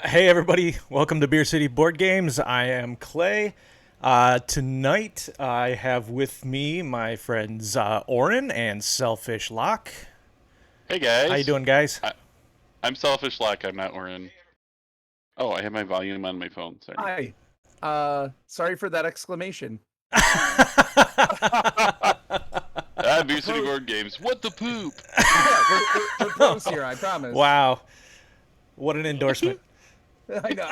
Hey everybody, welcome to Beer City Board Games. I am Clay. Tonight I have with me my friends Orrinn and SelfishLock. Hey How you guys, doing, guys? I'm SelfishLock. I'm not Orrinn. Oh, I have my volume on my phone. Sorry. Hi. Sorry for that exclamation. Beer City Board Games. What the poop? Yeah, we're pros here, I promise. Wow, what an endorsement. I know.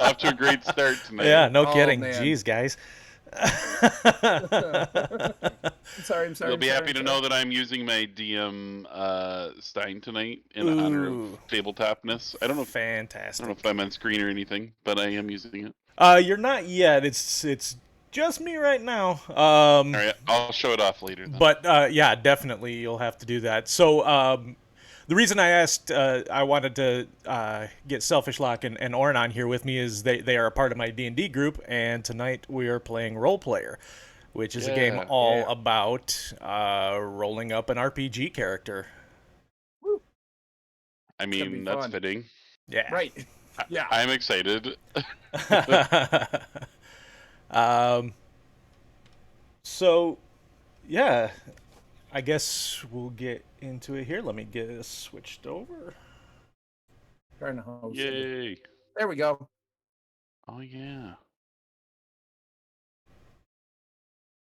Off to a great start tonight. Yeah, no Oh, kidding. man. Jeez, guys. I'm sorry. You'll be happy to know that I'm using my DM Stein tonight in honor Ooh. of tabletopness. I don't know Fantastic. if I'm on screen or anything, but I am using it. You're not yet. It's just me right now. All right, I'll show it off later. Then. But yeah, definitely you'll have to do that. So the reason I asked, I wanted to get SelfishLock and Orrinn on here with me is they are a part of my D&D group, and tonight we are playing Role Player, which is a game all about rolling up an RPG character. Woo. I mean, that's fun. fitting. Yeah. Right. Yeah. I'm excited. So, yeah, I guess we'll get into it here. Let me get this switched over. Trying to host. Yay! There we go. Oh yeah.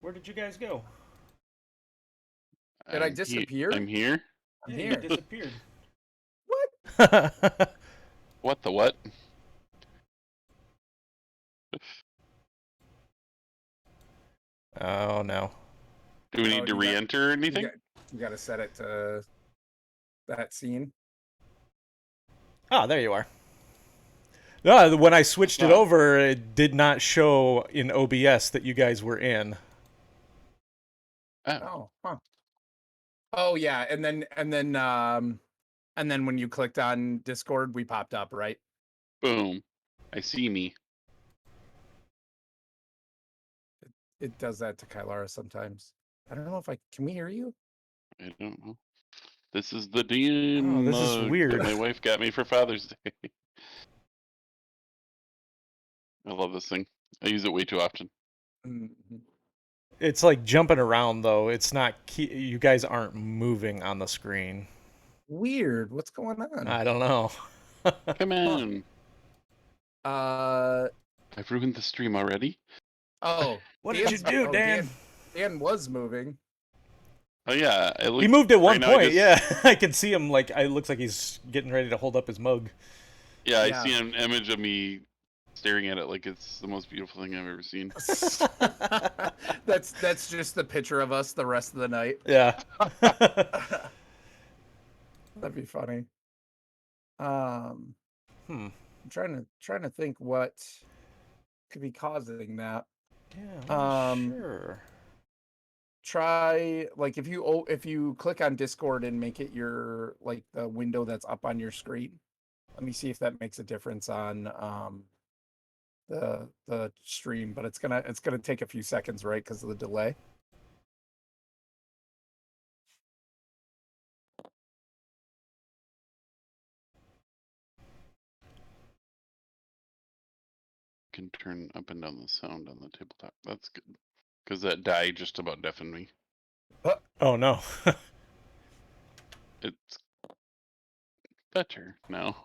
Where did you guys go? Did I disappear? I'm here. I'm Yeah, here. you disappeared. What? What the what? Oh, no. Do we need to re-enter or anything? You got to set it to that scene. Oh, there you are. No, when I switched it over, it did not show in OBS that you guys were in. Oh, huh. Oh yeah, and then when you clicked on Discord, we popped up, right? Boom. I see me. It does that to Kylara sometimes. I don't know if can we hear you? I don't know. This is the DM Oh, this is mug weird. that my wife got me for Father's Day. I love this thing. I use it way too often. Mm-hmm. It's like jumping around, though. It's not... You guys aren't moving on the screen. Weird. What's going on? I don't know. Come on. I've ruined the stream already. Oh. What did you do, Dan? Dan was moving. Oh yeah, He moved at one right now point, yeah. I can see him, like, it looks like he's getting ready to hold up his mug. Yeah, I see an image of me staring at it like it's the most beautiful thing I've ever seen. That's just the picture of us the rest of the night. Yeah. That'd be funny. I'm trying to think what could be causing that. Yeah, I'm not sure. Try, like, if you click on Discord and make it your, like, the window that's up on your screen. Let me see if that makes a difference on the stream, but it's gonna take a few seconds, right, because of the delay. Can turn up and down the sound on the tabletop. That's good. Because that die just about deafened me. Oh, no. It's better now.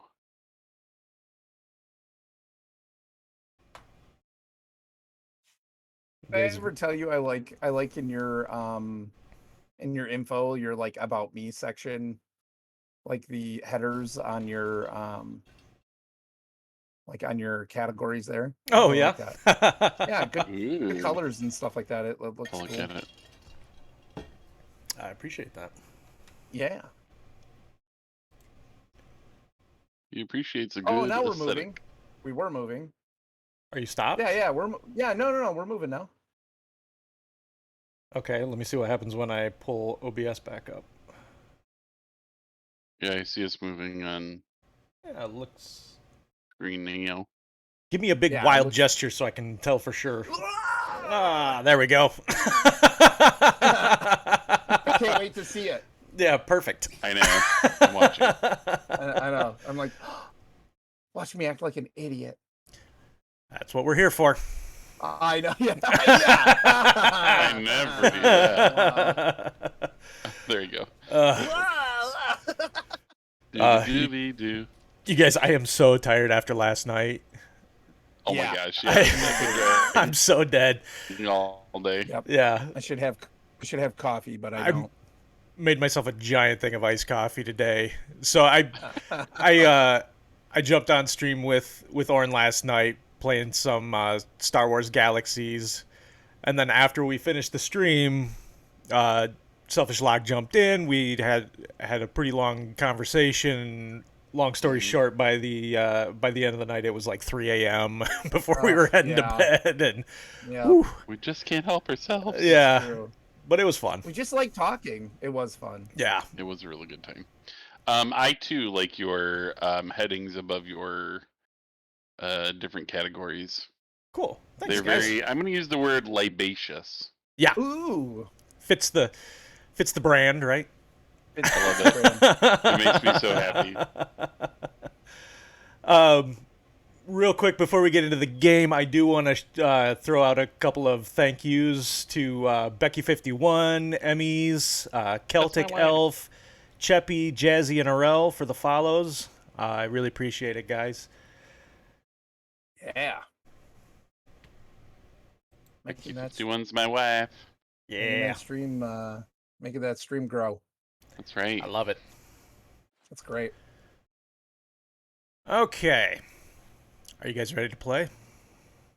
Did I ever tell you I like in your info, your, like, about me section, like the headers on your like on your categories there? Oh, yeah? Like yeah, good colors and stuff like that. It looks I'll cool. look at it. I appreciate that. Yeah. He appreciates a good Oh, now we're aesthetic. moving. We were moving. Are you stopped? Yeah, no, we're moving now. Okay, let me see what happens when I pull OBS back up. Yeah, I see us moving on Yeah, it looks... screen now. Give me a big wild gesture so I can tell for sure. Ah, there we go. I can't wait to see it. Yeah, perfect. I know. I'm watching. I know. I'm like, watch me act like an idiot. That's what we're here for. I know. Yeah. I never do that. Wow. There you go. Wow. Do. You guys, I am so tired after last night. Oh Yeah. my gosh, yeah. I'm so dead. All day. Yep. Yeah, I should have coffee, but I I'm- don't. made myself a giant thing of iced coffee today. So I jumped on stream with Orrinn last night playing some Star Wars Galaxies, and then after we finished the stream, SelfishLock jumped in. We had a pretty long conversation. Long story short, by the end of the night, it was like 3 a.m. before we were heading to bed, and Yeah. We just can't help ourselves. yeah, True. but it was fun. We just like talking. It was fun. Yeah, It was a really good time. I too like your headings above your different categories. cool. Thanks, They're guys. very. I'm going to use the word libacious. Yeah, Ooh. fits the brand, right? I love it. It makes me so happy. Real quick before we get into the game, I do want to throw out a couple of thank yous to Becky51, Emmys, Celtic my wife. Elf, Cheppy, Jazzy, and Arel for the follows. I really appreciate it, guys. Yeah. Making that, 51's my wife. making that stream, making that stream grow. That's right. I love it. That's great. Okay. Are you guys ready to play?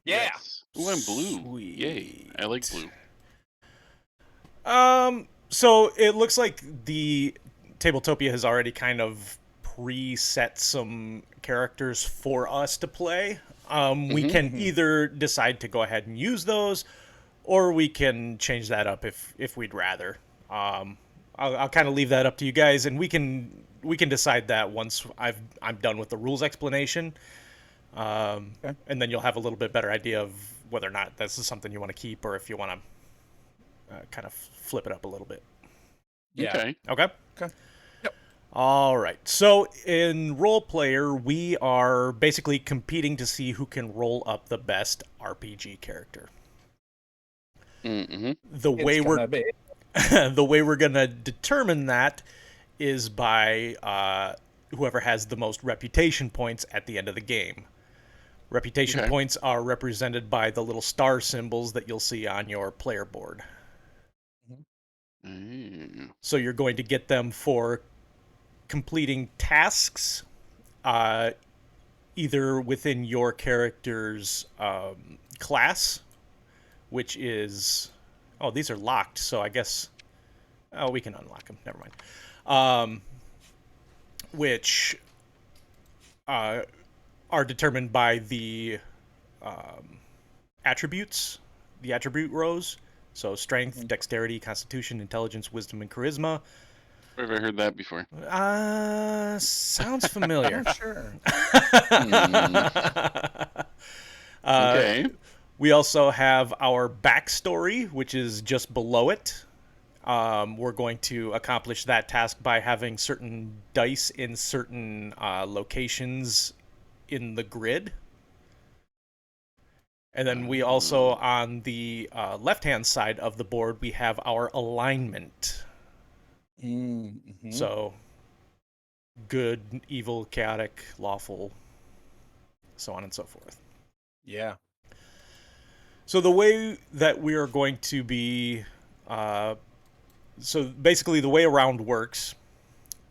Yeah. Yes. Ooh, I'm blue. Sweet. Yay. I like blue. So it looks like the Tabletopia has already kind of preset some characters for us to play. We can either decide to go ahead and use those, or we can change that up if we'd rather. I'll kind of leave that up to you guys, and we can decide that once I'm done with the rules explanation. And then you'll have a little bit better idea of whether or not this is something you want to keep, or if you want to kind of flip it up a little bit. Yeah. Okay. Okay? Okay. Yep. All right. So in Role Player, we are basically competing to see who can roll up the best RPG character. Mm-hmm. The way we're gonna be. the way we're gonna determine that is by whoever has the most reputation points at the end of the game. Reputation Okay. points are represented by the little star symbols that you'll see on your player board. Mm. So you're going to get them for completing tasks, either within your character's class, which is... Oh, these are locked, so I guess... Oh, we can unlock them. Never mind. Which are determined by the attributes, the attribute rows. So strength, dexterity, constitution, intelligence, wisdom, and charisma. Where have I heard that before? Sounds familiar. Oh, sure. Okay. We also have our backstory, which is just below it. We're going to accomplish that task by having certain dice in certain locations in the grid. And then we also, on the left-hand side of the board, we have our alignment. Mm-hmm. So, good, evil, chaotic, lawful, so on and so forth. Yeah. So the way that we are going to be... so basically the way a round works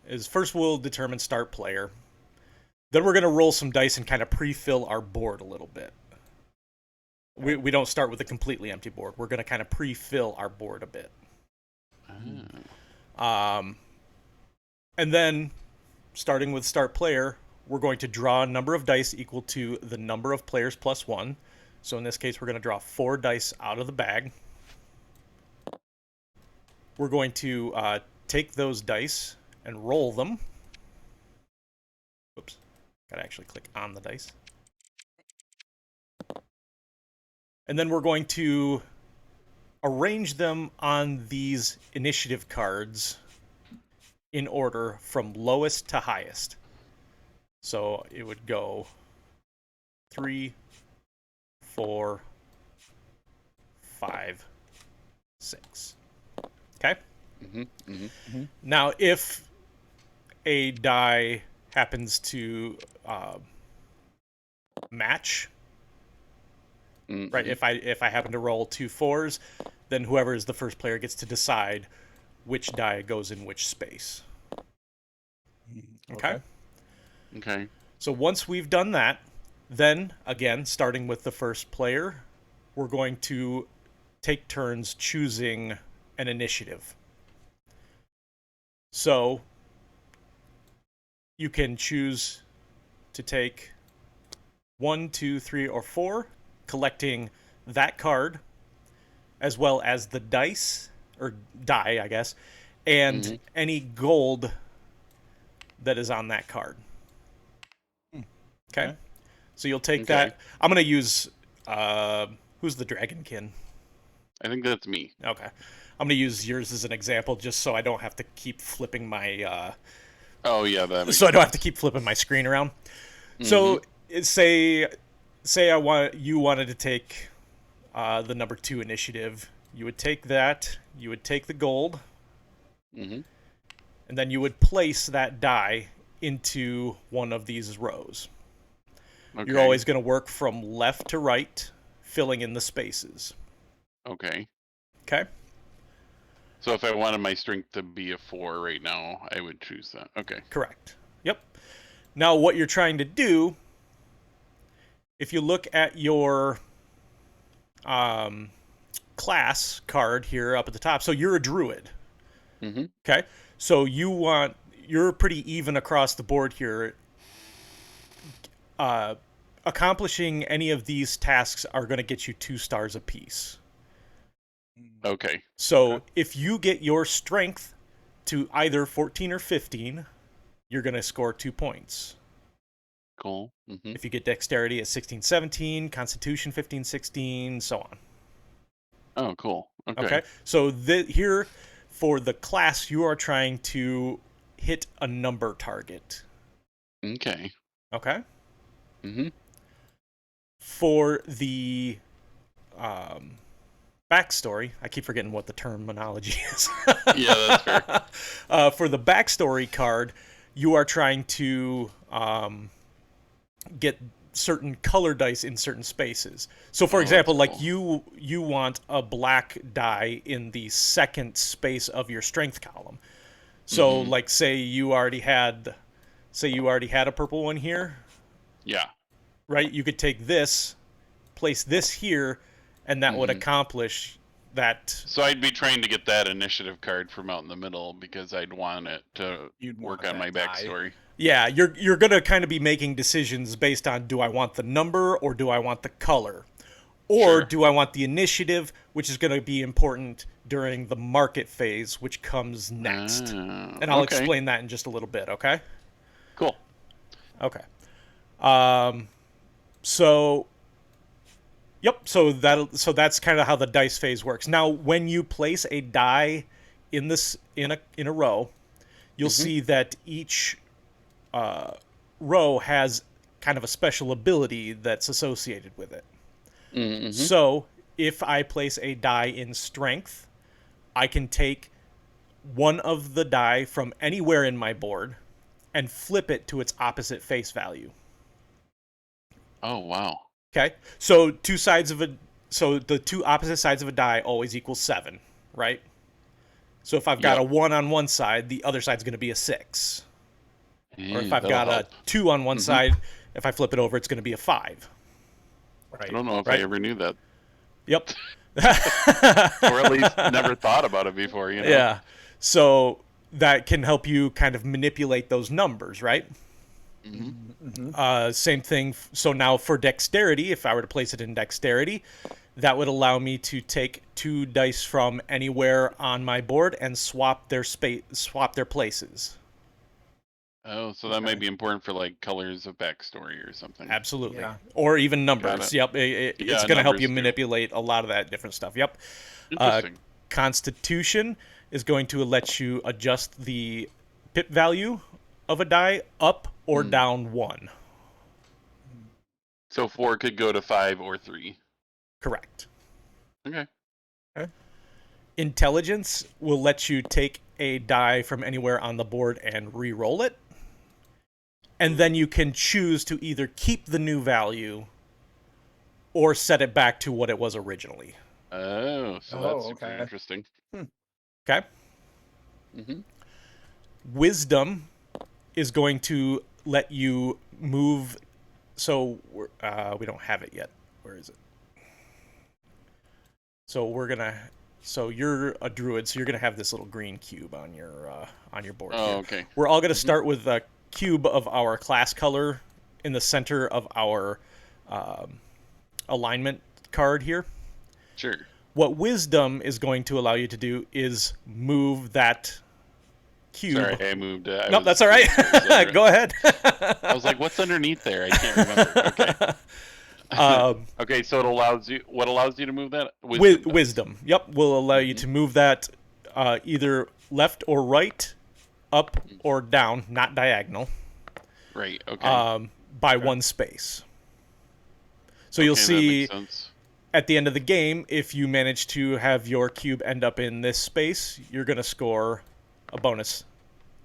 is first we'll determine start player. Then we're going to roll some dice and kind of pre-fill our board a little bit. We don't start with a completely empty board. We're going to kind of pre-fill our board a bit. And then, starting with start player, we're going to draw a number of dice equal to the number of players plus 1. So in this case, we're going to draw 4 dice out of the bag. We're going to take those dice and roll them. Oops. Gotta actually click on the dice. And then we're going to arrange them on these initiative cards in order from lowest to highest. So it would go 3, 4, 5, 6. Okay? Now, if a die happens to match, right? If I happen to roll 2 4s, then whoever is the first player gets to decide which die goes in which space. Okay? Okay. So once we've done that, then, again, starting with the first player, we're going to take turns choosing an initiative. So you can choose to take 1, 2, 3, or 4, collecting that card, as well as the dice, or die, I guess, and any gold that is on that card. Okay? So you'll take that. I'm going to use, who's the Dragonkin? I think that's me. Okay. I'm going to use yours as an example just so I don't have to keep flipping my... Oh, yeah. That makes so I don't have to keep flipping my screen around. So say you wanted to take the number 2 initiative. You would take that. You would take the gold. And then you would place that die into one of these rows. Okay. You're always going to work from left to right, filling in the spaces. Okay. Okay? So if I wanted my strength to be a 4 right now, I would choose that. Okay. Correct. Yep. Now, what you're trying to do, if you look at your class card here up at the top, so you're a druid. Okay? So you're pretty even across the board here. Accomplishing any of these tasks are going to get you 2 stars apiece. Okay. So if you get your strength to either 14 or 15, you're going to score 2 points. Cool. If you get dexterity at 16, 17, constitution 15, 16, so on. Oh, cool. Okay. So here for the class, you are trying to hit a number target. Okay. Okay? For the backstory, I keep forgetting what the terminology is. Yeah, that's fair. For the backstory card, you are trying to get certain color dice in certain spaces. So, for example, like you want a black die in the second space of your strength column. So, like, say you already had a purple one here. Yeah. Right? You could take this, place this here, and that would accomplish that. So I'd be trying to get that initiative card from out in the middle because I'd want it to work on my backstory. Yeah, you're going to kind of be making decisions based on, do I want the number or do I want the color? Or do I want the initiative, which is going to be important during the market phase, which comes next. And I'll explain that in just a little bit, okay? Cool. Okay. So that's kind of how the dice phase works. Now, when you place a die in a row, you'll see that each row has kind of a special ability that's associated with it. So, if I place a die in strength, I can take one of the die from anywhere in my board and flip it to its opposite face value. Oh, wow. Okay, so the 2 opposite sides of a die always equals 7, right? So if I've got a 1 on one side, the other side's going to be a 6. Or if I've got a 2 on one side, if I flip it over, it's going to be a 5. Right. I don't know if I ever knew that. Yep. Or at least never thought about it before, you know? Yeah. So that can help you kind of manipulate those numbers, right? Same thing. So now for dexterity, if I were to place it in dexterity, that would allow me to take 2 dice from anywhere on my board and swap their places. Oh, so that might be important for like colors of backstory or something. Absolutely. Yeah. Or even numbers. Yep. It's going to help you manipulate a lot of that different stuff. Yep. Interesting. Constitution is going to let you adjust the pip value of a die up or down 1. So 4 could go to 5 or 3. Correct. Okay. Intelligence will let you take a die from anywhere on the board and re-roll it. And then you can choose to either keep the new value or set it back to what it was originally. Oh, so that's super okay. interesting. Okay? Mm-hmm. Wisdom is going to let you move. So we don't have it yet. Where is it? So we're gonna. So you're a druid, so you're gonna have this little green cube on your board. Oh, here. okay. We're all gonna start with a cube of our class color in the center of our alignment card here. Sure. What wisdom is going to allow you to do is move that cube. Sorry, I moved. No, that's all right. Go ahead. I was like, "What's underneath there?" I can't remember. Okay. Okay, so it allows you. What allows you to move that? Wisdom. Yep, will allow you to move that either left or right, up or down, not diagonal. Right. Okay. By 1 space. So you'll see at the end of the game, if you manage to have your cube end up in this space, you're going to score a bonus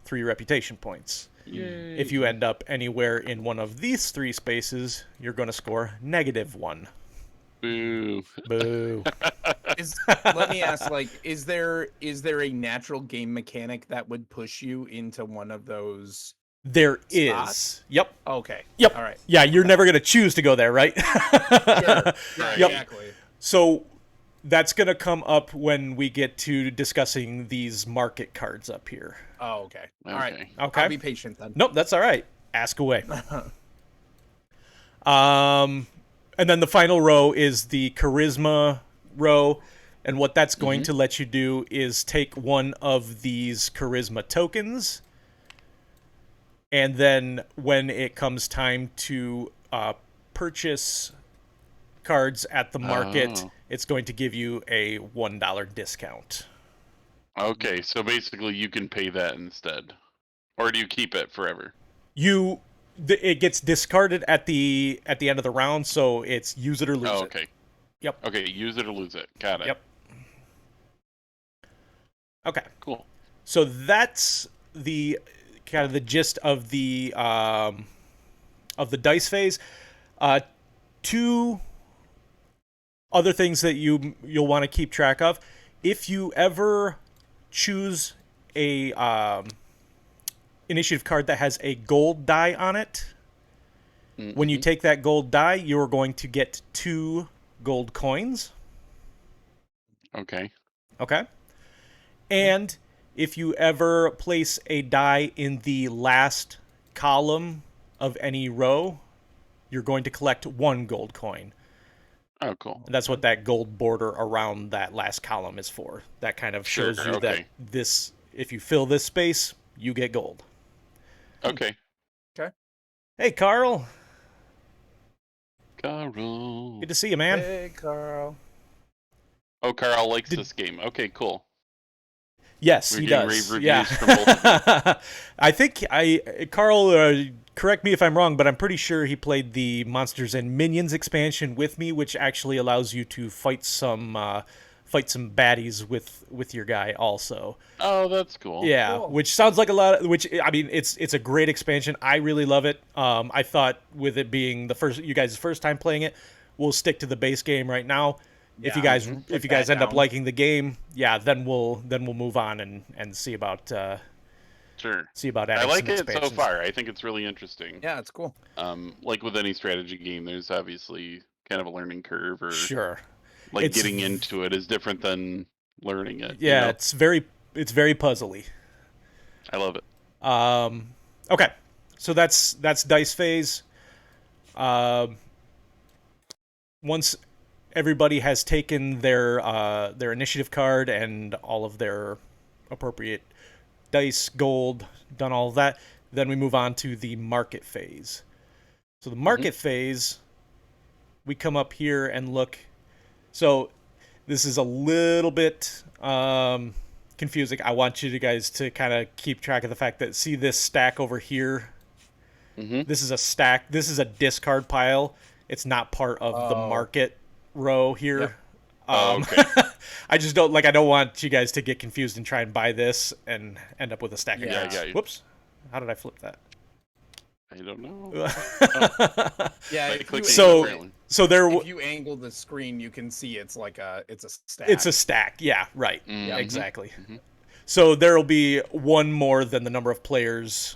3 reputation points. Yay. If you end up anywhere in one of these 3 spaces, you're going to score -1. Boo. Boo. Let me ask, like, is there a natural game mechanic that would push you into one of those? There spots? is. Yep. Okay. Yep. All right. Yeah, you're never going to choose to go there, right? Sure. Right. Yep. Exactly. So that's going to come up when we get to discussing these market cards up here. Oh, okay. All right. Okay. I'll be patient then. Nope, that's all right. Ask away. And then the final row is the charisma row. And what that's going to let you do is take one of these charisma tokens. And then when it comes time to purchase cards at the market, it's going to give you a $1 discount. Okay, so basically you can pay that instead. Or do you keep it forever? It gets discarded at the end of the round, so it's use it or lose Oh, it. okay. Yep. Okay, use it or lose it. Got it. Yep. Okay. Cool. So that's the kind of the gist of the dice phase. 2 other things that you'll want to keep track of. If you ever choose a initiative card that has a gold die on it, when you take that gold die, you're going to get 2 gold coins. Okay. Okay. And if you ever place a die in the last column of any row, you're going to collect 1 gold coin. Oh, cool. And that's what that gold border around that last column is for. That kind of shows you that if you fill this space, you get gold. Okay. Okay. Hey, Carl. Carl. Good to see you, man. Hey, Carl. Oh, Carl likes this game. Okay, cool. Yes, We're he getting does. rave Yeah. reviews from both of them. I think Carl, correct me if I'm wrong, but I'm pretty sure he played the Monsters and Minions expansion with me, which actually allows you to fight some baddies with your guy also. Oh, that's cool. Yeah, Cool. which sounds like a lot. I mean, it's a great expansion. I really love it. I thought with it being you guys' first time playing it, we'll stick to the base game right now. If you guys end up liking the game, yeah, then we'll move on and see about Sure. see about I adding like some it expansions. so far. I think it's really interesting. Yeah, it's cool. Like with any strategy game, there's obviously kind of a learning curve, or Sure. like getting into it is different than learning it. Yeah, you know? it's very puzzly. I love it. Okay, so that's dice phase. Once everybody has taken their initiative card and all of their appropriate dice, gold, done all of that, then we move on to the market phase. So the market phase, we come up here and look. So this is a little bit confusing, I want you guys to kind of keep track of the fact that, see this stack over here? Mm-hmm. This is a stack. This is a discard pile. It's not part of the market row here. Yep. Okay. I just don't I don't want you guys to get confused and try and buy this and end up with a stack of Yeah, I cards. got you. Whoops. How did I flip that? I don't know. Yeah, Like if clicking you, So- differently. So there if you angle the screen, you can see it's a stack. it's a stack. Yeah, right. Mhm. Exactly. Mhm. So there'll be one more than the number of players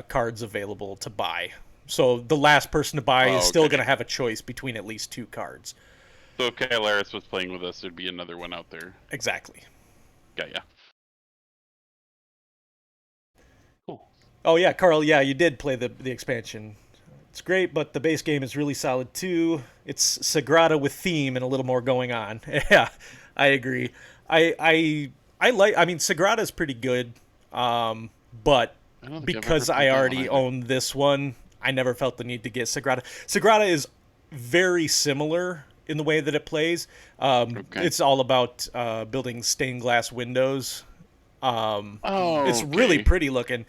cards available to buy. So the last person to buy is still okay. going to have a choice between at least 2 cards. So if Kylaris was playing with us, there'd be another one out there. Exactly. Got ya. Cool. Oh yeah, Carl, yeah, you did play the expansion. It's great, but the base game is really solid too. It's Sagrada with theme and a little more going on. Yeah, I agree. I mean, Sagrada is pretty good, but I don't think because I've ever I played that one already either. own this one, I never felt the need to get Sagrada. Sagrada is very similar in the way that it plays. Okay. It's all about building stained glass windows. Oh, It's really okay. pretty looking,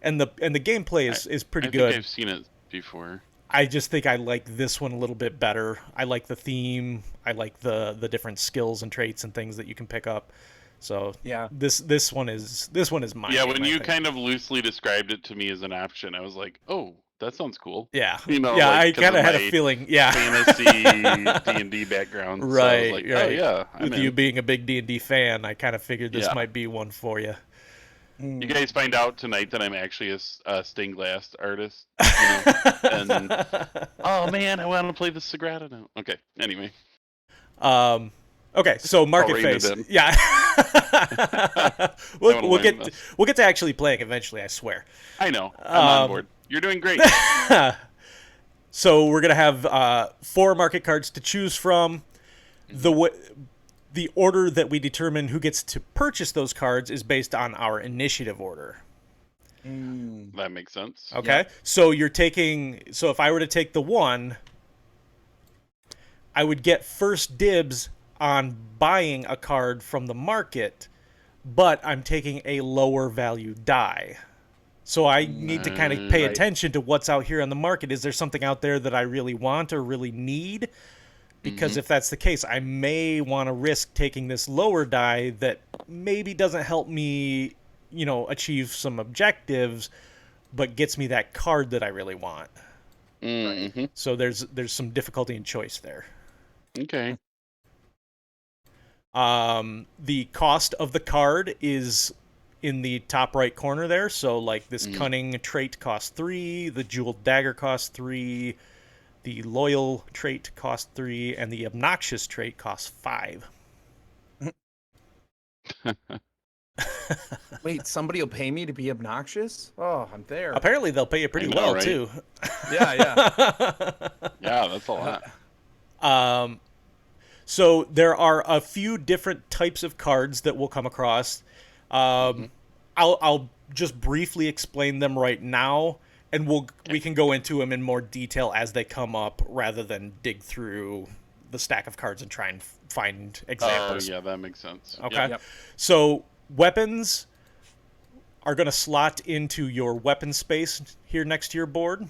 and the gameplay is pretty I good. think I've seen it before. I just think I like this one a little bit better. I like the theme. I like the different skills and traits and things that you can pick up. So Yeah. this one is mine. Yeah, when I you think. kind of loosely described it to me as an option, I was like, "Oh, that sounds cool." Yeah, You know, yeah, like, I 'cause kind of of had my a feeling. Yeah, Fantasy D&D background. So I was right, like, right. "Oh yeah, I'm With in." you being a big D&D fan, I kind of figured this Yeah. might be one for you. You guys find out tonight that I'm actually a stained glass artist. You know? And oh man, I want to play the Sagrada now. Okay, anyway. Okay, so Market rein it Face. in. Yeah. wanna we'll learn get this. we'll get to actually playing eventually, I swear. I know. I'm on board. You're doing great. So we're gonna have 4 market cards to choose from. The order that we determine who gets to purchase those cards is based on our initiative order. That makes sense. Okay, Yeah. so if I were to take the 1, I would get first dibs on buying a card from the market, but I'm taking a lower value die. So I need to kind of pay Right. attention to what's out here on the market. Is there something out there that I really want or really need? Because if that's the case, I may want to risk taking this lower die that maybe doesn't help me, achieve some objectives, but gets me that card that I really want. Mm-hmm. So there's some difficulty in choice there. Okay. The cost of the card is in the top right corner there. So like this cunning trait costs 3, the jeweled dagger costs 3, the loyal trait costs 3, and the obnoxious trait costs 5. Wait, somebody will pay me to be obnoxious? Oh, I'm there. Apparently they'll pay you pretty know, well right? too. Yeah, yeah. Yeah, that's a lot. So there are a few different types of cards that we'll come across. I'll just briefly explain them right now, and we can go into them in more detail as they come up, rather than dig through the stack of cards and try and find Oh, examples. yeah, that makes sense. Okay. Yep. So weapons are going to slot into your weapon space here next to your board.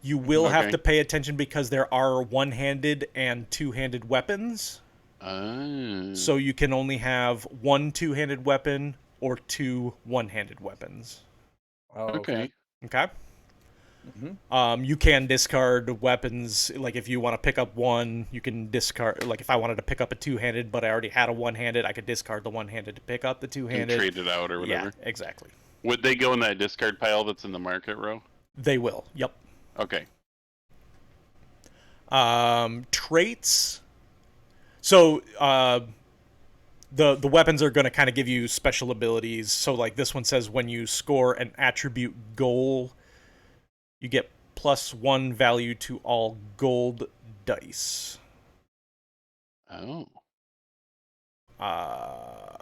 You will have Okay. to pay attention because there are one-handed and two-handed weapons. So you can only have 1 two-handed weapon or 2 one-handed weapons. Oh, Okay. Okay? You can discard weapons. Like if you want to pick up 1, you can discard. Like if I wanted to pick up a two-handed, but I already had a one-handed, I could discard the one-handed to pick up the And two-handed. trade it out or whatever. Yeah, exactly. Would they go in that discard pile that's in the market row? They will. Yep. Okay. Traits. So the weapons are going to kind of give you special abilities. So like this one says, when you score an attribute goal, you get +1 value to all gold dice. Oh. Uh,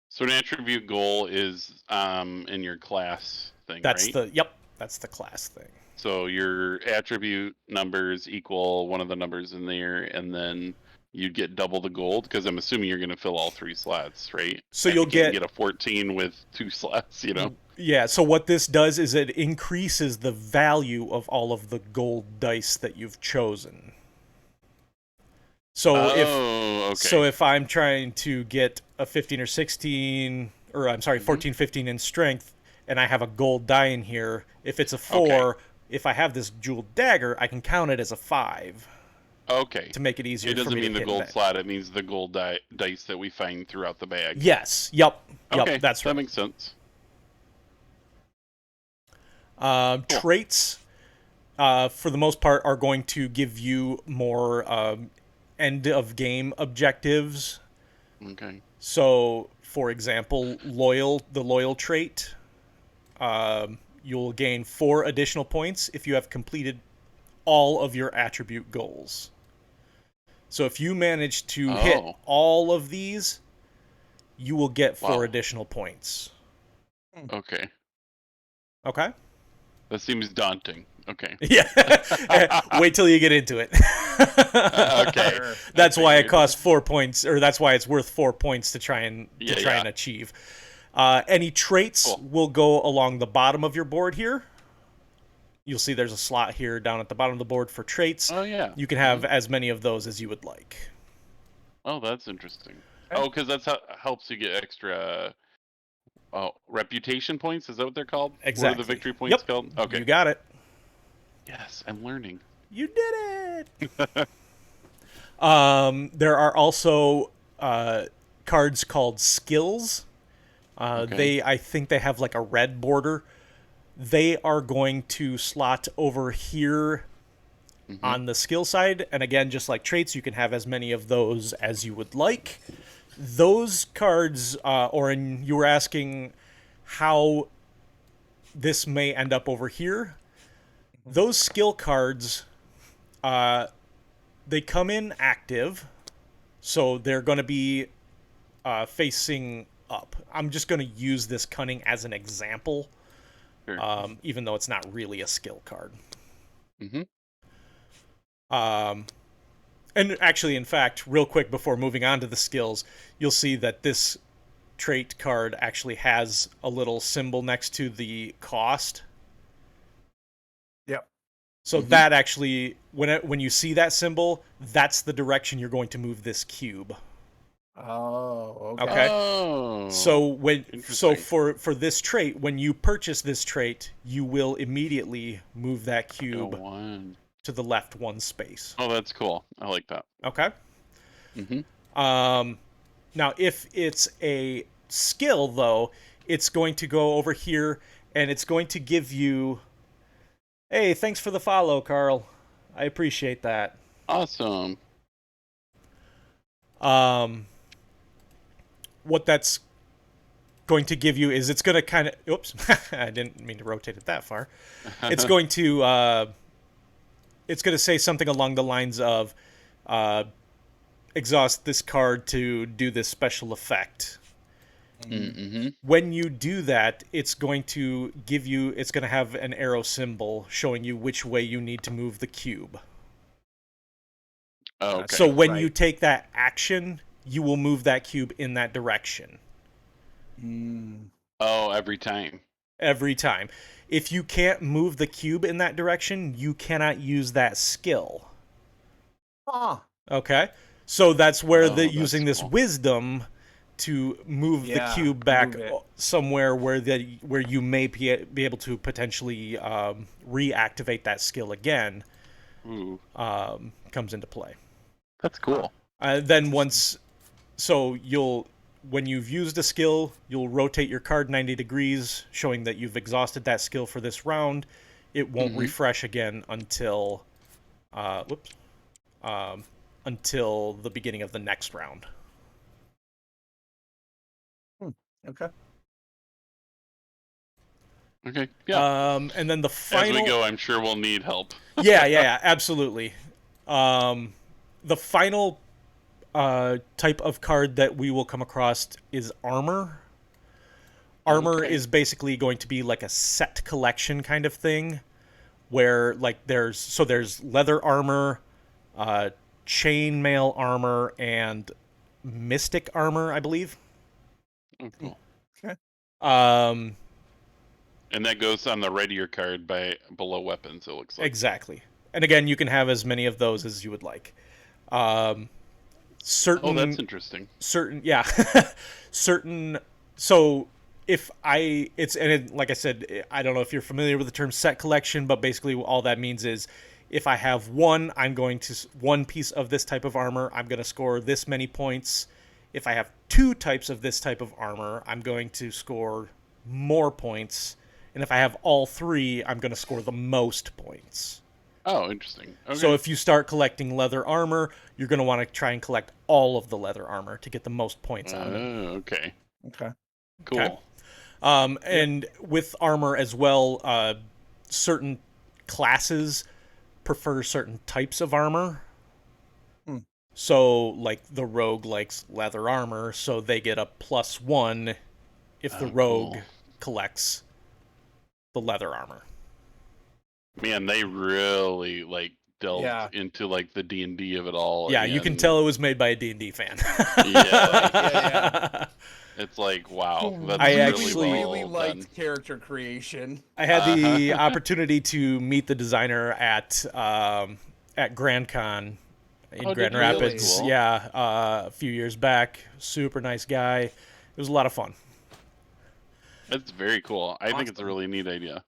So an attribute goal is in your class thing, that's right? that's the class thing. So your attribute numbers equal one of the numbers in there, and then you'd get double the gold, because I'm assuming you're going to fill all 3 slots, right? So And you'll you can't get a 14 with 2 slots, you know? Yeah, so what this does is it increases the value of all of the gold dice that you've chosen. So if I'm trying to get a 15 or 16, or I'm sorry, 14, 15 in strength, and I have a gold die in here, if it's a 4, if I have this jeweled dagger, I can count it as a 5. Okay. To make it easier It doesn't for me mean to the hit gold that. slot, it means the gold dice that we find throughout the bag. Yes. Yep. Okay, That's right. that makes sense. Cool. Traits, for the most part, are going to give you more end of game objectives. Okay. So, for example, the loyal trait, you'll gain 4 additional points if you have completed all of your attribute goals. So if you manage to hit all of these, you will get 4 additional points. Okay. Okay? That seems daunting. Okay. Yeah. Wait till you get into it. Okay. That's why it costs 4 points, or that's why it's worth 4 points to try and achieve. Any traits will go along the bottom of your board here. You'll see there's a slot here down at the bottom of the board for traits. Oh, yeah. You can have as many of those as you would like. Oh, that's interesting. Oh, because that's how helps you get extra reputation points. Is that what they're called? Exactly. What are the victory points called? Okay. You got it. Yes, I'm learning. You did it. There are also cards called skills. I think they have like a red border. They are going to slot over here on the skill side. And again, just like traits, you can have as many of those as you would like. Those cards, Orrinn, you were asking how this may end up over here. Those skill cards, they come in active, so they're going to be facing up. I'm just going to use this cunning as an example. Sure. Even though it's not really a skill card. And actually, in fact, real quick before moving on to the skills, you'll see that this trait card actually has a little symbol next to the cost. Yep. So that actually, when you see that symbol, that's the direction you're going to move this cube. Oh, okay. Okay. Oh, so for this trait, when you purchase this trait, you will immediately move that cube to the left 1 space. Oh, that's cool. I like that. Okay. Now, if it's a skill, though, it's going to go over here, and it's going to give you... Hey, thanks for the follow, Carl. I appreciate that. Awesome. What that's going to give you is it's going to kind of... Oops, I didn't mean to rotate it that far. It's going to say something along the lines of exhaust this card to do this special effect. When you do that, it's going to have an arrow symbol showing you which way you need to move the cube. Oh, okay. So when you take that action, you will move that cube in that direction. Oh, every time. Every time. If you can't move the cube in that direction, you cannot use that skill. Okay? So that's where using this wisdom to move the cube back somewhere where you may be able to potentially reactivate that skill again comes into play. That's cool. Then when you've used a skill, you'll rotate your card 90 degrees, showing that you've exhausted that skill for this round. It won't refresh again until until the beginning of the next round. Okay. Okay. Yeah. And then the final... As we go, I'm sure we'll need help. yeah, absolutely. The final type of card that we will come across is armor. Armor is basically going to be like a set collection kind of thing, where like there's leather armor, chainmail armor and mystic armor, I believe. Oh, cool. Okay. Um, And that goes on the right of your card by below weapons, it looks like. exactly. And again, you can have as many of those as you would like. Certain. Oh, that's interesting. Yeah. Certain. So if like I said, I don't know if you're familiar with the term set collection, but basically all that means is if I have one piece of this type of armor, I'm going to score this many points. If I have two types of this type of armor, I'm going to score more points. And if I have all three, I'm going to score the most points. Oh, interesting. Okay. So if you start collecting leather armor, you're going to want to try and collect all of the leather armor to get the most points out of it. Oh, okay. Okay. Cool. Okay. And with armor as well, certain classes prefer certain types of armor. So, like, the rogue likes leather armor, so they get a +1 if the rogue collects the leather armor. Man, they really delved into the D&D of it all. Yeah, you can tell it was made by a D&D fan. Yeah. It's like, wow. That's I really well liked done. character creation. I had the opportunity to meet the designer at Grand Con in Grand Rapids. Cool. Yeah, a few years back. Super nice guy. It was a lot of fun. That's very cool. I think it's a really neat idea.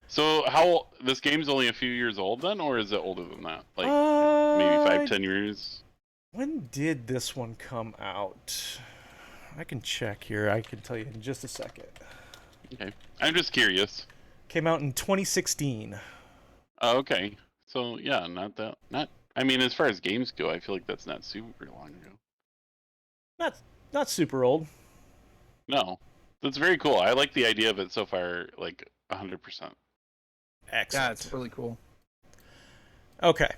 So this game's only a few years old then, or is it older than that? Like maybe 5-10 years? When did this one come out? I can check here. I can tell you in just a second. Okay. I'm just curious. Came out in 2016. Oh, okay. So yeah, I mean, as far as games go, I feel like that's not super long ago. Not super old. No. That's very cool. I like the idea of it so far, 100%. Excellent. Yeah, it's really cool. Okay.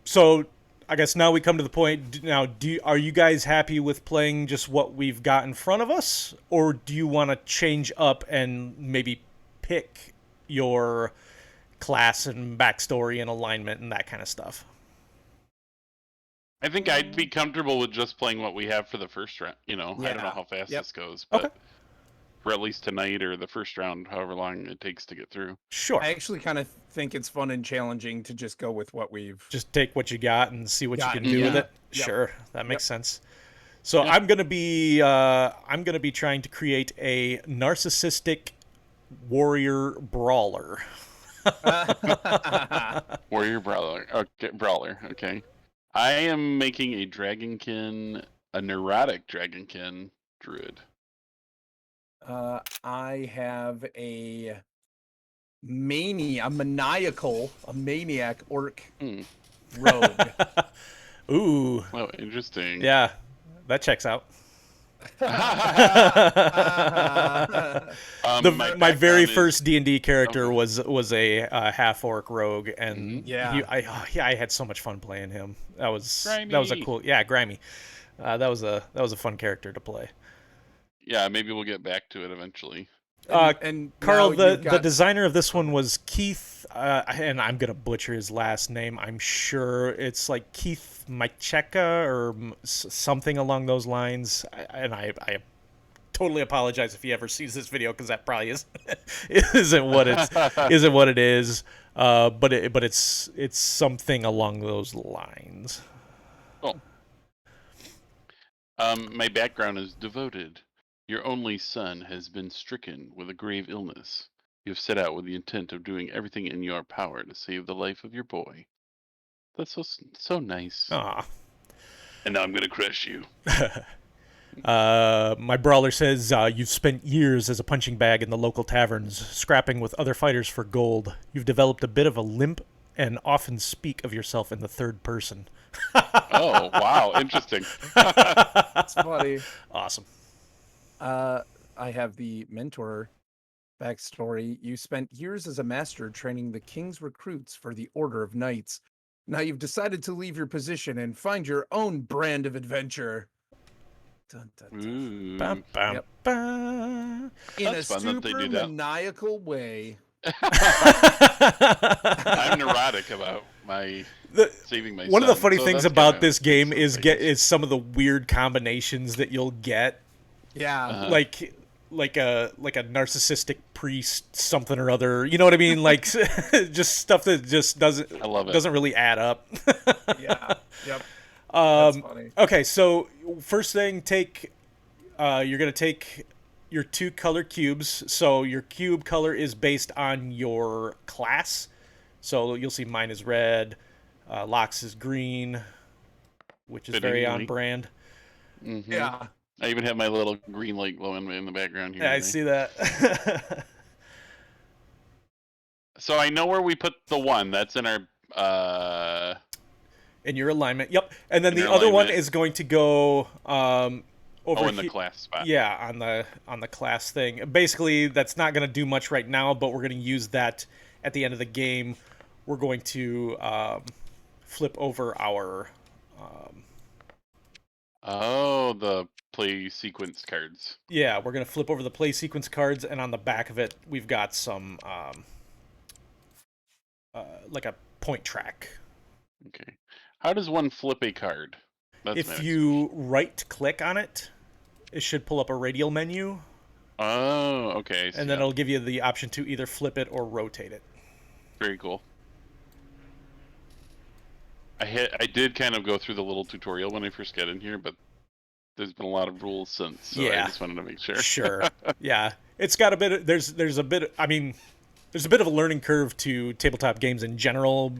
So I guess now we come to the point. Now, are you guys happy with playing just what we've got in front of us, or do you want to change up and maybe pick your class and backstory and alignment and that kind of stuff? I think I'd be comfortable with just playing what we have for the first round. I don't know how fast this goes, but for at least tonight or the first round, however long it takes to get through. Sure. I actually kind of think it's fun and challenging to just go with what we've... Just take what you got and see what you can do with it. Yep. Sure, that makes sense. So I'm gonna be trying to create a narcissistic warrior brawler. Warrior brawler. Okay. I am making a dragonkin, a neurotic dragonkin druid. I have a maniac orc rogue. Ooh. Oh, interesting. Yeah, that checks out. My very first D&D character was a half orc rogue, and I had so much fun playing him. That was a cool Grimy. That was a fun character to play. Yeah, maybe we'll get back to it eventually. And Carl, the designer of this one was Keith, and I'm gonna butcher his last name. I'm sure it's like Keith Macheka or something along those lines. I totally apologize if he ever sees this video, because that probably isn't what it is. But it's something along those lines. Cool. My background is devoted. Your only son has been stricken with a grave illness. You have set out with the intent of doing everything in your power to save the life of your boy. That's so nice. Aw. And now I'm gonna crush you. My brawler says, you've spent years as a punching bag in the local taverns, scrapping with other fighters for gold. You've developed a bit of a limp and often speak of yourself in the third person. Oh, wow. Interesting. That's funny. Awesome. I have the mentor backstory. You spent years as a master training the king's recruits for the Order of Knights. Now you've decided to leave your position and find your own brand of adventure. Dun, dun, dun. Ba, ba, Yep. ba. In a That's fun that they super do that. maniacal way. I'm neurotic about my saving my One of the son, funny so things that's about kinda this game is surprising. some of the weird combinations that you'll get, Yeah. like a narcissistic priest something or other. You know what I mean? Like just stuff that just I love it. doesn't really add up. Yeah. Yep. That's funny. Okay, so first thing, you're gonna take your 2 color cubes. So your cube color is based on your class. So you'll see mine is red, Locke's is green, which is very on Fittingly. brand. Yeah. I even have my little green light glowing in the background here. Yeah, I today. see that. So I know where we put the 1. That's in our In your alignment, yep. And then In the your other one alignment. is going to go over in the he- class spot. Yeah, on the class thing. Basically, that's not going to do much right now, but we're going to use that at the end of the game. We're going to flip over our The play sequence cards. yeah, we're going to flip over the play sequence cards, and on the back of it, we've got some like a point track. Okay. How does one flip a card? That's my If next you right click on it, it should pull up a radial menu, Oh, okay. I see and then that. it'll give you the option to either flip it or rotate it. Very cool. I did kind of go through the little tutorial when I first got in here, but there's been a lot of rules since, so Yeah. I just wanted to make sure. Sure. Yeah. It's got a bit of, there's a bit, I mean, there's a bit of a learning curve to tabletop games in general,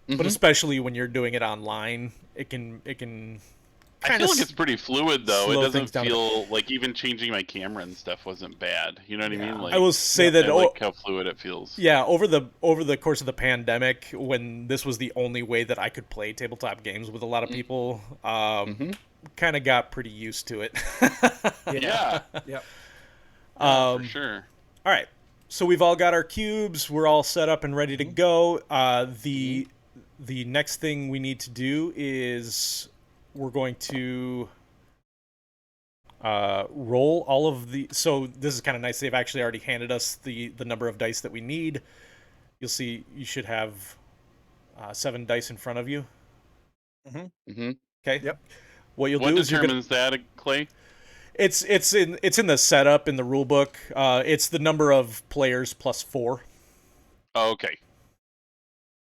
but especially when you're doing it online, it can I kind feel of like it's pretty fluid though. slow It things doesn't down a bit. feel like even changing my camera and stuff wasn't bad. You know what I mean? Like I will say that I like how fluid it feels. yeah, over the course of the pandemic, when this was the only way that I could play tabletop games with a lot of people, kind of got pretty used to it. Yeah. Yep. For sure. All right, so we've all got our cubes. We're all set up and ready to go. The next thing we need to do is we're going to roll all of the. So this is kind of nice. They've actually already handed us the number of dice that we need. You'll see you should have 7 dice in front of you. Mm-hmm. Okay. Yep. What you'll What do is you're gonna. determines that, Clay? It's in the setup in the rule book. It's the number of players plus 4. Oh, okay.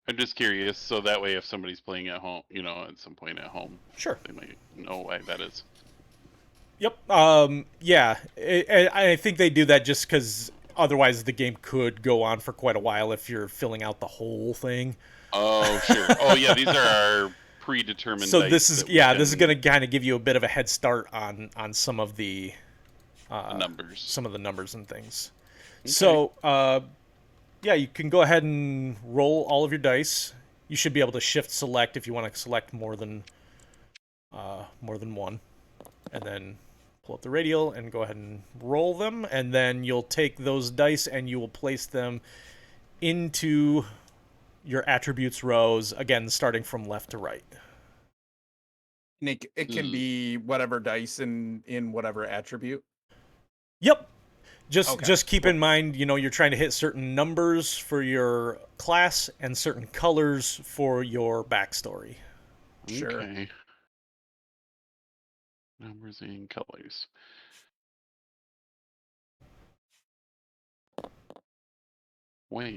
I'm just curious, so that way if somebody's playing at home, at some point at home, Sure. they might know why that is. Yep. Yeah. I think they do that just because otherwise the game could go on for quite a while if you're filling out the whole thing. Oh, sure. Oh, yeah, these are our predetermined So dice this is that we this is can- going to kind of give you a bit of a head start on some of the numbers. some of the numbers and things. So yeah, you can go ahead and roll all of your dice. You should be able to shift select if you want to select more than one, and then pull up the radial and go ahead and roll them, and then you'll take those dice and you will place them into your attributes rows, again starting from left to right. And it can be whatever dice in whatever attribute. Yep. Just Okay, just keep in mind, you're trying to hit certain numbers for your class and certain colors for your backstory. Sure. Okay. Numbers and colors. Wow.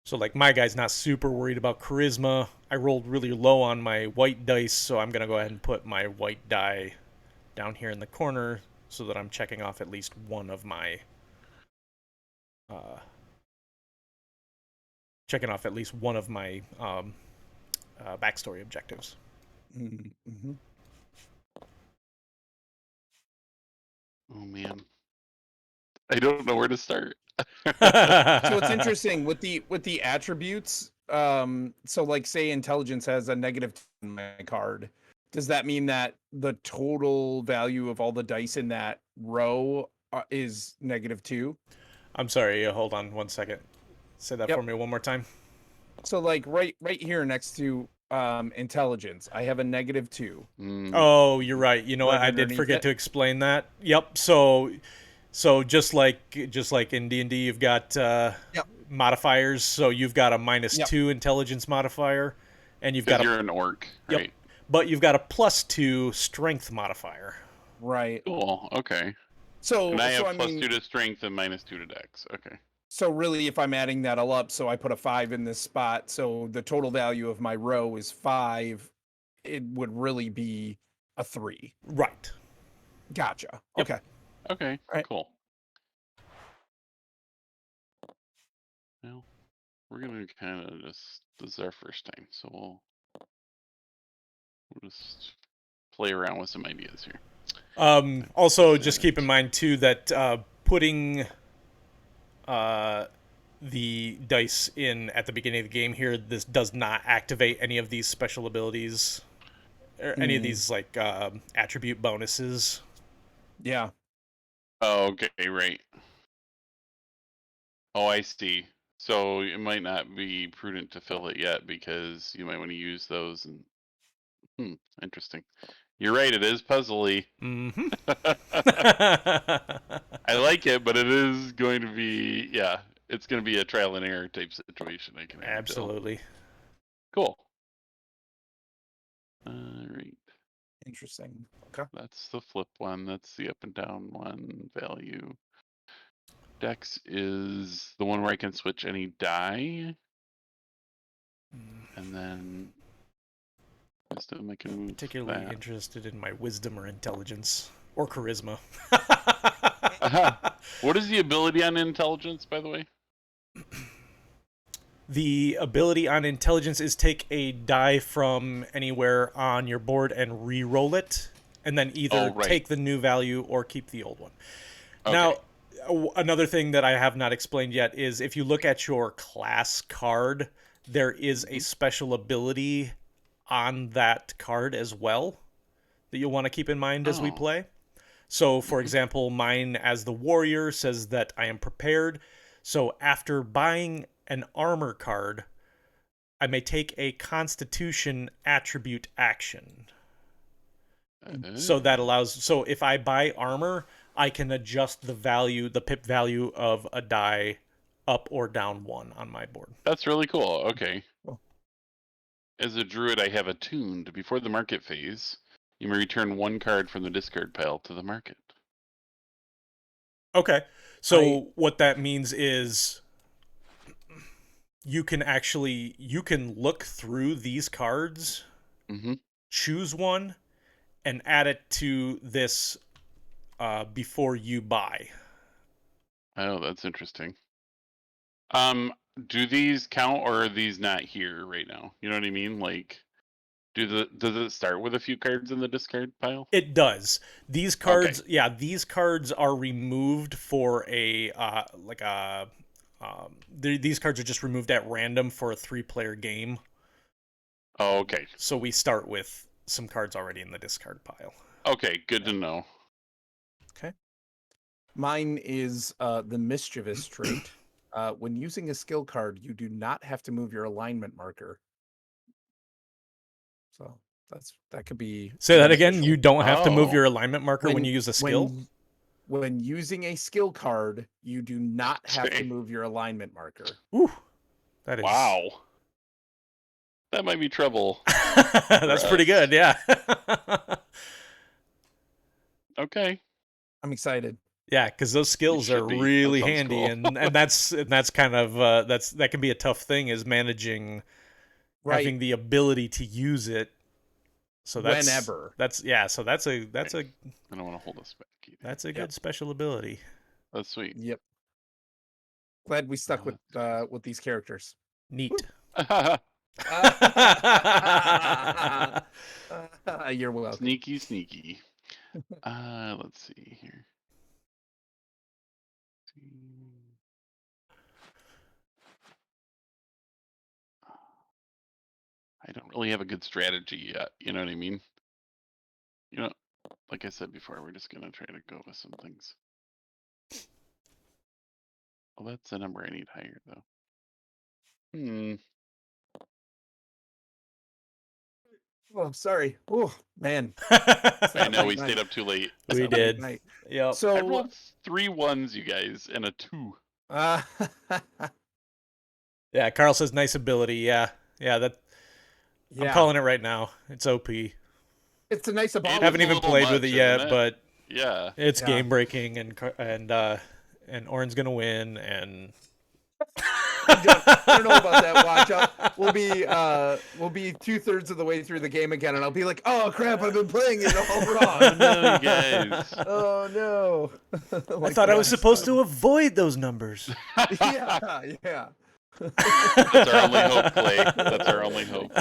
So like my guy's not super worried about charisma. I rolled really low on my white dice, so I'm going to go ahead and put my white die down here in the corner so that I'm checking off at least one of my backstory objectives. Mm-hmm. Oh man. I don't know where to start. So it's interesting with the attributes. So like say intelligence has a -2 on my card. Does that mean that the total value of all the dice in that row is -2? I'm sorry, hold on one second. Say that Yep. for me one more time. So like right here next to intelligence, I have a -2. Oh, you're right. You know what? Right I did underneath forget it. to explain that. Yep. So just like in D&D, you've got Yep. modifiers. So you've got a -2 intelligence modifier, and you've got Because a you're an orc, yep, right? but you've got a +2 strength modifier. Right. Cool. Okay. And So I have I mean, +2 to strength and -2 to dex. Okay. so really, if I'm adding that all up, so I put a 5 in this spot, so the total value of my row is 5. It would really be a 3. Right. Gotcha. Yep. Okay. Okay. Right. Cool. Well, we're gonna kind of just, this is our first time, so we'll just play around with some ideas here. Also, just keep in mind too that putting the dice in at the beginning of the game here, this does not activate any of these special abilities or any of these like attribute bonuses. Yeah. Oh, okay, right. Oh, I see. So it might not be prudent to fill it yet because you might want to use those. And interesting. You're right. It is puzzly. Mm-hmm. I like it, but it is going to be, yeah, it's going to be a trial and error type situation. I can already tell. Absolutely. Cool. All right. Interesting. Okay. That's the flip one. That's the up and down one value. Dex is the one where I can switch any die. And then wisdom, I can move Particularly that. interested in my wisdom or intelligence or charisma. What is the ability on intelligence, by the way? The ability on intelligence is take a die from anywhere on your board and re-roll it, and then either take the new value or keep the old one. Okay. Now, another thing that I have not explained yet is if you look at your class card, there is a special ability on that card as well that you'll want to keep in mind as we play. So, for example, mine as the warrior says that I am prepared. So after buying an armor card, I may take a constitution attribute action. So that allows, so if I buy armor, I can adjust the value, the pip value of a die up or down 1 on my board. That's really cool. Okay. Cool. As a druid, I have attuned. Before the market phase, you may return 1 card from the discard pile to the market. Okay. So what that means is you can look through these cards, choose one, and add it to this before you buy. Oh, that's interesting. Do these count, or are these not here right now? You know what I mean? Like, does it start with a few cards in the discard pile? It does. These cards, these cards are removed for a these cards are just removed at random for a 3-player game. Oh, okay. So we start with some cards already in the discard pile. Okay, good to know. Okay. Mine is the mischievous trait. When using a skill card, you do not have to move your alignment marker. So that could be. Say that again. You don't have to move your alignment marker when you use a skill? When using a skill card, you do not have to move your alignment marker. Ooh, that is... Wow. That might be trouble. That's pretty good, yeah. Okay. I'm excited. Yeah, because those skills are really handy, cool. and that's kind of that can be a tough thing, is managing having the ability to use it. So that's whenever. So that's a I don't want to hold us back either. That's a good special ability. That's sweet. Yep. Glad we stuck with these characters. Neat. You're welcome. Sneaky. Let's see here. I don't really have a good strategy yet. You know what I mean? You know, like I said before, we're just gonna try to go with some things. Well, that's a number I need higher though. Oh, sorry. Oh, man. I know we stayed up too late. We did. Yeah. So I rolled 3 1s, you guys, and a 2. Yeah, Carl says nice ability. Yeah, that I'm calling it right now. It's OP. It's a nice It ability. is Haven't a even little played with much, it isn't yet, it? but Yeah. it's Yeah. game breaking, and Orrin's gonna win, and I don't know about that. Watch out. We'll be 2/3 of the way through the game again, and I'll be like, "Oh crap! I've been playing it all Oh wrong." no, you guys. Oh no! I thought I was supposed to avoid those numbers. Yeah. That's our only hope, Clay. That's our only hope.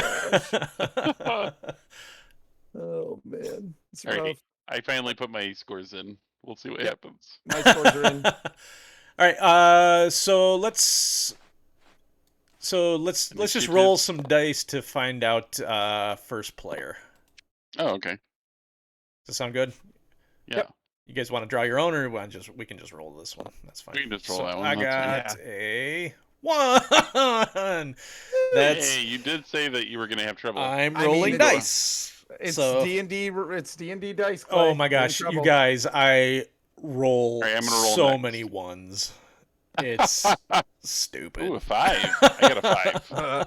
Oh man, it's All right. rough. I finally put my scores in. We'll see what Yep. happens. My scores are in. All right. So let's just roll some dice to find out first player. Oh, okay. Does that sound good? Yeah. Yep. You guys want to draw your own, or we can just roll this one? That's fine. We can just roll So that one. I That's got a 1. That's Hey, you did say that you were going to have trouble. I'm I mean, rolling it's- dice. It's So- D&D. It's D&D dice. Clay. Oh my You're in gosh, you trouble. guys! I roll All right, I'm gonna roll so next. many ones. It's stupid. Ooh, a 5. I got a 5. Uh,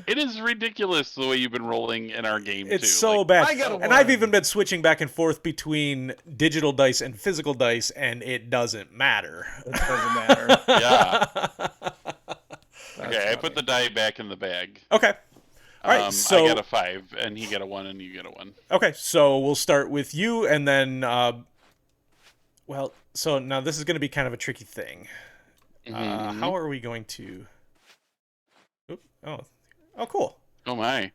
It is ridiculous the way you've been rolling in our game, It's too. so Like, bad. I got a And I've 1. even been switching back and forth between digital dice and physical dice, and it doesn't matter. it doesn't matter. Yeah. That's Okay, I put funny. the die back in the bag. Okay. All right, so I got a 5, and he got a 1, and you got a 1. okay, so we'll start with you, and then, well, so now this is going to be kind of a tricky thing. Mhm. How are we going to? Oop, oh, cool. Oh my!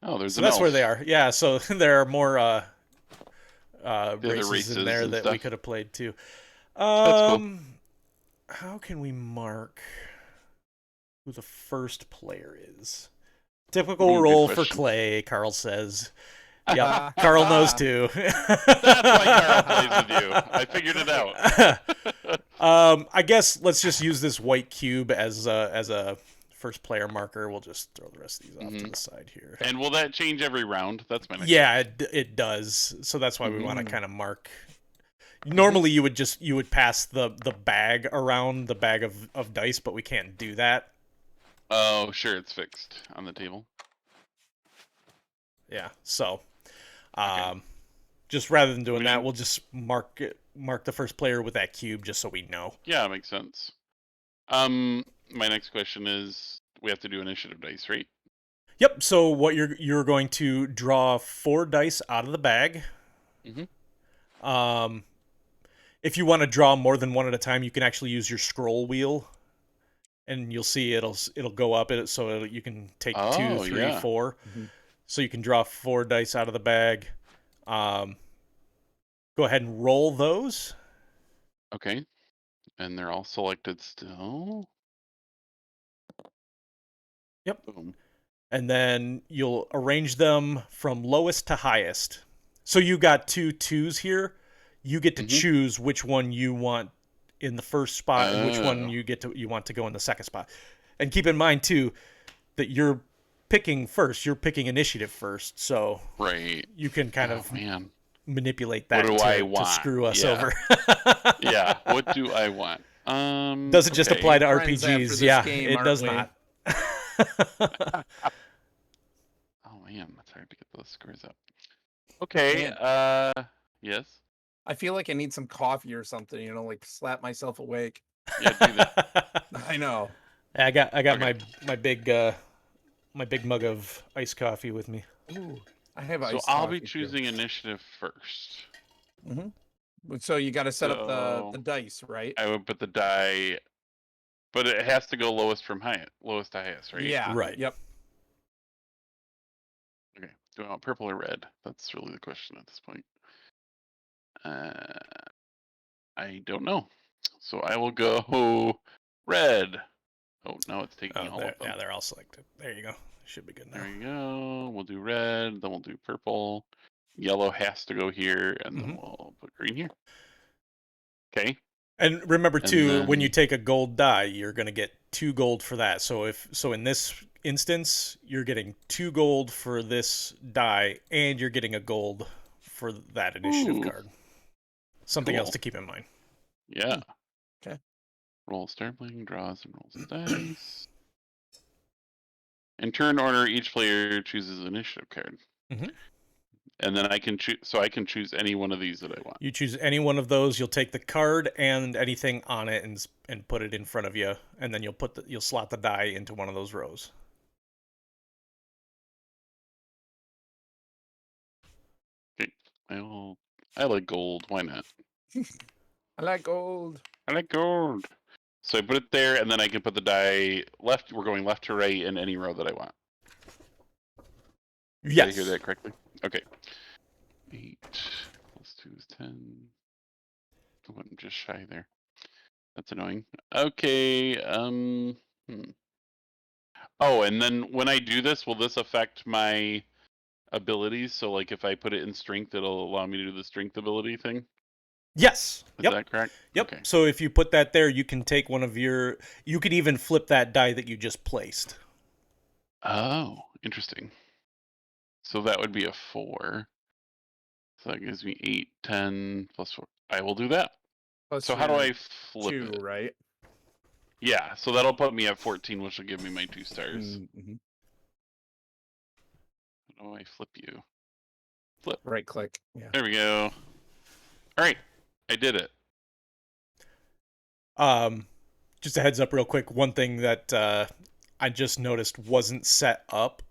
Oh, there's So an that's where elf. they are. Yeah. So there are more other races races in there and that we stuff. could have played too. cool. How can we mark who the first player is? Typical Good role for question. Clay, Carl says. Yeah, Carl knows too. That's why Carl plays with you. I figured it out. I guess let's just use this white cube as a first player marker. We'll just throw the rest of these off to the side here. And will that change every round? That's my next Yeah, it does. So that's why we want to Mhm. kind of mark. Normally, you would pass the bag around, the bag of dice, but we can't do that. Oh, sure, it's fixed on the table. Yeah. So, just rather than doing that, we'll just mark the first player with that cube, just so we know. Yeah, it makes sense. My next question is, we have to do initiative dice, right? Yep. So what you're going to draw 4 dice out of the bag. Mhm. If you want to draw more than one at a time, you can actually use your scroll wheel, and you'll see it'll go up. You can take 2, Oh, 3, yeah. 4. Mhm. So you can draw 4 dice out of the bag. Go ahead and roll those. Okay. And they're all selected still. Yep. Boom. And then you'll arrange them from lowest to highest. So you got 2 2s here. You get to Mhm. choose which one you want in the first spot and which one Oh. you want to go in the second spot. And keep in mind too that you're picking first. You're picking initiative first, so Right. you can kind Oh, of man. manipulate that do to, I to want? screw us Yeah. over. Yeah. What do I want? Doesn't just okay. apply to Friends after RPGs. this Yeah, game, it aren't does we? not. Oh man, that's hard to get those scores up. Okay. Man. Yes. I feel like I need some coffee or something. Like slap myself awake. Yeah, do that. I know. I got Okay. my big mug of iced coffee with me. Ooh, I have So iced I'll be coffee, too. choosing initiative first. So you got to set up So- the dice, right? I would put the die, but it has to go lowest to highest, right? Yeah. Right. Yep. Okay. Do I want purple or red? That's really the question at this point. I don't know. So I will go red. Oh, now it's taking all of them. Yeah, they're all selected. There you go. Should be good now. There you go. We'll do red, then we'll do purple. Yellow has to go here, and then we'll put green here. Okay. And remember And too, when you then- take a gold die, you're gonna get 2 gold for that. So in this instance, you're getting 2 gold for this die, and you're getting a gold for that initiative Ooh. card. Something else Cool. to keep in mind. Yeah. Okay. Roll start playing, draws, and rolls the dice. In turn order, each player chooses an initiative card. Mhm. And then I can choose. So I can choose any one of these that I want. You choose any one of those. You'll take the card and anything on it and put it in front of you, and then you'll slot the die into one of those rows. Okay. I like gold. Why not? I like gold. I like gold. So I put it there, and then I can put the die left. We're going left to right in any row that I want. Did I Yes. hear that correctly? Okay. 8 plus 2 is 10. Oh, I'm just shy there. That's annoying. Okay. Oh, and then when I do this, will this affect my abilities? So, like, if I put it in strength, it'll allow me to do the strength ability thing? Yes. Is Yep. that correct? Yep. Okay. So if you put that there, you can take one of your. You could even flip that die that you just placed. Oh, interesting. So that would be a 4. So that gives me 8, 10 plus 4. I will do that. Plus So how do your I flip 2, it? right? Yeah, so that'll put me at 14, which will give me my 2 stars. Mm-hmm. How do I flip you? Flip. Right click. Yeah. There we go. All right, I did it. Just a heads up, real quick. One thing that I just noticed wasn't set up.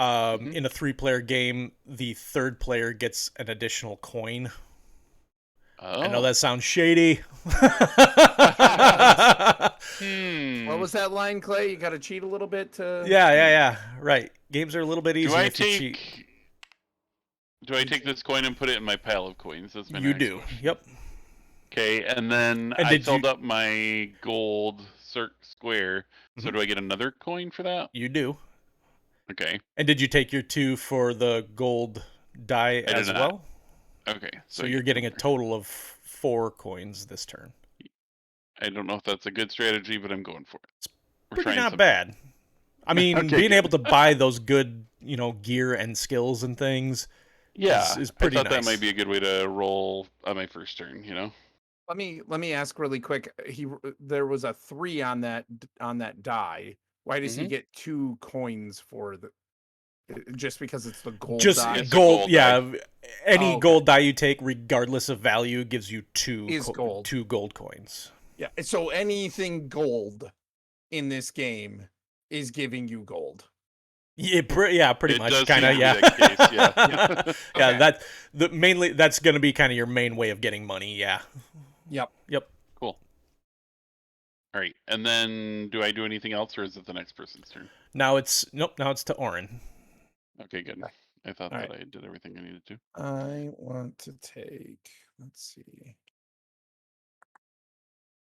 In a 3-player game, the third player gets an additional coin. Oh. I know that sounds shady. What was that line, Clay? You got to cheat a little bit to. Yeah. Right. Games are a little bit easier if you cheat. Do I take this coin and put it in my pile of coins? That's my You next do. question. Yep. Okay, and then And I did filled you- up my gold square. So Mhm. do I get another coin for that? You do. Okay. And did you take your 2 for the gold die I did as not. well? Okay. So you're getting a total of 4 coins this turn. I don't know if that's a good strategy, but I'm going for it. We're Pretty trying not something. bad. I mean, Okay, being good. able to buy those good, gear and skills and things Yeah, is pretty I thought nice. that might be a good way to roll on my first turn. Let me ask really quick. There was a 3 on that die. Why does he Mhm. get 2 coins for the? Just because it's the gold Just die? It's a gold, gold yeah. die. Any Oh, okay. gold die you take, regardless of value, gives you 2 Is gold. 2 gold coins. Yeah. So anything gold in this game is giving you gold. Yeah, pretty It much, does kind of, seem to yeah. be that case, yeah. Yeah, Okay. that's going to be kind of your main way of getting money. Yeah. Yep. Cool. All right, and then do I do anything else, or is it the next person's turn? Now it's to Orrinn. Okay, good. I thought All that right. I did everything I needed to. I want to take. Let's see.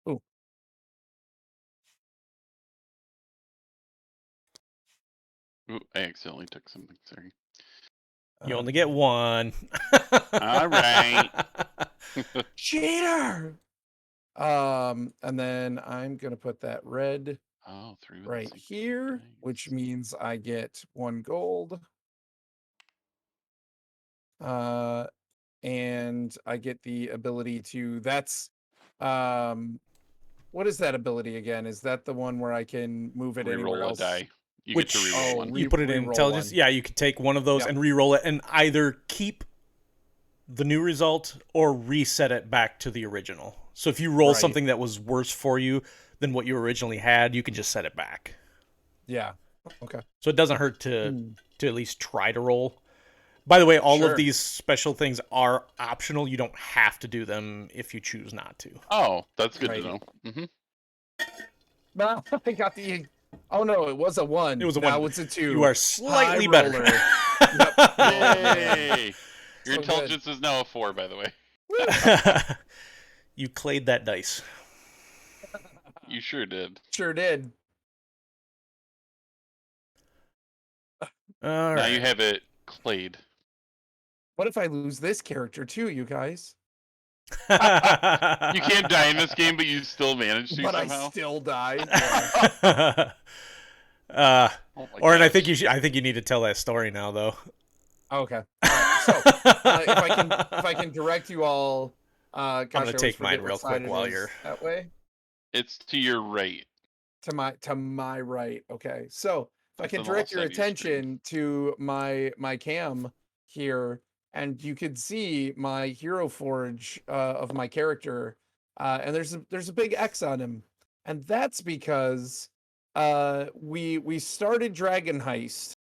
Oh, Ooh, I accidentally took something. Sorry. You only get 1. All right. cheater. And then I'm gonna put that red Oh, 3 with right the 6. here, Nice. which means I get 1 gold. And I get the ability to. That's what is that ability again? Is that the one where I can move it anywhere Reroll a else? die. You Which get to reroll one. you put it in Reroll intelligence. one. Yeah, you could take one of those Yep. and re-roll it, and either keep the new result or reset it back to the original. So if you roll Right. something that was worse for you than what you originally had, you can just set it back. Yeah. Okay. So it doesn't hurt to Hmm. at least try to roll. By the way, all Sure. of these special things are optional. You don't have to do them if you choose not to. Oh, that's good Right. to know. Mm-hmm. No, I got the. Oh no, it was a 1. It was a now 1. it's a 2. You are slightly High better. roller. Yep. Oh, man. Yay! Your So intelligence is now a 4, by the way. You clayed that dice. You sure did. Sure did. All Now right. you have it clayed. What if I lose this character too, you guys? You can't die in this game, but you still manage to But somehow. I still die. uh, Oh my Orrinn, I gosh. think I think you need to tell that story now, though. Okay. All right. So if I can direct you all, gosh, gonna I always take mine forget what real quick side it while is you're- that way. It's to your right. To my right. Okay. So if I can the direct left your side of your screen. attention to my cam here, and you can see my hero forge of my character, and there's a big X on him, and that's because we started Dragon Heist,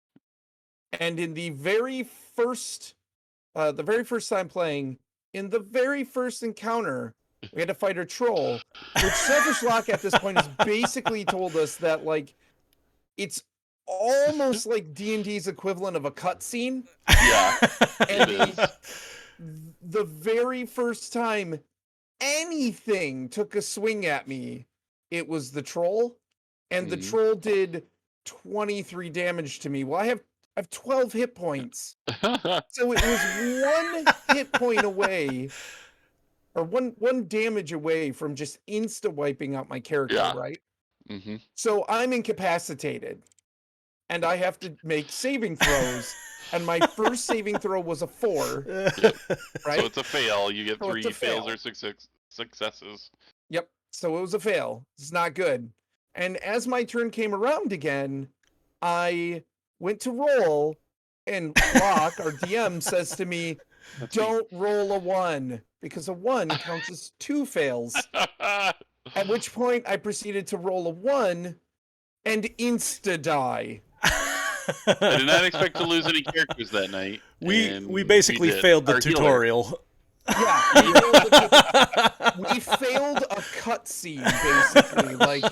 and in the very first time playing, in the very first encounter, we had to fight a troll, which SelfishLock at this point has basically told us that like it's almost like D&D's equivalent of a cutscene. Yeah, And it is. the very first time anything took a swing at me, it was the troll, and the Mhm. troll did 23 damage to me. Well, I have 12 hit points. So it was one hit point away, or one damage away from just insta wiping out my character, Yeah. right? hmm So I'm incapacitated, and I have to make saving throws, and my first saving throw was a 4, Yep. right? So it's a fail. You get So it's 3 a fails fail. or successes. Yep. So it was a fail. It's not good. And as my turn came around again, I went to roll, and Locke, our DM, says to me, That's me. "Don't roll a 1, because a 1 counts as 2 fails." At which point I proceeded to roll a 1 and insta die. I did not expect to lose any characters that night. and We basically did. failed the Our healer. tutorial. Yeah, we failed a cutscene basically. Like,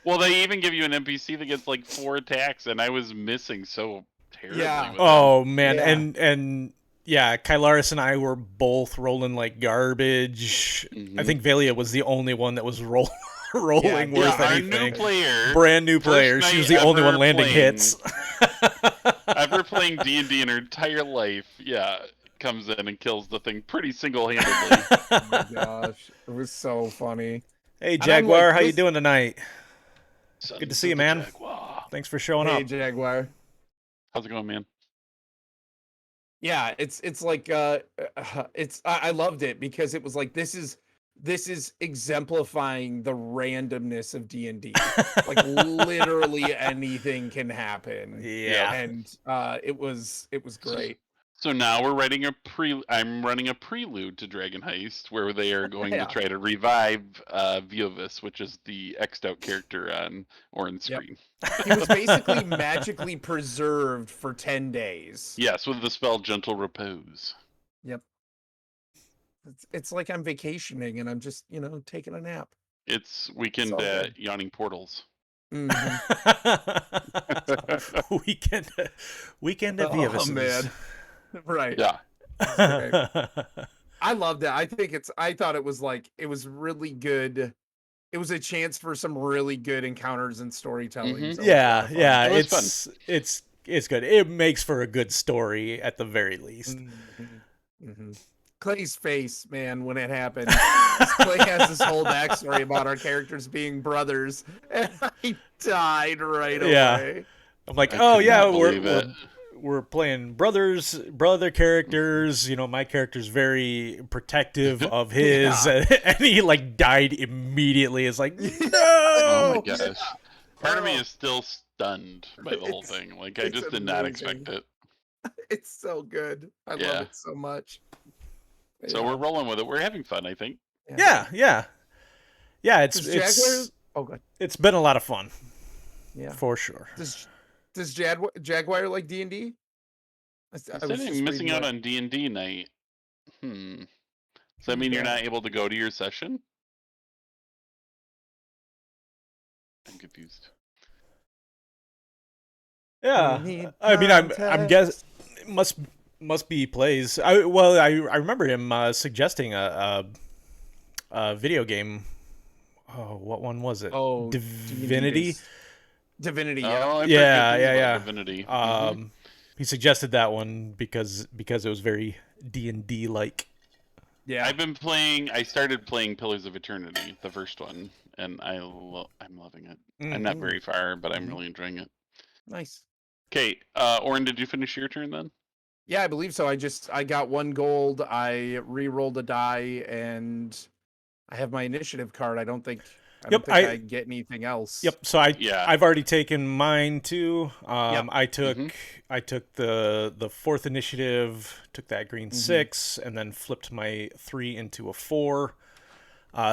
Well, they even give you an NPC that gets like 4 attacks, and I was missing so terribly Yeah. with Oh man, Yeah. and yeah, Kylaris and I were both rolling like garbage. Mhm. I think Valia was the only one that was rolling them. worth Our anything. new player, Brand new first player. She night was the only one ever landing playing- hits. ever playing D&D in her entire life, comes in and kills the thing pretty single-handedly. oh my gosh, it was so funny. Hey I'm Jaguar, like, how you this- doing tonight? Sons Good to see you, of the man. Jaguar. Thanks for showing Hey, up. Jaguar. How's it going, man? Yeah, it's like I loved it because it was like this is exemplifying the randomness of D&D. Like literally anything can happen. Yeah. And it was great. So now we're writing I'm running a prelude to Dragon Heist, where they are going Yeah. to try to revive Viovis, which is the X'd out character on Orrinn's Yep. screen. He was basically magically preserved for 10 days. Yes, with the spell Gentle Repose. Yep. It's like I'm vacationing and I'm just, taking a nap. It's weekend all at good. Yawning Portals. Mhm. Weekend at Oh, Viovis. man. Right. Yeah. I loved it. I thought it was really good. It was a chance for some really good encounters and storytelling. Mhm. So it was a lot of fun. Yeah. It was It's good. It makes for a good story at the very least. Mhm. Mhm. Clay's face, man, when it happened. 'Cause Clay has this whole backstory about our characters being brothers, and I died right Yeah. away. I'm like, I oh could yeah, not believe it. we're playing brother characters. My character's very protective of his, and he like died immediately. It's like, no. Oh my gosh. Part of me Oh. is still stunned by the whole It's- thing. Like, I it's just did not amazing. expect it. It's so good. I Yeah. love it so much. So we're rolling with it. We're having fun, I think. Yeah. Does Jaguar? It's been a lot of fun Yeah. for sure. Does Jaguar like D&D? I Instead was of just missing reading out that. on D&D night. Does that mean you're Yeah. not able to go to your session? I'm confused. Yeah, We need I mean, I'm context. guess must be plays. I remember him suggesting a video game. Oh, what one was it? Oh, Divinity. Divinity, yeah. Oh, I've heard Yeah, good things about yeah. Divinity. He suggested that one because it was very D&D like. Yeah. I started playing Pillars of Eternity, the first one, and I'm loving it. I'm not very far, but I'm really enjoying it. Nice. Okay, Orrin, did you finish your turn then? Yeah, I believe so. I got 1 gold. I re-rolled a die, and I have my initiative card. I don't think I Yep, don't think I get anything else. Yep. So I've already taken mine too. Yep. I took the fourth initiative, took that green 6, and then flipped my 3 into a 4.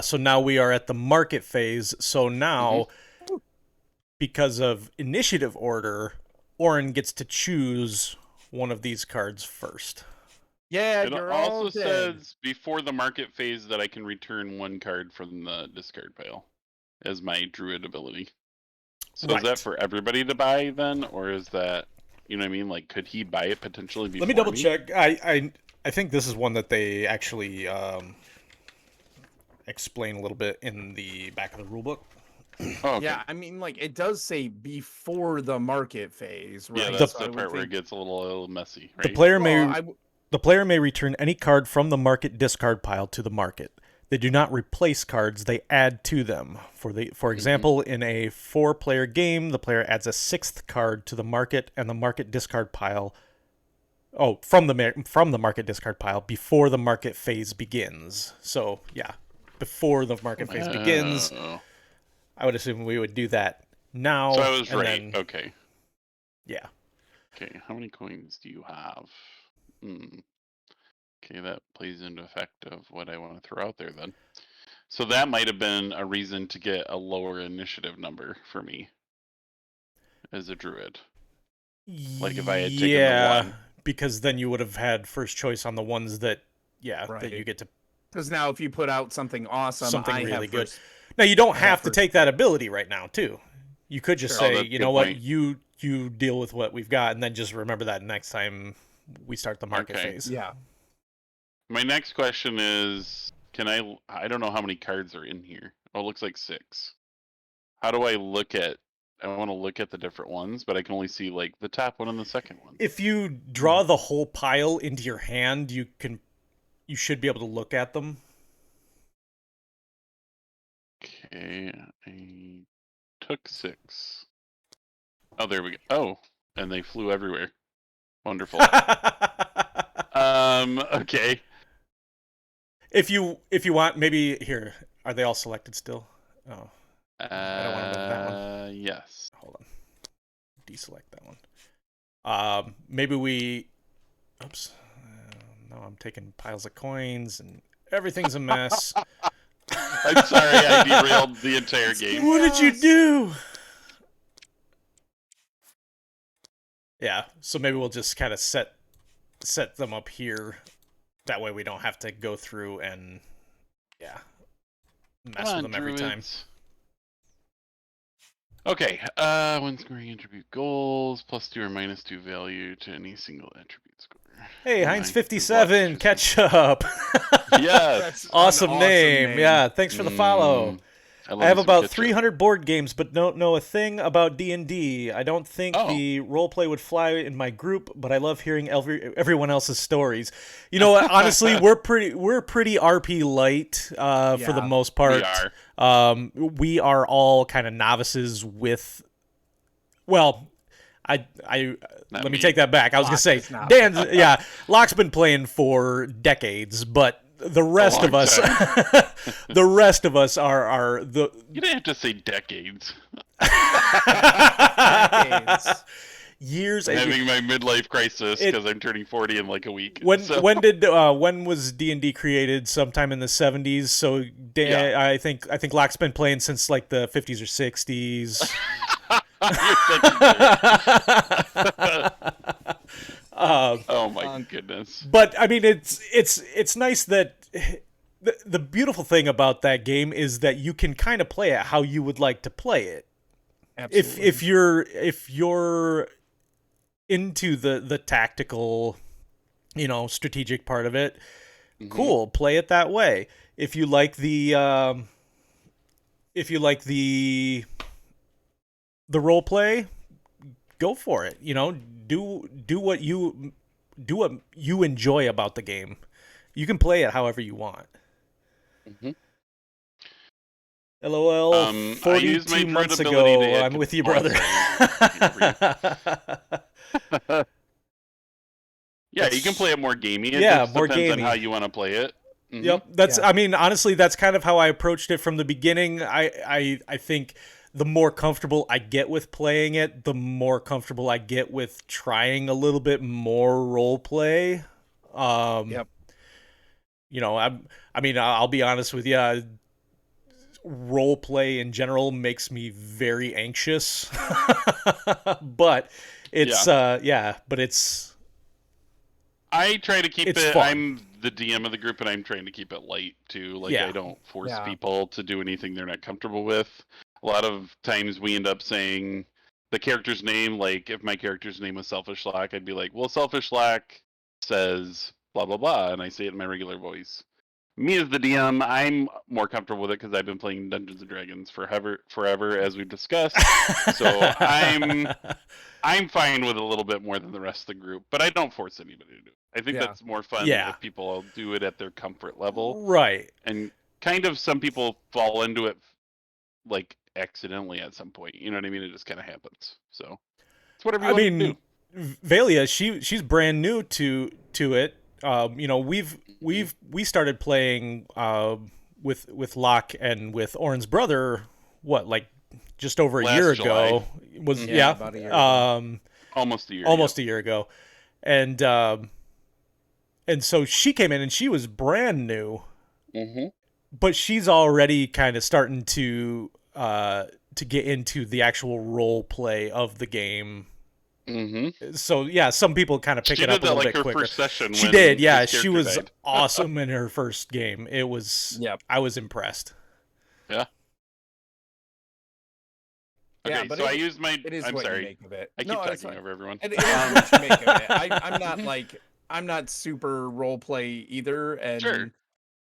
So now we are at the market phase. So now, because of initiative order, Orrinn gets to choose one of these cards first. Yeah, It you're all also dead. says before the market phase that I can return 1 card from the discard pile as my druid ability. So is that for everybody to buy then, or is that, you know what I mean? Like, could he buy it potentially before Let me double check. I think this is one that they actually explain a little bit in the back of the rulebook. Oh, okay. Yeah, I mean, like, it does say before the market phase, right? Yeah, that's So the I would part where it think- gets a little messy, right? The player may return any card from the market discard pile to the market. They do not replace cards; they add to them. For example, in a 4-player game, the player adds a 6th card to the market and the market discard pile. Oh, from the market discard pile before the market phase begins. So yeah, before the market phase begins, I would assume we would do that now. So I was right. Then, okay. Yeah. Okay, how many coins do you have? Okay, that plays into effect of what I want to throw out there then. So that might have been a reason to get a lower initiative number for me as a druid. Like if I had taken the 1. Because then you would have had first choice on the ones that Right. that you get to. Because now if you put out something awesome, Something I really have good. first- Now you don't I have have to first take that ability right now too. You could just Sure. Oh, say, that's a you good know what, point. you deal with what we've got, and then just remember that next time we start the market Okay. phase. Yeah. My next question is, I don't know how many cards are in here. Oh, it looks like 6. How do I look at, I want to look at the different ones, but I can only see like the top one and the second one. If you draw the whole pile into your hand, you should be able to look at them. Okay, I took 6. Oh, there we go. Oh, and they flew everywhere. Wonderful. Okay. If you want, maybe here. Are they all selected still? Oh, I don't want to move that one. Yes. Hold on. Deselect that one. Maybe we. Oops. No, I'm taking piles of coins and everything's a mess. I'm sorry, I derailed the entire game. What did you do? Yeah, so maybe we'll just kind of set them up here. That way we don't have to go through and mess with them every time. Okay, when scoring attribute goals, +2 or -2 value to any single attribute score. Hey, Heinz57, catch up. Yes. Awesome name. Yeah, thanks for the follow. I have about 300 board games, but don't know a thing about D&D. I don't think the roleplay would fly in my group, but I love hearing everyone else's stories. You know what? Honestly, we're pretty RP light for the most part. We are. We are all kind of novices with. Well, let me take that back. I was gonna say Locke's been playing for decades, but the rest of us, the rest of us are the. You didn't have to say decades. Decades. Years. I'm having my midlife crisis because I'm turning 40 in like a week. When was D&D created? Sometime in the 70s. So I think Locke's been playing since like the 50s or 60s. Oh my goodness. But I mean, it's nice that the beautiful thing about that game is that you can kind of play it how you would like to play it. Absolutely. If you're into the tactical, strategic part of it, cool, play it that way. If you like the role play, go for it. Do what you enjoy about the game. You can play it however you want. LOL. 42 months ago, I'm with you, brother. Yeah, you can play it more gamey. It Yeah, just more depends on gamey. how you want to play it. Yep. That's. Yeah. I mean, honestly, that's kind of how I approached it from the beginning. I think the more comfortable I get with playing it, the more comfortable I get with trying a little bit more role play. Yep. You know, I mean, I'll be honest with you. Role play in general makes me very anxious, but it's but it's I try to keep it's it. fun. I'm the DM of the group, and I'm trying to keep it light too. Like Yeah. I don't force Yeah. people to do anything they're not comfortable with. A lot of times we end up saying the character's name. Like if my character's name was SelfishLock, I'd be like, "Well, SelfishLock says blah blah blah," and I say it in my regular voice. Me as the DM, I'm more comfortable with it because I've been playing Dungeons and Dragons forever, as we've discussed. So I'm fine with it a little bit more than the rest of the group, but I don't force anybody to do it. I think Yeah. that's more fun Yeah. if people do it at their comfort level. Right. And kind of some people fall into it like accidentally at some point. You know what I mean? It just kind of happens. So it's whatever you I want to mean, do. Valia, she's brand new to it. You know, we started playing with Locke and with Orrinn's brother. What, like just over a Last year July. ago? Was Yeah, about a year ago. Almost a year. Almost a year ago, and so she came in and she was brand new, Mm-hmm. but she's already kind of starting to get into the actual role play of the game. Mm-hmm. So yeah, some people kind of pick She it up did a that little like bit her quicker. first session. She when did, yeah. his She character was died. awesome in her first game. It was. Yep. I was impressed. Yeah. Okay, Yeah, but so I used my. it is I'm what sorry. you make of it. I keep No, it's talking fine. over everyone. It is what you make of it. I'm not super role play either, and Sure.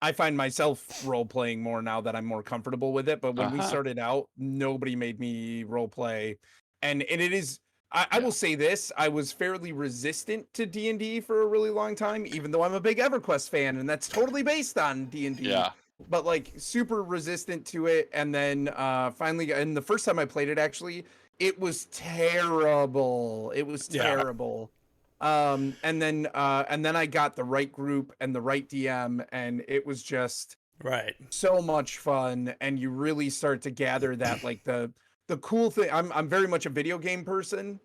I find myself role playing more now that I'm more comfortable with it. But when we started out, nobody made me role play, and it is. I will say this: I was fairly resistant to D&D for a really long time, even though I'm a big EverQuest fan, and that's totally based on D&D. Yeah. But like super resistant to it, and then finally, and the first time I played it, actually, it was terrible. It was Yeah. terrible. And then I got the right group and the right DM, and it was just Right. so much fun. And you really start to gather that like the cool thing. I'm very much a video game person,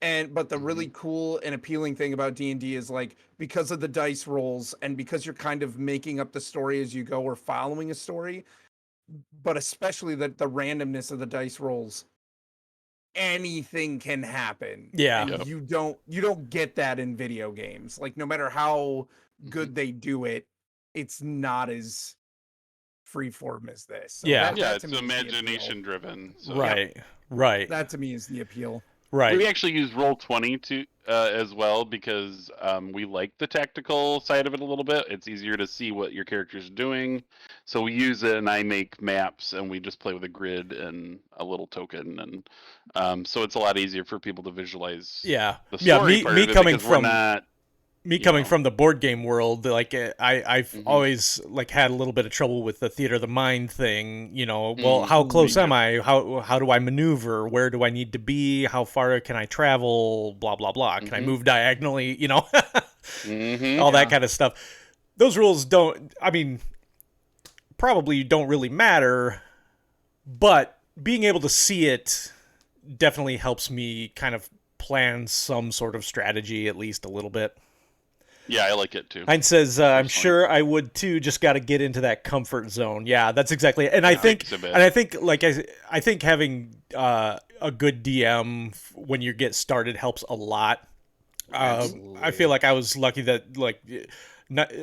but the really cool and appealing thing about D&D is like because of the dice rolls and because you're kind of making up the story as you go or following a story, but especially the randomness of the dice rolls. Anything can happen. Yeah. And Yep. you don't get that in video games. Like no matter how good they do it, it's not as freeform as this. So Yeah. that Yeah, to it's me is the appeal. imagination driven. So. Right. Right. That to me is the appeal. Right. We actually use Roll20 to as well because we like the tactical side of it a little bit. It's easier to see what your character's doing, so we use it, and I make maps, and we just play with a grid and a little token, and so it's a lot easier for people to visualize. Yeah. The Yeah. story Me part of it coming because we're from not. me coming know. from the board game world, like I've always like had a little bit of trouble with the theater of the mind thing. You know, well, how close am I? How do I maneuver? Where do I need to be? How far can I travel? Blah blah blah. Can I move diagonally? You know, all that kind of stuff. Those rules don't. I mean, probably don't really matter, but being able to see it definitely helps me kind of plan some sort of strategy, at least a little bit. Yeah, I like it too. Heinz says, "I'm sure I would too. Just got to get into that comfort zone." Yeah, that's exactly it. And I think, like I think having a good DM when you get started helps a lot. I feel like I was lucky that like.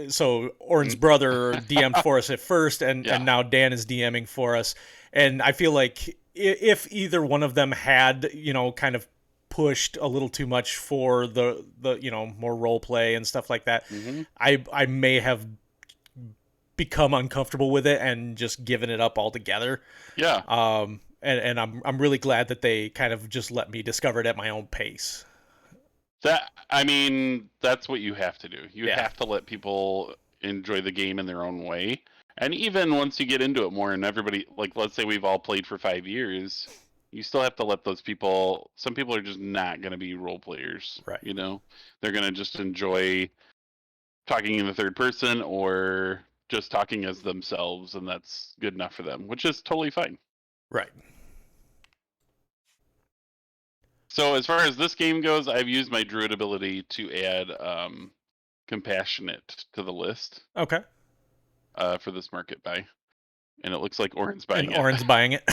So Orrin's brother DM'd for us at first, and now Dan is DMing for us. And I feel like if either one of them had, kind of pushed a little too much for the more role play and stuff like that, I may have become uncomfortable with it and just given it up altogether. Yeah. And I'm really glad that they kind of just let me discover it at my own pace. That's what you have to do. You have to let people enjoy the game in their own way. And even once you get into it more and everybody, like, let's say we've all played for 5 years, you still have to let those people, some people are just not going to be role players. Right. They're going to just enjoy talking in the third person or just talking as themselves, and that's good enough for them, which is totally fine. Right. So as far as this game goes, I've used my druid ability to add compassionate to the list Okay. for this market buy, and it looks like Orrin's buying And it. Orrin's buying it.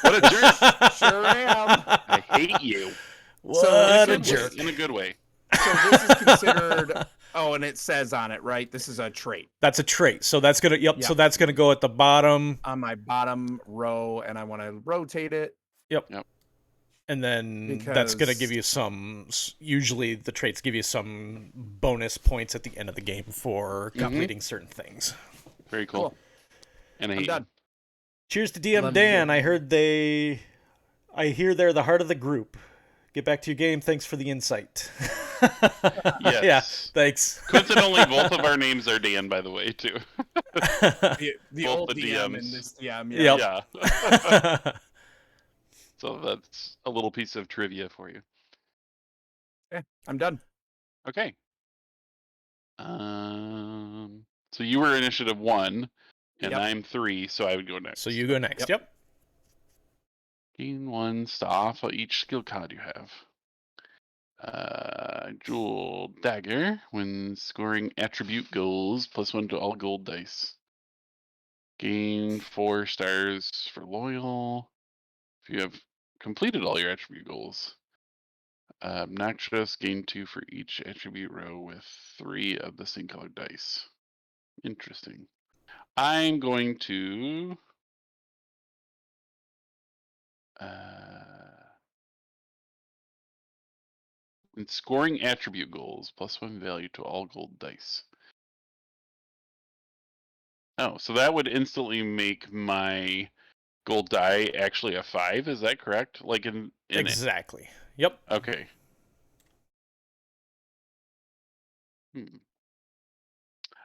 What a jerk! Sure am. I hate you. What So a this jerk. In a good way. So this is considered. Oh, and it says on it, right? This is a trait That's a trait. So that's gonna so Yep. that's gonna go at the bottom. on my bottom row, and I want to rotate it. Yep. Yep. And then that's gonna Because- give you some. Usually the traits give you some bonus points at the end of the game for completing certain things. Very cool. Cool. And I I'm hate done. Cheers to DM Let me Dan. get- I hear they're the heart of the group. Get back to your game. Thanks for the insight. Yes. Yeah. Thanks. Coincidentally, both of our names are Dan, by the way, too. The Both old the DM DMs. and this DM. Yep. Yeah. So that's a little piece of trivia for you. I'm done. Okay. So you were initiative 1, and Yep. I'm 3, so I would go next. So you go next. Yep. Gain 1 off of each skill card you have. Jewel Dagger. When scoring attribute goals, +1 to all gold dice. Gain 4 stars for loyal. If you have completed all your attribute goals. Obnoxious. Gain 2 for each attribute row with 3 of the same colored dice. Interesting. I'm going to when scoring attribute goals, +1 value to all gold dice. Oh, so that would instantly make my gold die actually a 5. Is that correct? Like in it? Exactly. Yep. Okay.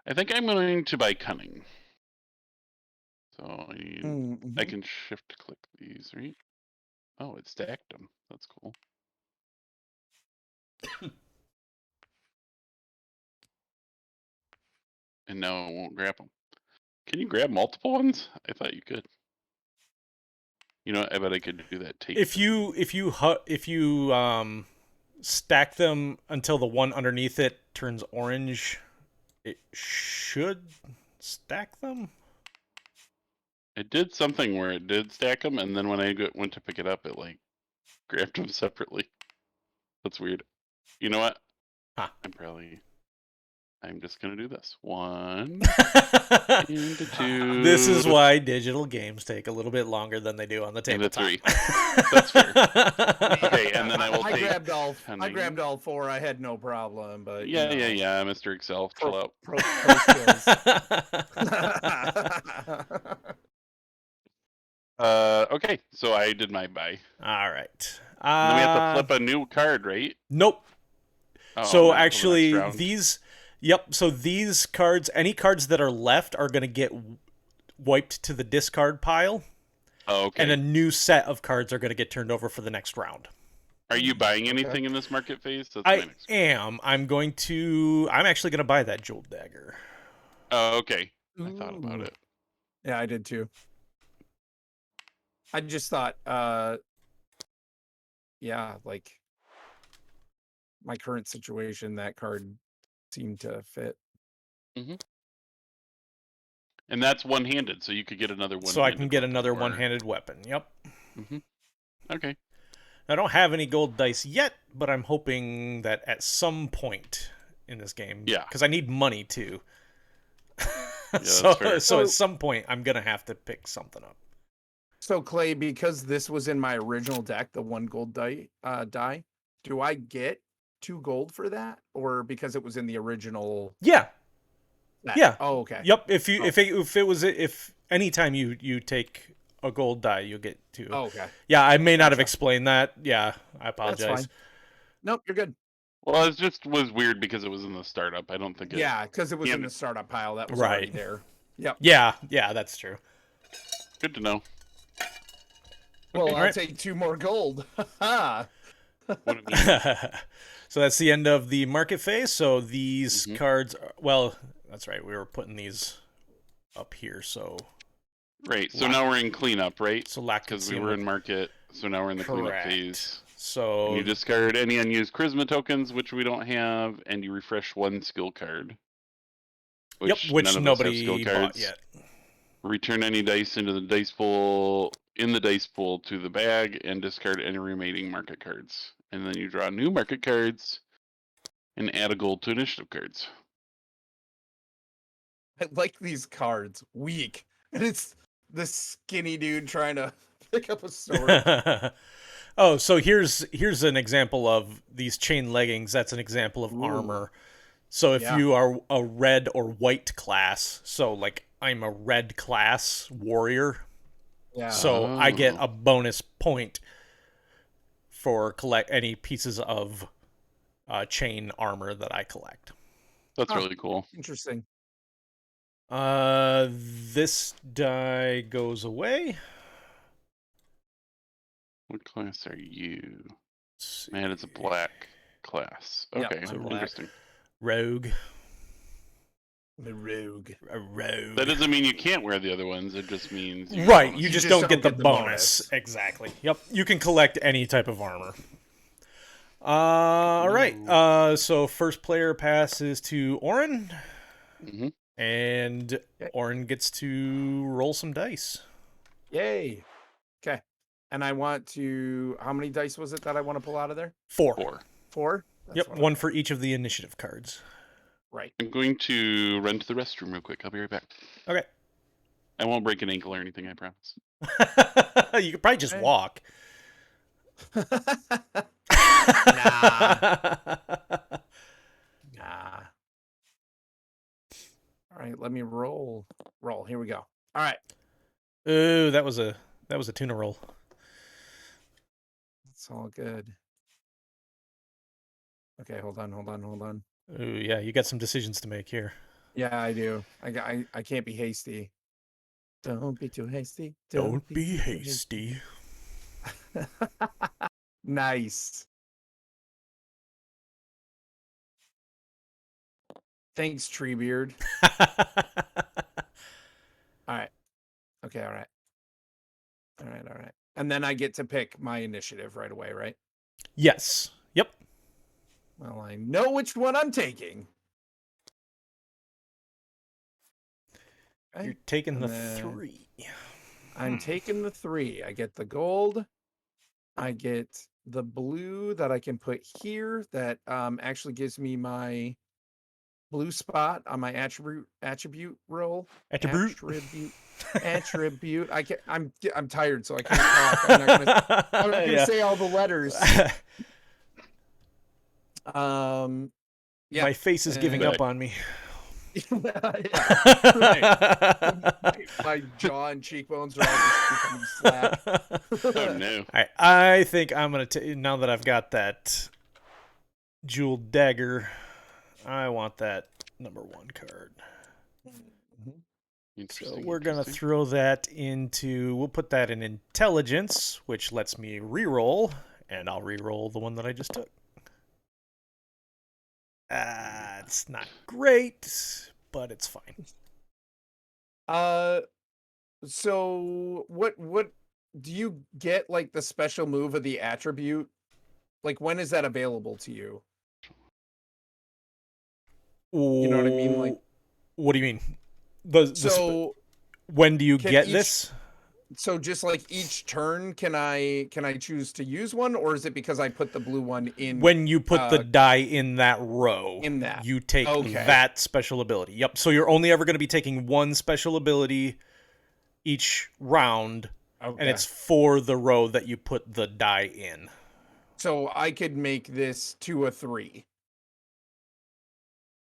I think I'm going to buy cunning. So I can shift click these, right? Oh, it stacked them. That's cool. And now it won't grab them. Can you grab multiple ones? I thought you could. You know, I bet I could do that. If you stack them until the one underneath it turns orange, it should stack them. It did something where it did stack them, and then when I went to pick it up, it like grabbed them separately. That's weird. You know what? Huh. I'm just gonna do this. 1 into 2. This is why digital games take a little bit longer than they do on the Into tabletop. 3. That's fair. Okay, and then I will take. I cunning. grabbed all 4. I had no problem, but Yeah, Mr. Excel, chill out. Pro skills. Okay, so I did my buy. All right. And then we have to flip a new card, right? Nope. Oh, So not till the actually, next round. so these cards, any cards that are left are going to get wiped to the discard pile, Oh, okay. and a new set of cards are going to get turned over for the next round. Are you buying anything in this market phase? That's my I next question. am. I'm actually going to buy that Jewel Dagger. Oh, okay. I thought about Ooh. it. Yeah, I did too. I just thought, yeah, like my current situation, that card seemed to fit. And that's one-handed, so you could get another one-handed. So I can get weapon, another or- one-handed weapon. Yep. Okay. I don't have any gold dice yet, but I'm hoping that at some point in this game, Yeah. because I need money too. that's so fair. at some point, I'm gonna have to pick something up. So Clay, because this was in my original deck, the 1 gold die, do I get 2 gold for that, or because it was in the original? Yeah. Set? Yeah. Oh, okay. Yep. If anytime you take a gold die, you'll get 2. Oh, okay. Yeah, I may not have Gotcha. explained that. Yeah, I That's apologize. fine. Nope, you're good. Well, it just was weird because it was in the startup. I don't think it... Yeah, because it was in Yeah. the startup pile that was Right. already there. Yep. Yeah, that's true. Good to know. Well, I'll Alright. take 2 more gold. Ha! What it means. So that's the end of the market phase. So these Mhm. cards, well, that's right. We were putting these up here. So Right. So now we're in cleanup, right? so lack Because we were in market. So now we're in the cleanup correct. phase. So And you discard any unused charisma tokens, which we don't have, and you refresh one skill card. which none of us have skill nobody cards. bought yet. Return any dice into the dice pool to the bag, and discard any remaining market cards. And then you draw new market cards and add a gold to initiative cards. I like these cards. Weak. And it's the skinny dude trying to pick up a sword. Oh, so here's an example of these chain leggings. That's an example of Ooh. armor. So if Yeah. you are a red or white class, so like I'm a red class warrior, Yeah. so I get Oh. a bonus point for collect any pieces of chain armor that I collect. That's Huh. really cool. Interesting. This die goes away. What class are you? Let's see. Man, it's a black class. Yeah, Okay, I'm black. interesting. Rogue. The rogue. A rogue. That doesn't mean you can't wear the other ones. It just means you Right, bonus. you just don't get the bonus. bonus. Exactly. Yep, you can collect any type of armor. All right. So first player passes to Orrinn, Mm-hmm. and Okay. Orrinn gets to roll some dice. Yay. Okay. And I want to. How many dice was it that I want to pull out of there? 4. 4? That's Yep, what one I- for each of the initiative cards. Right. I'm going to run to the restroom real quick. I'll be right back. Okay. I won't break an ankle or anything, I promise. You could probably just Okay. walk. Nah. Nah. All right, let me roll. Roll. Here we go. All right. Ooh, that was a tuna roll. It's all good. Okay, hold on. Ooh, yeah, you got some decisions to make here. Yeah, I do. I can't be hasty. Don't be too hasty. Don't be too hasty. Nice. Thanks, Treebeard. All right. Okay, all right. All right. And then I get to pick my initiative right away, right? Yes. Yep. Well, I know which one I'm taking. Okay. You're taking And the then 3. I'm taking the 3. I get the gold. I get the blue that I can put here that actually gives me my blue spot on my attribute roll. Attribute. Attribute. I'm tired, so I can't talk. I'm not gonna Yeah. say all the letters. Yeah. My face is giving up on me. My jaw and cheekbones are all just becoming slack. Oh no. I think I'm gonna now that I've got that jeweled dagger, I want that number 1 card. So we're gonna throw that into. We'll put that in intelligence, which lets me re-roll, and I'll re-roll the one that I just took. It's not great, but it's fine. So what do you get, like the special move of the attribute? Like, when is that available to you? You know what I mean? Like, what do you mean? When do you get this? So just like each turn, can I choose to use one, or is it because I put the blue one in? When you put the die in that row, you take that special ability. Yep. So you're only ever going to be taking one special ability each round, and it's for the row that you put the die in. So I could make this 2 or 3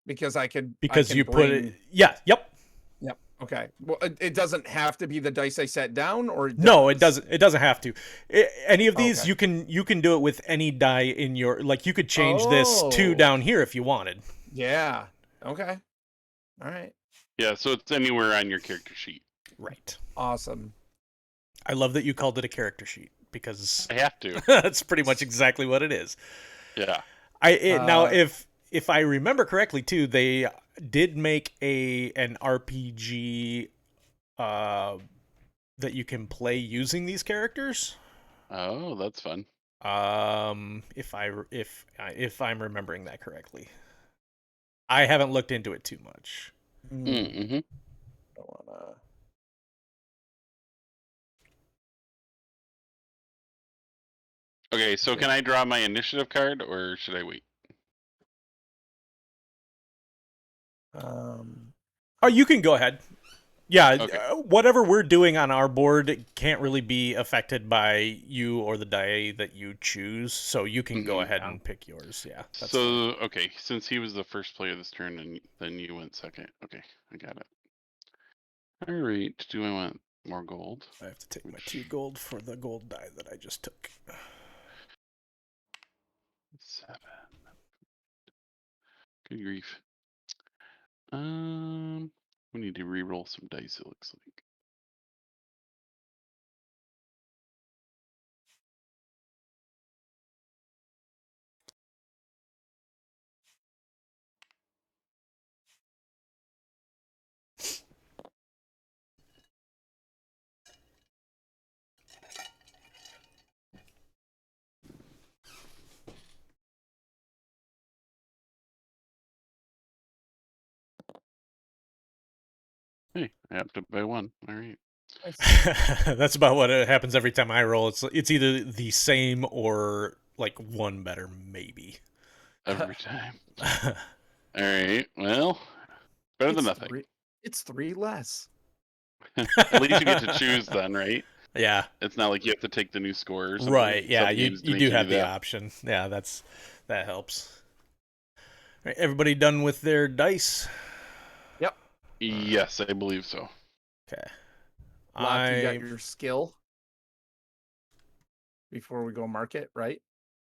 because I could. Put it. Yeah. Yep. Yep. Okay. Well, it doesn't have to be the dice I set down, or no, it doesn't. It doesn't have to. Any of these, you can do it with any die in your. Like you could change this to down here if you wanted. Yeah. Okay. All right. Yeah. So it's anywhere on your character sheet. Right. Awesome. I love that you called it a character sheet because I have to. that's pretty much exactly what it is. Yeah. Now if I remember correctly, too, they did make an RPG that you can play using these characters. Oh, that's fun. If I'm remembering that correctly, I haven't looked into it too much. Mm-hmm. Don't wanna... Okay, so can I draw my initiative card, or should I wait? Oh, you can go ahead. Yeah, Okay. whatever we're doing on our board can't really be affected by you or the die that you choose, so you can go ahead and pick yours. Yeah. That's So, okay, since he was the first player this turn, and then you went second. Okay, I got it. All right, do I want more gold? I have to take my 2 gold for the gold die that I just took. 7. Good grief. We need to re-roll some dice, it looks like. Hey, I have to buy 1. All right. That's about what happens every time I roll. It's either the same or like 1 better, maybe. Every time. All right. Well, better than nothing. It's 3 less. At least you get to choose then, right? Yeah. It's not like you have to take the new score or something. Right. Yeah. Some You games do make have the that. option. Yeah. That helps. All right, everybody done with their dice? Yep. Yes, I believe so. Okay. Lock, you got your skill before we go market, right?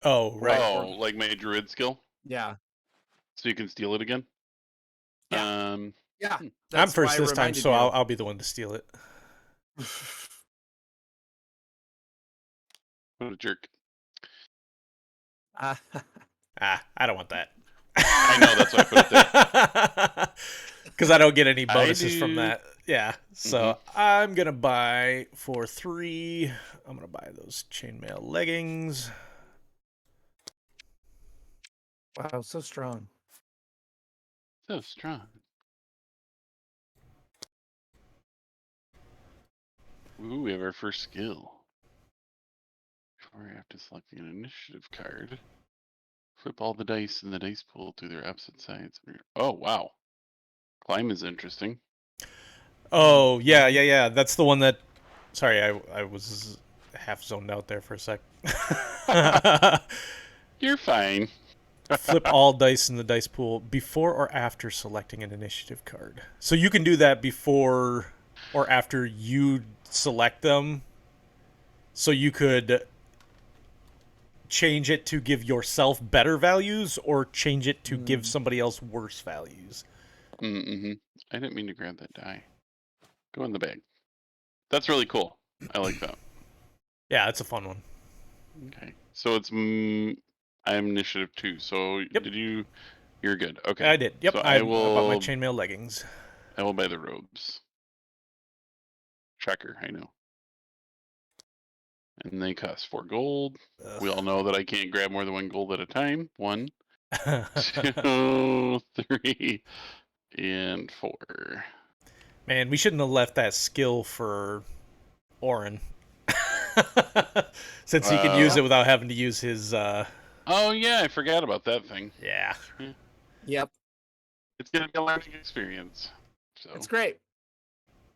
Oh, right. Oh, like my druid skill? Yeah. So you can steal it again? Yeah. Yeah. I'm first this time, so you. I'll be the one to steal it. What a jerk. I don't want that. I know, that's why I put it there. Because I don't get any bonuses from that. Yeah. So I'm going to buy for 3. I'm going to buy those chainmail leggings. Wow, so strong. So strong. Ooh, we have our first skill. Before after selecting an initiative card, flip all the dice in the dice pool to their opposite sides. Oh, wow. Climb is interesting. Oh, yeah. That's the one that... Sorry, I was half zoned out there for a sec. You're fine. Flip all dice in the dice pool before or after selecting an initiative card. So you can do that before or after you select them. So you could change it to give yourself better values or change it to give somebody else worse values. I didn't mean to grab that die. Go in the bag. That's really cool. I like that. Yeah, it's a fun one. Okay. So it's I'm initiative 2. So did you? You're good. Okay. I did. Yep. So I bought my chainmail leggings. I will buy the robes. Tracker, I know. And they cost 4 gold. Ugh. We all know that I can't grab more than 1 gold at a time. 1, 2, 3, and 4. Man, we shouldn't have left that skill for Orrinn. Since he can use it without having to use his... Oh, yeah, I forgot about that thing. Yeah. Yep. It's going to be a learning experience. So. It's great.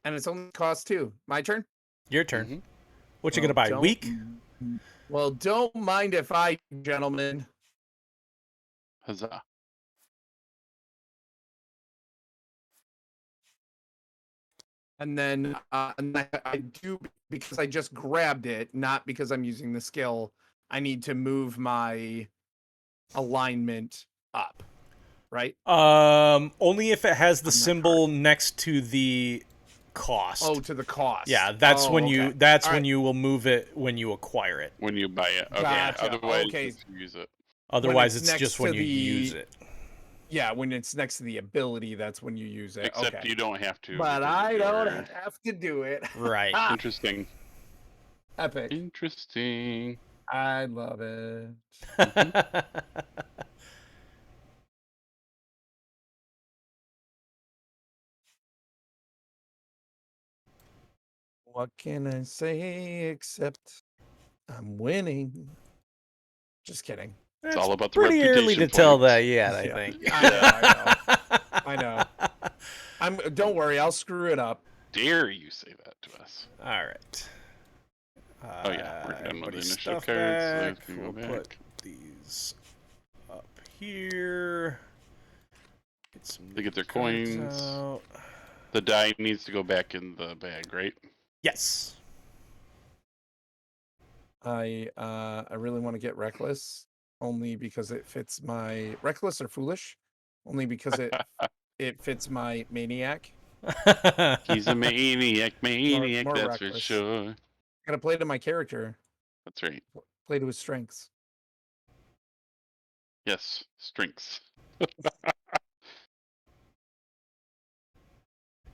And it's only cost 2. My turn? Your turn. What you going to buy? Weak? Well, don't mind if I, gentlemen. Huzzah. And then I do, because I just grabbed it, not because I'm using the skill, I need to move my alignment up, right? Only if it has the symbol next to the cost. Oh, to the cost. Yeah, that's when you will move it when you acquire it. When you buy it. Okay. Gotcha. Otherwise, just use it. Otherwise, it's just when you use it. Yeah, when it's next to the ability, that's when you use it. Except Okay. you don't have to. But because of I don't your- have to do it. Right. Interesting. Epic. Interesting. I love it. What can I say except I'm winning? Just kidding. It's all about the pretty early reputation to tell points. that yet, I Yeah. think. I know. Don't worry, I'll screw it up. Dare you say that to us? All right. Oh yeah, we're done with the everybody's initiative stuff cards. So back. we can We'll go back. put these up here. Get some They get their cards coins. out. The die needs to go back in the bag, right? Yes. I really want to get reckless, only because it fits my reckless or foolish, only because it fits my maniac. He's a maniac, More that's for reckless. sure. Gotta play to my character. That's right. Play to his strengths. Yes, strengths.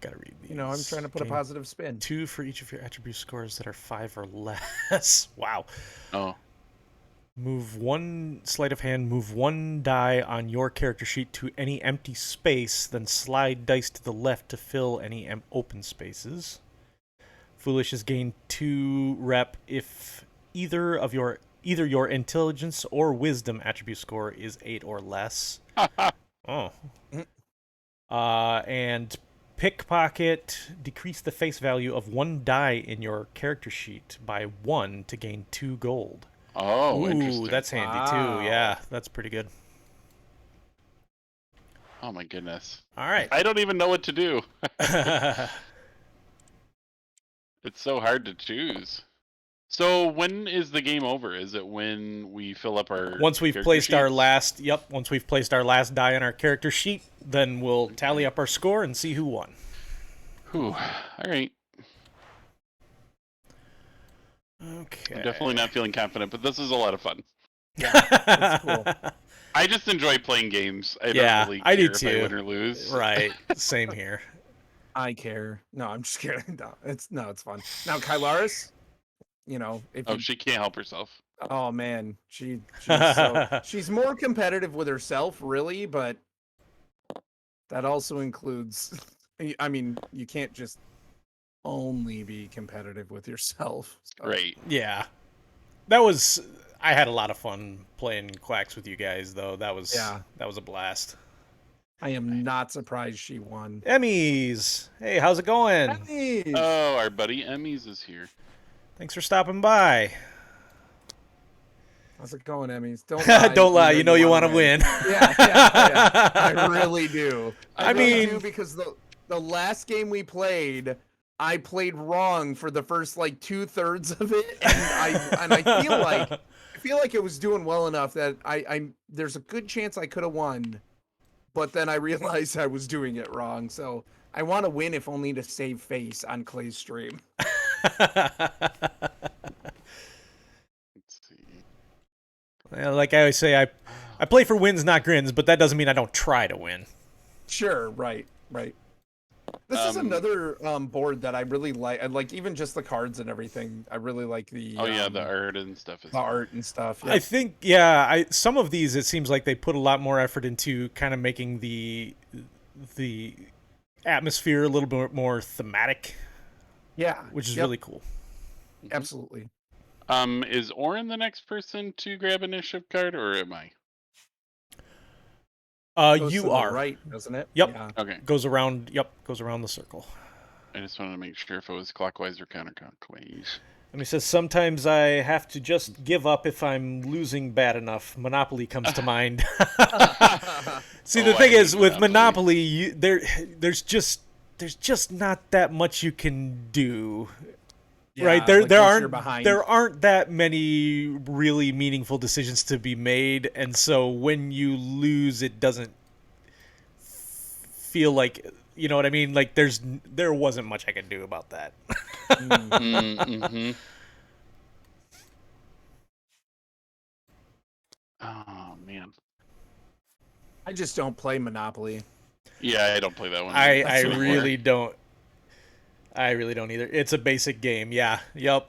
Gotta read these. You know, I'm trying to put a Gain positive spin. 2 for each of your attribute scores that are 5 or less. Wow. Oh, Move one sleight of hand, move one die on your character sheet to any empty space, then slide dice to the left to fill any open spaces. Foolish is gained 2 rep if either your intelligence or wisdom attribute score is 8 or less. Oh. And pickpocket, decrease the face value of one die in your character sheet by 1 to gain 2 gold. oh, Ooh, interesting. that's handy Wow. too. Yeah, that's pretty good. Oh my goodness. All right. I don't even know what to do. It's so hard to choose. So when is the game over? Is it when we fill up our Once we've character placed our sheets? once we've placed our last die on our character sheet, then we'll tally up our score and see who won. Whew. All right. Okay. I'm definitely not feeling confident, but this is a lot of fun. That's cool. I just enjoy playing games. I Yeah, don't really I care do if I too. win or lose. Right. Same here. I care. No, I'm just kidding. No, it's fun. Now, Kylaris, you know, if Oh, you, she can't help herself. oh man, she's more competitive with herself, really, but that also includes. I mean, you can't just only be competitive with yourself. So. Right. Yeah. I had a lot of fun playing Quacks with you guys though. That was a blast. I am not surprised she won. Emmys. Hey, how's it going? Emmys! Oh, our buddy Emmys is here. Thanks for stopping by. How's it going, Emmys? Don't lie. Don't lie. You know you want to win. Yeah. I really do. I really do, because the last game we played, I played wrong for the first like 2/3 of it, and I feel like it was doing well enough that there's a good chance I could have won, but then I realized I was doing it wrong. So I want to win, if only to save face on Clay's stream. Let's see. Well, like I always say, I play for wins, not grins, but that doesn't mean I don't try to win. Sure, right. This is another board that I really like. I like even just the cards and everything. I really like the The art and stuff. the art and stuff. I think, some of these, it seems like they put a lot more effort into kind of making the atmosphere a little bit more thematic. Yeah, which is really cool. Absolutely. Is Orrinn the next person to grab an initiative card, or am I? You are right, doesn't it? Yep. Yeah. Okay. Goes around the circle. I just wanted to make sure if it was clockwise or counterclockwise. And he says, sometimes I have to just give up if I'm losing bad enough. Monopoly comes to mind. See, the thing is, with Monopoly, there's just not that much you can do. Yeah, right? like There aren't that many really meaningful decisions to be made, and so when you lose, it doesn't feel like, you know what I mean? Like there wasn't much I could do about that. Mm-hmm. Oh man. I just don't play Monopoly. Yeah, I don't play that one. I anymore. really don't. I really don't either. It's a basic game. Yeah. Yep.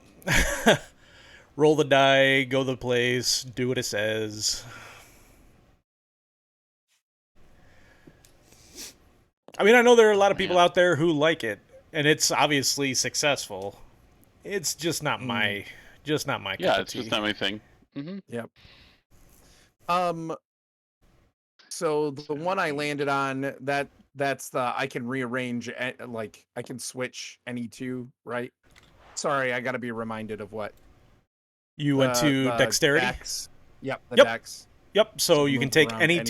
Roll the die, go the place, do what it says. I mean, I know there are a lot of people out there who like it, and it's obviously successful. It's just not my, cup Yeah, of it's tea. just not my thing. Yep. So the one I landed on, that's the I can rearrange, like I can switch any two, right? Sorry, I got to be reminded of what You went to the dexterity. Dex. Yep, the Yep. Dex. Yep. So you can move take around any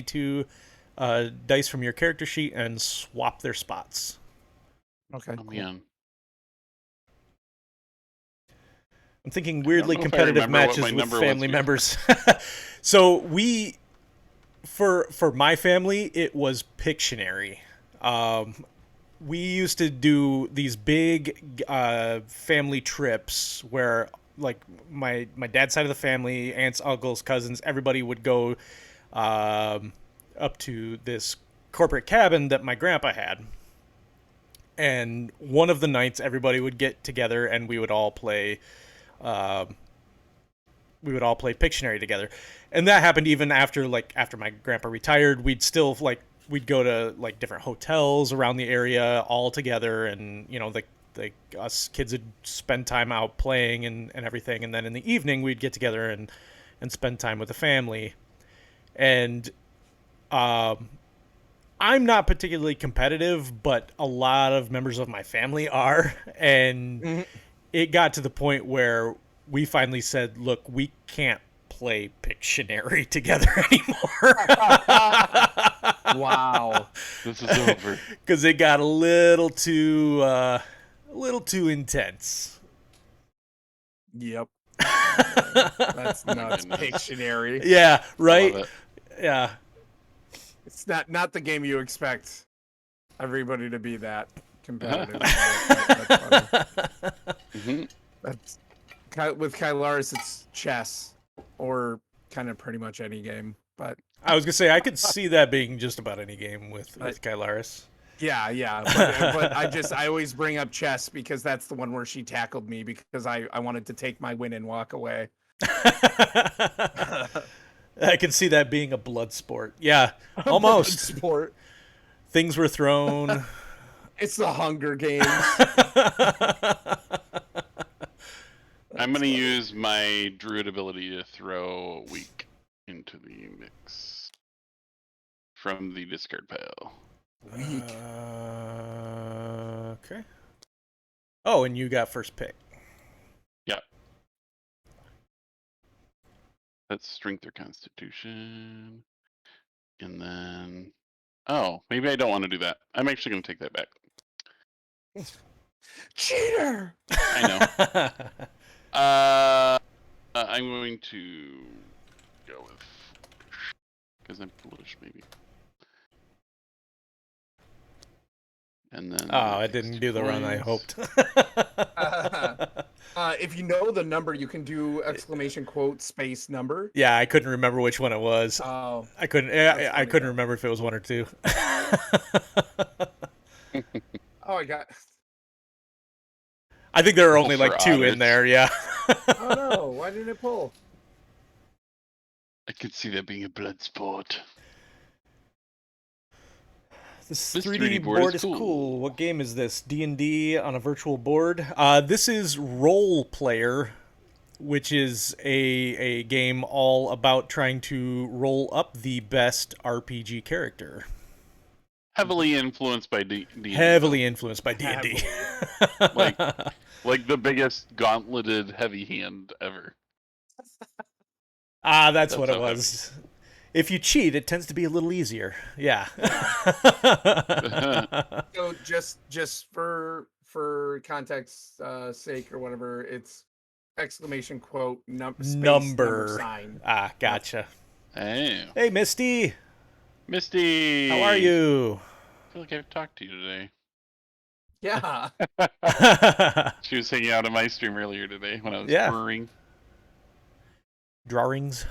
two dice from your character sheet and swap their spots. Okay. Oh Cool. man. I'm thinking weirdly know if I competitive remember what matches my with number was family here. members. So we, for my family, it was Pictionary. We used to do these big family trips where, like, my dad's side of the family, aunts, uncles, cousins, everybody would go up to this corporate cabin that my grandpa had. And one of the nights, everybody would get together and we would all play Pictionary together. And that happened even after my grandpa retired. We'd go to like different hotels around the area all together, and the us kids would spend time out playing and everything, and then in the evening we'd get together and spend time with the family. And I'm not particularly competitive, but a lot of members of my family are, and it got to the point where we finally said, look, we can't play Pictionary together anymore. Wow. This is over. Because it got a little too intense. Yep. That's nuts. goodness. Pictionary. Yeah, I right? love it. Yeah. It's not the game you expect everybody to be that competitive. That's funny. That's with Kylaris, it's chess or kind of pretty much any game. But I was going to say, I could see that being just about any game with Kylaris. yeah. But I always bring up chess because that's the one where she tackled me because I wanted to take my win and walk away. I can see that being a blood sport. Yeah, almost. Sport. Things were thrown. It's the Hunger Games. I'm going to use my druid ability to throw weak into the mix from the discard pile. Weak. Okay. Oh, and you got first pick. Yeah. That's strength or constitution. And then... Oh, maybe I don't want to do that. I'm actually going to take that back. Cheater! I know. I'm going to go with... Because I'm foolish, maybe. And then... Oh, I didn't do the run I hoped. If you know the number, you can do exclamation quote space number. Yeah, I couldn't remember which one it was. Oh, I couldn't. I couldn't remember if it was one or two. Oh, I got. I think there are only For like two otters. in there. Yeah. Oh no! Why didn't it pull? I could see that being a blood sport. This This 3D 3D board is cool. What game is this? D&D on a virtual board? This is Role Player, which is a game all about trying to roll up the best RPG character. Heavily influenced by D&D. Heavily influenced by D&D. Like the biggest gauntleted heavy hand ever. That's what it so was. If you cheat, it tends to be a little easier. Yeah. So just for context sake or whatever, it's exclamation quote space number sign. Gotcha. Hey, Hey, Misty. Misty. How are you? I feel like I've talked to you today. Yeah. She was hanging out in my stream earlier today when I was Yeah. brewing. Drawings.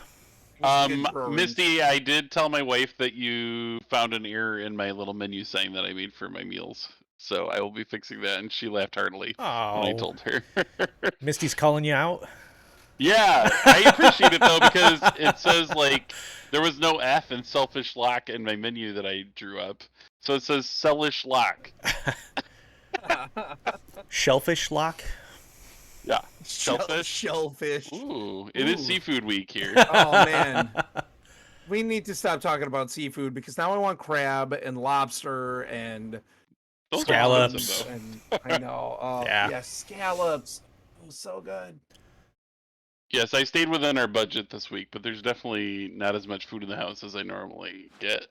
good growing. Misty, I did tell my wife that you found an error in my little menu sign that I made for my meals. So I will be fixing that, and she laughed heartily when I Oh, told her. Misty's calling you out. Yeah, I appreciate it though because it says like there was no F in Selfish Lock in my menu that I drew up. So it says Selfish Lock. Shellfish lock. Yeah. Shellfish. Shellfish. Ooh, it is Ooh. seafood week here. Oh man. We need to stop talking about seafood because now I want crab and lobster and Those are Scallops. expensive, and I know. Oh Yeah. yeah, scallops. Oh, so good. Yes, I stayed within our budget this week, but there's definitely not as much food in the house as I normally get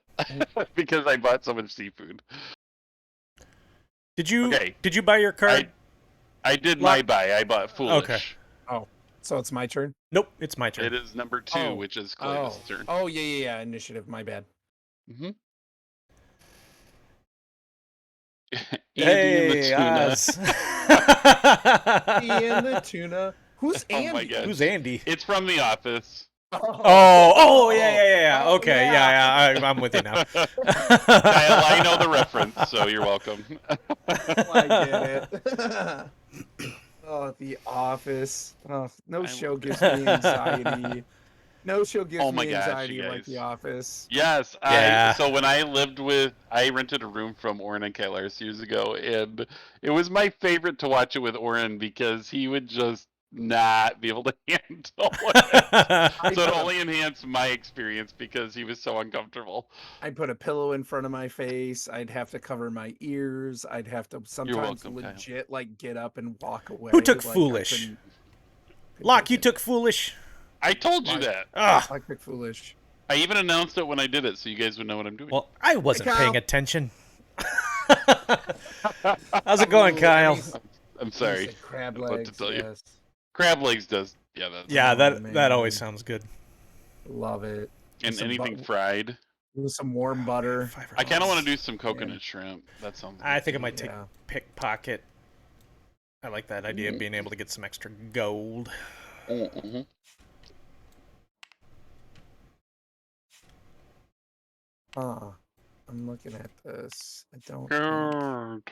because I bought so much seafood. Did you Okay. did you buy your card? I did Lock- my buy. I bought Foolish. Okay. Oh, so it's my turn. Nope, it's my turn. It is number 2, Oh. which is Oh, Clavis' turn. oh yeah. Initiative. My bad. Mm-hmm. Hey, Andy Oz. Ian the tuna. Who's Oh Andy? my god. Who's Andy? It's from The Office. Oh, yeah. Oh, Okay, yeah. I'm with you now. Kyle, I know the reference, so you're welcome. I get it. Oh, The Office. Oh, no I show love gives me anxiety. No show gives Oh my me gosh, anxiety you like guys. The Office. Yes, Yeah. so when I rented a room from Orrinn and SelfishLock years ago, and it was my favorite to watch it with Orrinn because he would just not be able to handle it. So it only enhanced my experience because he was so uncomfortable. I'd put a pillow in front of my face. I'd have to cover my ears. I'd have to sometimes welcome, Kyle. legit like get up and walk away. Who took like, I Foolish? couldn't Locke, you take it. took Foolish. I told you Why? that. Ugh. I took Foolish. I even announced it when I did it, so you guys would know what I'm doing. Well, I wasn't Hey, paying Kyle. attention. How's it going, Ooh, Kyle? and I'm you sorry. said crab I was about legs. to tell you. Yes. Crab legs does, yeah, that's Yeah, Oh, that always man. sounds good. Love it. and some anything bu- fried. With some warm butter. I kind of want to do some coconut shrimp. That sounds. I good think I too. might take Yeah. pickpocket. I like that idea of being able to get some extra gold. Mhm. I'm looking at this. I don't. Good.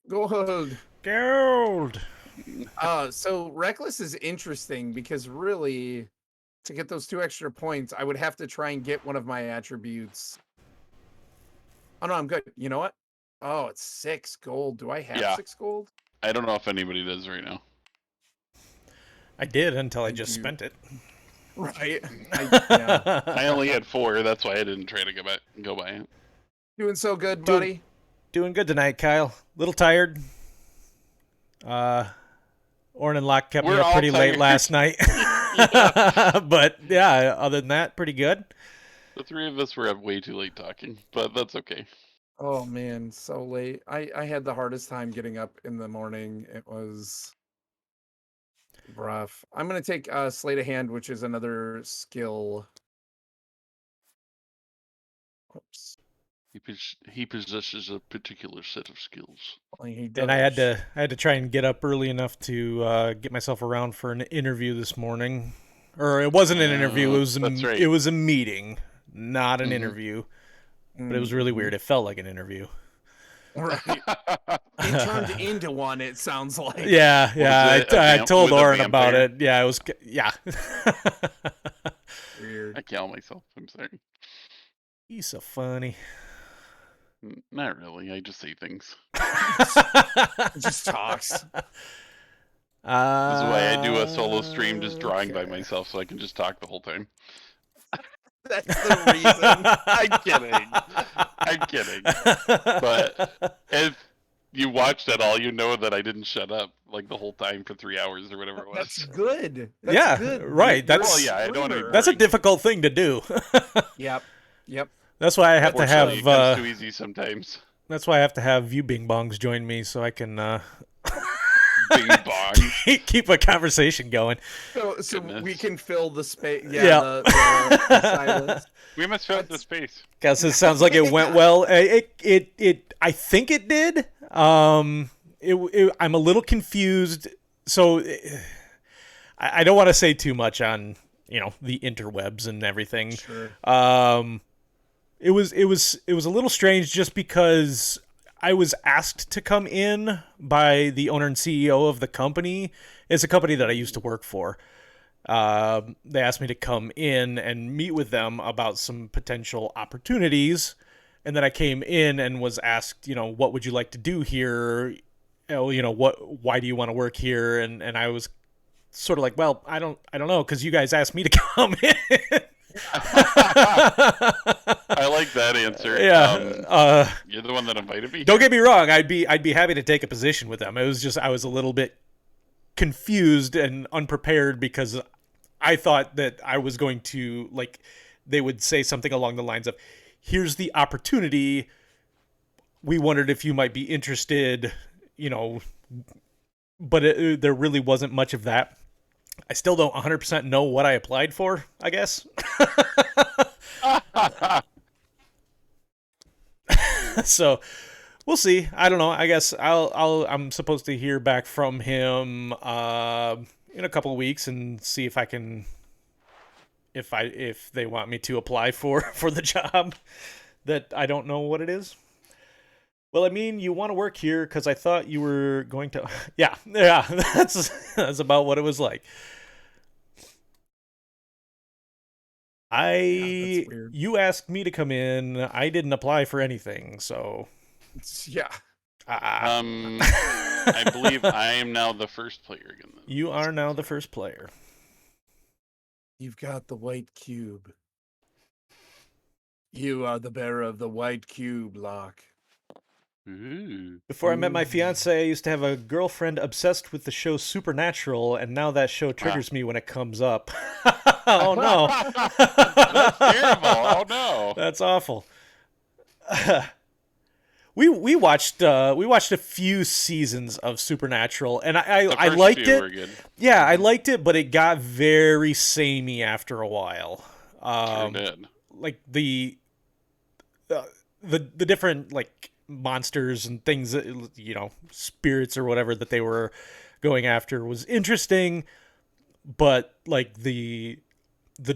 Go ahead. Gold. So Reckless is interesting because really, to get those 2 extra points, I would have to try and get one of my attributes. Oh no, I'm good. You know what? Oh, it's 6 gold. Do I have Yeah. 6 gold? I don't know if anybody does right now. I did until I Thank just you. spent it. Right. Yeah. I only had 4. That's why I didn't try to go by it. Doing so good, Dude. buddy. Doing good tonight, Kyle. Little tired. Orrinn and Locke kept me We're up all pretty late tired. last night. But yeah, other than that, pretty good. The 3 of us were up way too late talking, but that's okay. Oh man, so late. I had the hardest time getting up in the morning. It was rough. I'm gonna take Sleight of Hand, which is another skill. Oops. He possesses a particular set of skills. Well, he And I had does. to try and get up early enough to get myself around for an interview this morning. Or it wasn't an interview, that's right. it was a meeting, not an Mhm. interview. But it was really weird. It felt like an interview. Right. It turned into one, it sounds like. Yeah. it? A I told with a Orrinn about vampire? it. Yeah, it was. Yeah. Weird. I kill myself. I'm sorry. He's so funny. Not really. I just say things. It just talks. This is why I do a solo stream just drawing by Okay. myself so I can just talk the whole time. That's the reason. I'm kidding. I'm kidding. But if you watched at all, you know that I didn't shut up like the whole time for 3 hours or whatever it was. That's good. That's Yeah, good. right, You're a that's- Well, yeah, I don't wanna be streamer. That's a boring. difficult thing to do. Yep. That's why I have to Fortunately, have. it comes too easy sometimes. That's why I have to have you Bing Bongs join me so I can Bing bong. keep a conversation going. So we Goodness. can fill the space. Yeah. Yeah. The silence. We must fill the space. Guess it sounds like it went well. I think it did. I'm a little confused. So I don't want to say too much on the interwebs and everything. Sure. It was a little strange just because I was asked to come in by the owner and CEO of the company. It's a company that I used to work for. They asked me to come in and meet with them about some potential opportunities. And then I came in and was asked, what would you like to do here? Why do you want to work here? And I was sort of like, well, I don't know, because you guys asked me to come in. I like that answer. Yeah. You're the one that invited me. Don't get me wrong. I'd be happy to take a position with them. It was just I was a little bit confused and unprepared because I thought that I was going to, like, they would say something along the lines of, here's the opportunity. We wondered if you might be interested, but there really wasn't much of that. I still don't 100% know what I applied for, I guess. So we'll see. I don't know. I guess I'm supposed to hear back from him in a couple of weeks and see if I can, if they want me to apply for the job that I don't know what it is. Well, I mean, you want to work here because I thought you were going to. Yeah, that's about what it was like. That's weird. You asked me to come in. I didn't apply for anything, so. Yeah. I believe I am now the first player again. Then. You are now the first player. You've got the white cube. You are the bearer of the white cube, Lock. Ooh. Before I met my fiance, I used to have a girlfriend obsessed with the show Supernatural, and now that show triggers me when it comes up. Oh no. That's terrible. Oh no. That's awful. We watched a few seasons of Supernatural, and I liked it. Were good. Yeah, I liked it, but it got very samey after a while. Sure did. Like the different like monsters and things that, spirits or whatever that they were going after was interesting, but like the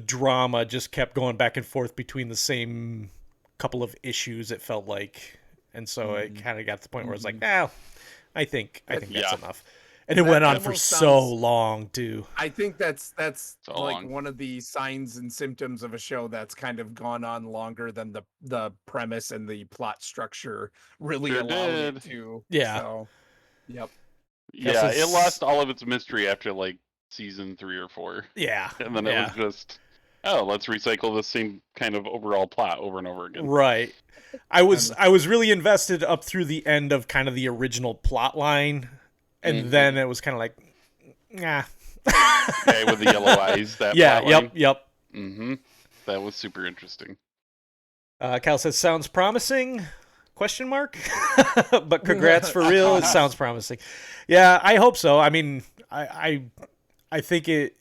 drama just kept going back and forth between the same couple of issues, it felt like. And so it kind of got to the point where I was like, I think that's enough. And it went on for so long too. I think that's So like long. one of the signs and symptoms of a show that's kind of gone on longer than the premise and the plot structure really Sure allow it did. to. Yeah. So, yep. Yeah, it lost all of its mystery after like season 3 or 4. Yeah. And then it was just, let's recycle the same kind of overall plot over and over again. Right. I was really invested up through the end of kind of the original plot line, and then it was kind of like, nah. Guy with the yellow eyes. That yeah. plot line. Yep. Mm-hmm. That was super interesting. Cal says, sounds promising? Question mark. But congrats for real. It sounds promising. Yeah, I hope so. I mean, I think it.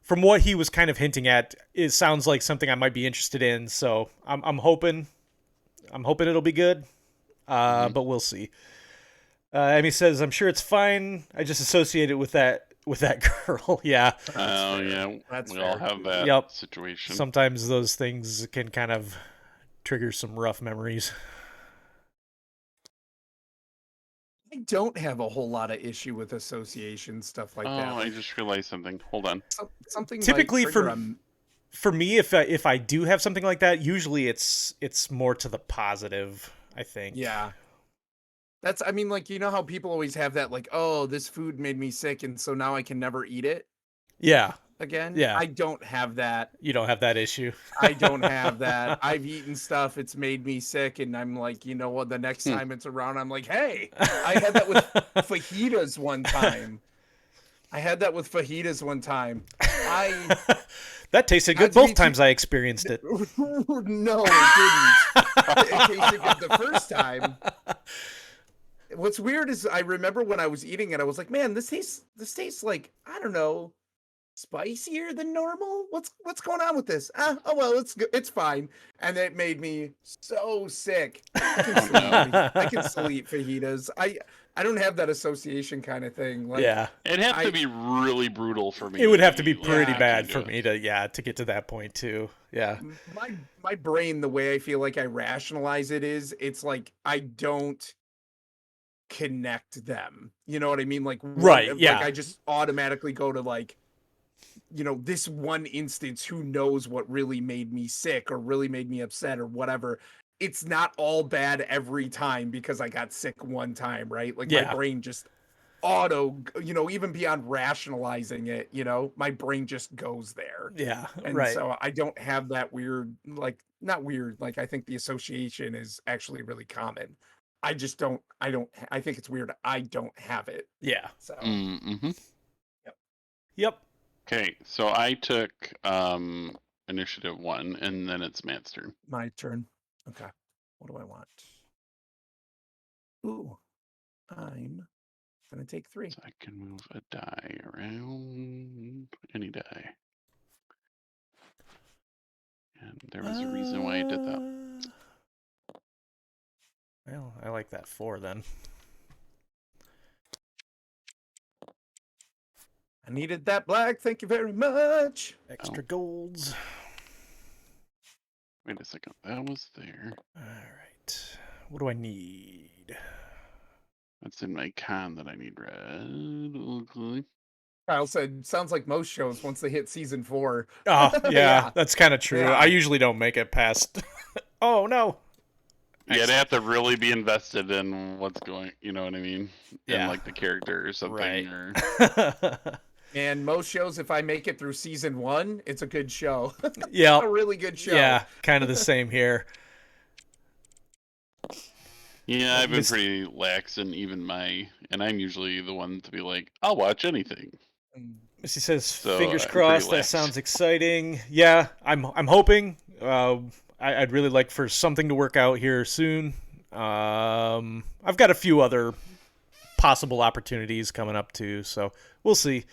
From what he was kind of hinting at, it sounds like something I might be interested in. So I'm hoping it'll be good. But we'll see. And he says, I'm sure it's fine. I just associate it with that girl. Yeah. Oh yeah, That's we fair. all have that situation. Sometimes those things can kind of trigger some rough memories. I don't have a whole lot of issue with association stuff like that. Oh, I just realized something. Hold on. Something Typically might trigger for me, if I do have something like that, usually it's more to the positive, I think. Yeah. I mean, like, you know how people always have that, like, oh, this food made me sick, and so now I can never eat it Yeah. again? Yeah. I don't have that. You don't have that issue. I don't have that. I've eaten stuff, it's made me sick, and I'm like, you know what, the next time it's around, I'm like, hey, I had that with fajitas one time. That tasted good both times I experienced it. No, it didn't. It tasted good the first time. What's weird is I remember when I was eating it, I was like, man, this tastes like, I don't know, spicier than normal. What's going on with this? Oh well, it's fine. And it made me so sick. I can still eat fajitas. I don't have that association kind of thing. Like, Yeah. It'd have to be really brutal for me. It would have to be pretty Yeah. bad for me to get to that point too. Yeah. my brain, the way I feel like I rationalize it is, it's like I don't connect them. You know what I mean? Like, Right, yeah. Like I just automatically go to like, this one instance, who knows what really made me sick or really made me upset or whatever. It's not all bad every time because I got sick one time, right? Like, my Yeah. brain just even beyond rationalizing it, my brain just goes there. Yeah. And Right. so I don't have that weird, like, not weird, like, I think the association is actually really common. I think it's weird. I don't have it. Yeah. So, Mm-hmm. Yep. Okay, so I took initiative 1, and then it's Matt's turn. my turn. Okay. What do I want? Ooh, I'm gonna take 3. So I can move a die around, any die. And there was a reason why I did that. Well, I like that 4 then. I needed that black. Thank you very much. Extra golds. Wait a second, that was there. All right. What do I need? That's in my con that I need red. Okay. Kyle said, sounds like most shows once they hit season 4. Oh, yeah, Yeah. that's kind of true. Yeah. I usually don't make it past. Oh no. Yeah, they have to really be invested in what's going, you know what I mean? Yeah. And like the character or something. Right. Or... And most shows, if I make it through season 1, it's a good show. Yeah. A really good show. Yeah, kind of the same here. Yeah, I've been pretty lax in even and I'm usually the one to be like, I'll watch anything. Missy says, So, "Fingers I'm crossed." pretty That lax. sounds exciting. Yeah, I'm hoping. I'd really like for something to work out here soon. I've got a few other possible opportunities coming up too, so we'll see.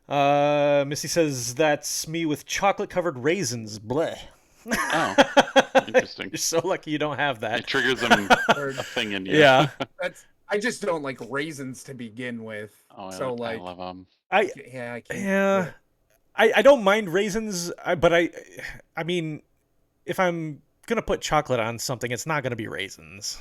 Missy says, "That's me with chocolate-covered raisins." Bleh. Oh, interesting. You're so lucky you don't have It that. triggers them a thing in you. Yeah. I just don't like raisins to begin with. Oh, So, I like, love them. I can't. Yeah. I don't mind raisins, but I mean, if I'm gonna put chocolate on something, it's not gonna be raisins.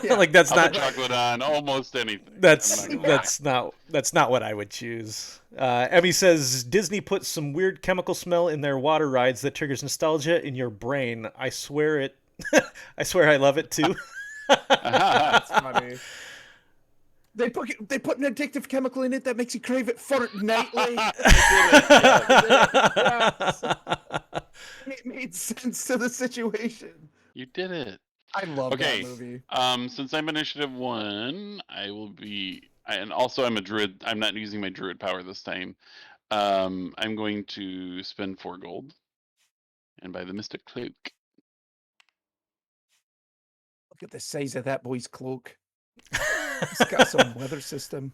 Yeah. Like that's I'll not put chocolate on almost anything. that's I'm not gonna that's not what I would choose. Emmy says Disney puts some weird chemical smell in their water rides that triggers nostalgia in your brain. I swear it. I swear I love it too. That's funny. They put an addictive chemical in it that makes you crave it fortnightly. Yes. It made sense to the situation. You did it. I love Okay. that movie. Since I'm initiative 1, I will be, and also I'm a druid. I'm not using my druid power this time. I'm going to spend 4 gold and buy the mystic cloak. Look at the size of that boy's cloak. He's got some weather system.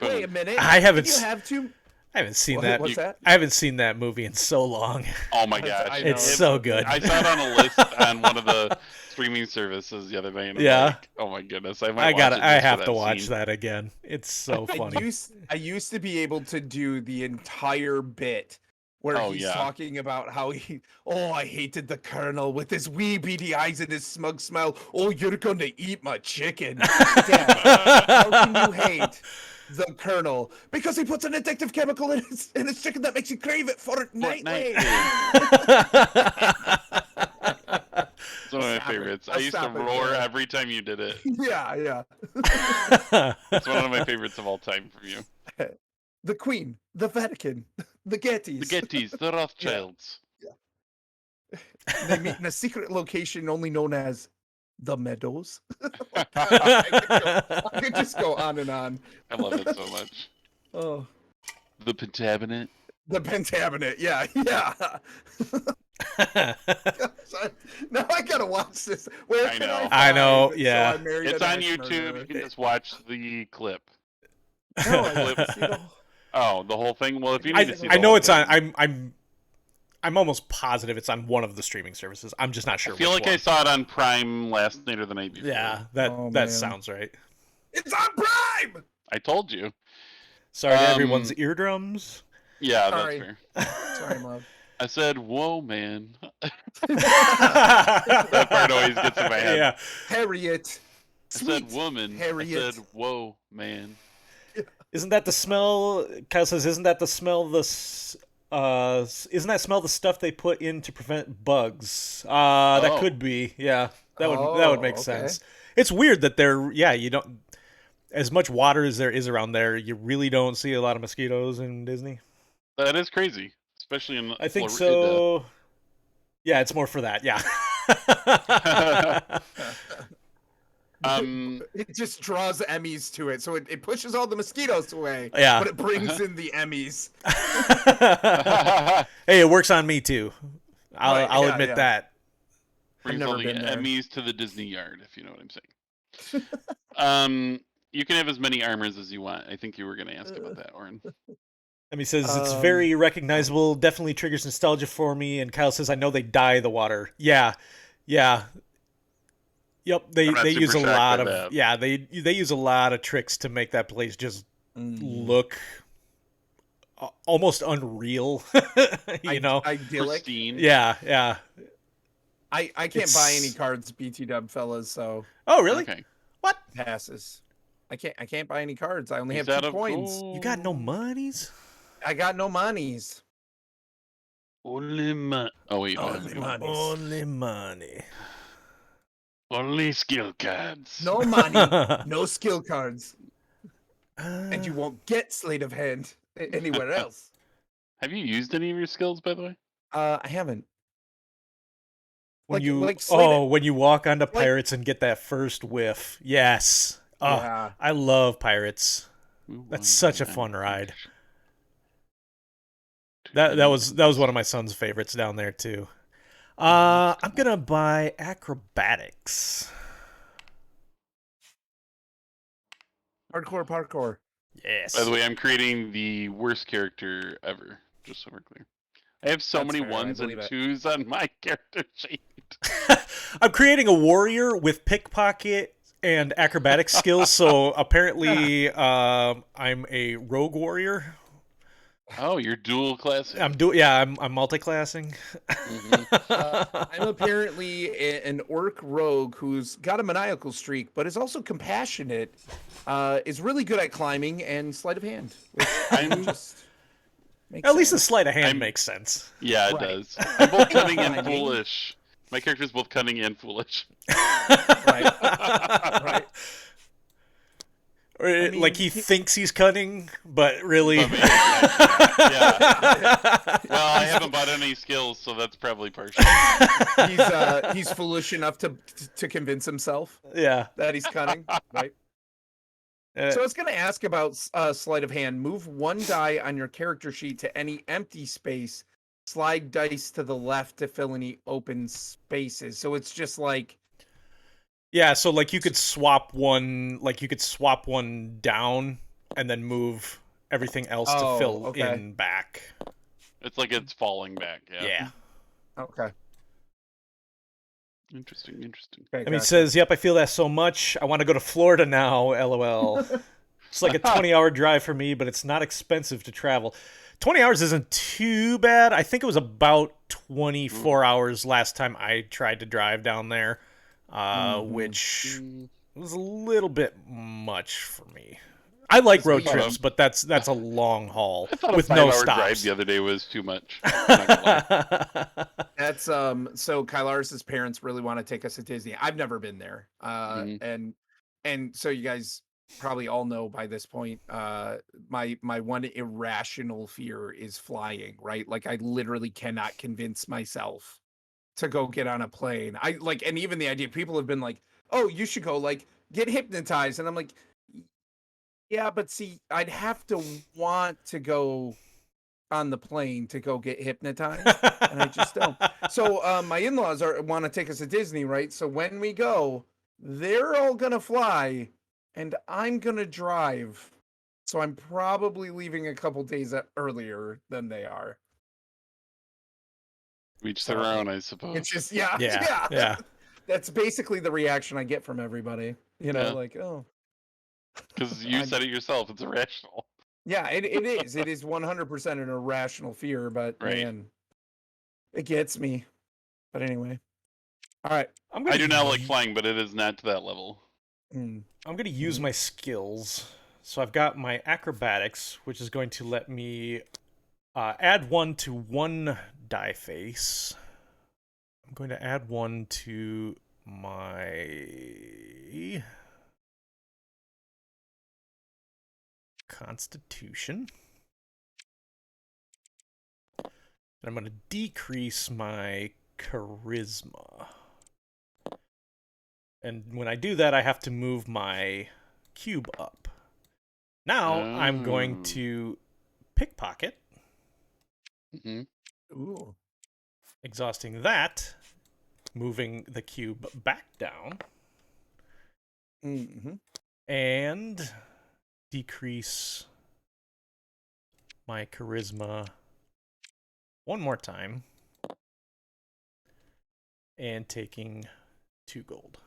Wait a minute. I haven't Did you s- have to? I haven't seen What- that. what's that? I haven't seen that movie in so long. Oh my I gosh, know. It's so good. I saw it on a list on one of the streaming services the other day, and I'm Yeah. like, oh my goodness, I might. I have to watch that again. It's so I funny. I used to be able to do the entire bit where Oh, he's yeah. talking about how I hated the Colonel with his wee beady eyes and his smug smile. Oh, you're gonna eat my chicken. Dad, how can you hate the Colonel? Because he puts an addictive chemical in his chicken that makes you crave it fortnightly. It's one of my Stop it. favorites. I I'll used to stop it roar there. every time you did it. Yeah. It's one of my favorites of all time from you. The Queen, the Vatican, the Gettys. The Gettys, the Rothschilds. They meet in a secret location only known as the Meadows. I could just go on and on. I love it so much. Oh, The Pentagonate. the Pentagonate. Yeah. So, now I gotta watch this? Where I can know. I know, find yeah. So I Married It's an on Axe YouTube. Murderer? You can just watch the clip. No, I want to see the. Oh, the whole thing. Well, if you need to see the I know whole it's thing, on. I'm almost positive it's on one of the streaming services. I'm just not sure I feel which like one. I saw it on Prime last night or the night before. Yeah, that Oh, that man. sounds right. It's on Prime. I told you. Sorry to everyone's eardrums. Yeah, Sorry. that's fair. Sorry, I'm loud. I said, "Whoa, man." That part always gets in my head. Yeah. Harriet. I Sweet said, "Woman." Harriet. I said, "Whoa, man." Isn't that the smell? Kyle says, "Isn't that the smell? Isn't that smell the stuff they put in to prevent bugs?" That Oh. could be. Yeah, that would make okay. sense. It's weird that you don't, as much water as there is around there, you really don't see a lot of mosquitoes in Disney. That is crazy, especially in I think Florida. so. Yeah, it's more for that. Yeah. It just draws Emmys to it, so it pushes all the mosquitoes away. Yeah. But it brings in the Emmys. Hey, it works on me too. Right, I'll yeah, admit yeah. that. Brings never all the been there. Emmys to the Disney yard, if you know what I'm saying. You can have as many armors as you want. I think you were going to ask about that, Orrinn. And he says it's very recognizable, definitely triggers nostalgia for me. And Kyle says, I know they dye the water. Yeah. Yep, they I'm not use a super lot shocked of by that. they use a lot of tricks to make that place just look almost unreal. you know, idyllic. Pristine. Yeah. I can't buy any cards, BT Dub fellas. So Oh, really? Okay. What? passes. I can't buy any cards. I only He's have out 2 of coins. gold. You got no monies? I got no monies. Only money. Oh wait, no, Only money. Only money. only skill cards. No money, no skill cards, and you won't get Sleight of Hand anywhere else. Have you used any of your skills, by the way? I haven't. When Like when you walk onto pirates and get that first whiff. Yes. Oh, Yeah. I love pirates. That's such a fun ride. That was one of my son's favorites down there too. I'm gonna buy acrobatics. Parkour. Yes. By the way, I'm creating the worst character ever, just so we're clear. I have so That's many fair, I ones and believe it. twos on my character sheet. I'm creating a warrior with pickpocket and acrobatic skills. So apparently, I'm a rogue warrior. Oh, you're dual classing. I'm multi-classing. I'm apparently an orc rogue who's got a maniacal streak, but is also compassionate. Is really good at climbing and sleight of hand. Which I'm just makes At least the sense. sleight of hand makes sense. Yeah, it Right. does. I'm both cunning and Climbing. foolish. My character's both cunning and foolish. Right. Right. Or mean, like he thinks he's cunning, but really. Yeah. Well, I haven't bought any skills, so that's probably partial. He's foolish enough to convince himself Yeah. that he's cunning, right? So I was going to ask about sleight of hand. Move 1 die on your character sheet to any empty space. Slide dice to the left to fill any open spaces. So it's just like Yeah, so like you could swap one down and then move everything else to fill in back. It's like it's falling back. Yeah. okay. Interesting. Okay, I mean, he says, "Yep, I feel that so much. I want to go to Florida now." LOL. It's like a 20-hour drive for me, but it's not expensive to travel. 20 hours isn't too bad. I think it was about 24 hours last time I tried to drive down there, which was a little bit much for me. I like road trips, but that's a long haul I thought with a 5-hour no drive stops. the other day was too much. I'm not gonna lie. That's so Kylaris's parents really want to take us to Disney. I've never been there. And so you guys probably all know by this point, my one irrational fear is flying, right? Like I literally cannot convince myself to go get on a plane. And even the idea, people have been like, "Oh, you should go like get hypnotized." And I'm like, yeah, but see, I'd have to want to go on the plane to go get hypnotized, and I just don't. So my in-laws want to take us to Disney, right? So when we go, they're all gonna fly, and I'm gonna drive. So I'm probably leaving a couple days earlier than they are. Each their own, I suppose. It's just yeah. Yeah. That's basically the reaction I get from everybody. You know, Yeah. like, oh. Because you said it yourself, it's irrational. Yeah, it is. It is 100% an irrational fear, but Right. man, it gets me. But anyway. All right. I do not like flying, but it is not to that level. Mm. I'm going to use my skills. So I've got my acrobatics, which is going to let me add 1 to 1 die face. I'm going to add 1 to my Constitution. And I'm going to decrease my Charisma. And when I do that, I have to move my cube up. Now I'm going to pickpocket. Mm-hmm. Ooh. Exhausting that, moving the cube back down. Mm-hmm. And decrease my Charisma one more time. And taking 2 gold.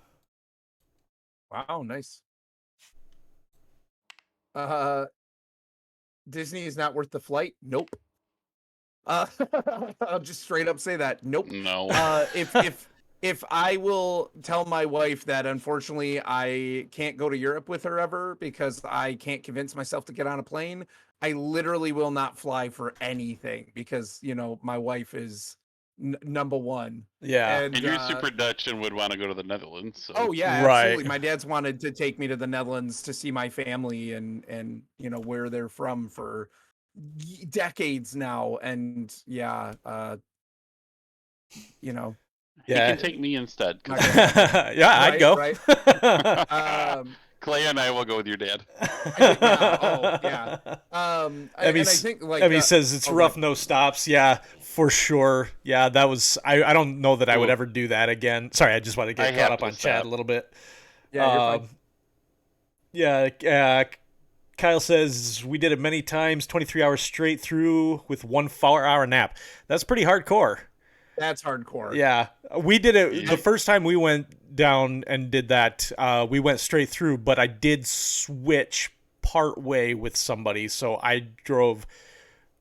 Wow, nice. Disney is not worth the flight. Nope. I'll just straight up say that. Nope. No. If I will tell my wife that unfortunately I can't go to Europe with her ever because I can't convince myself to get on a plane, I literally will not fly for anything because, you know, my wife is number one. Yeah. And you're super Dutch and would want to go to the Netherlands. So. Oh yeah, Right. absolutely. My dad's wanted to take me to the Netherlands to see my family and you know where they're from for decades now, and yeah, you know. Yeah. You can take me instead. Yeah, I'd go. Right. Clay and I will go with your dad. Yeah. And I think like Emmy says it's rough, no stops. Yeah, for sure. Yeah, that was. I don't know that I would ever do that again. Sorry, I just want to get caught up on chat a little bit. Yeah, you're fine. Yeah. Kyle says we did it many times, 23 hours straight through with 1 4-hour nap. That's pretty hardcore. That's hardcore. Yeah, we did it the first time we went down and did that. We went straight through, but I did switch part way with somebody, so I drove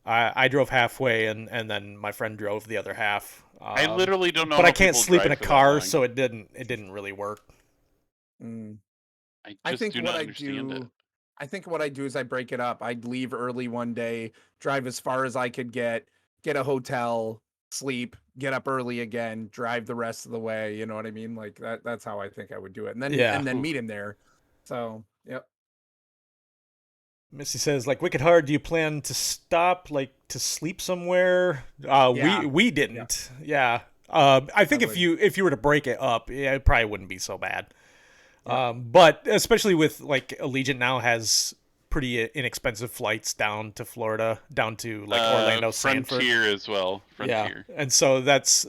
halfway, and then my friend drove the other half. I literally don't know. But I can't sleep in a car, so it didn't really work. I think what I do. I think what I do is I break it up. I'd leave early one day, drive as far as I could get a hotel, sleep, get up early again, drive the rest of the way. You know what I mean? Like that's how I think I would do it. And then meet him there. So, yep. Missy says, like Wicked Hard, do you plan to stop, like to sleep somewhere? We didn't. Yeah. I think if you were to break it up, it probably wouldn't be so bad. Yeah. But especially with like Allegiant now has pretty inexpensive flights down to Florida, down to like Orlando, Sanford. Frontier as well. Frontier. Yeah. And so that's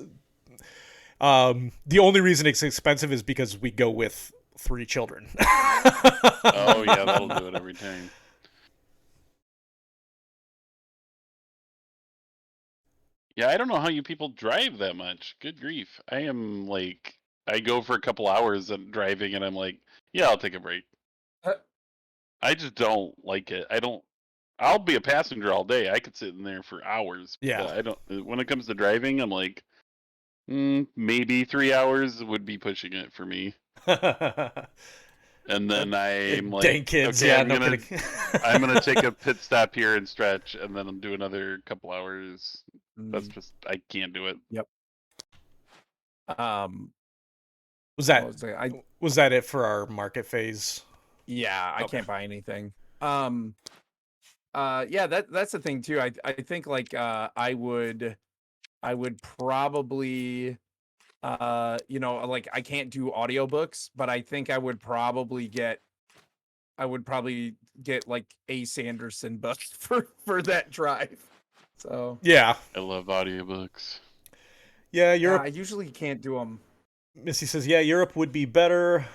the only reason it's expensive is because we go with 3 children. Oh yeah, that'll do it every time. Yeah, I don't know how you people drive that much. Good grief. I am like, I go for a couple hours of driving and I'm like, yeah, I'll take a break. I just don't like it. I'll be a passenger all day. I could sit in there for hours. Yeah. When it comes to driving, I'm like, maybe 3 hours would be pushing it for me. And then I'm like, dang kids, okay, yeah, I'm gonna take a pit stop here and stretch, and then do another couple hours. That's just, I can't do it. Yep. Was that it for our market phase? Yeah, I can't buy anything. Yeah, that's the thing too. I think like I would probably you know, like I can't do audiobooks, but I think I would probably get like a Sanderson book for that drive. So Yeah. I love audiobooks. Yeah, yeah, Europe. I usually can't do them. Missy says, yeah, Europe would be better.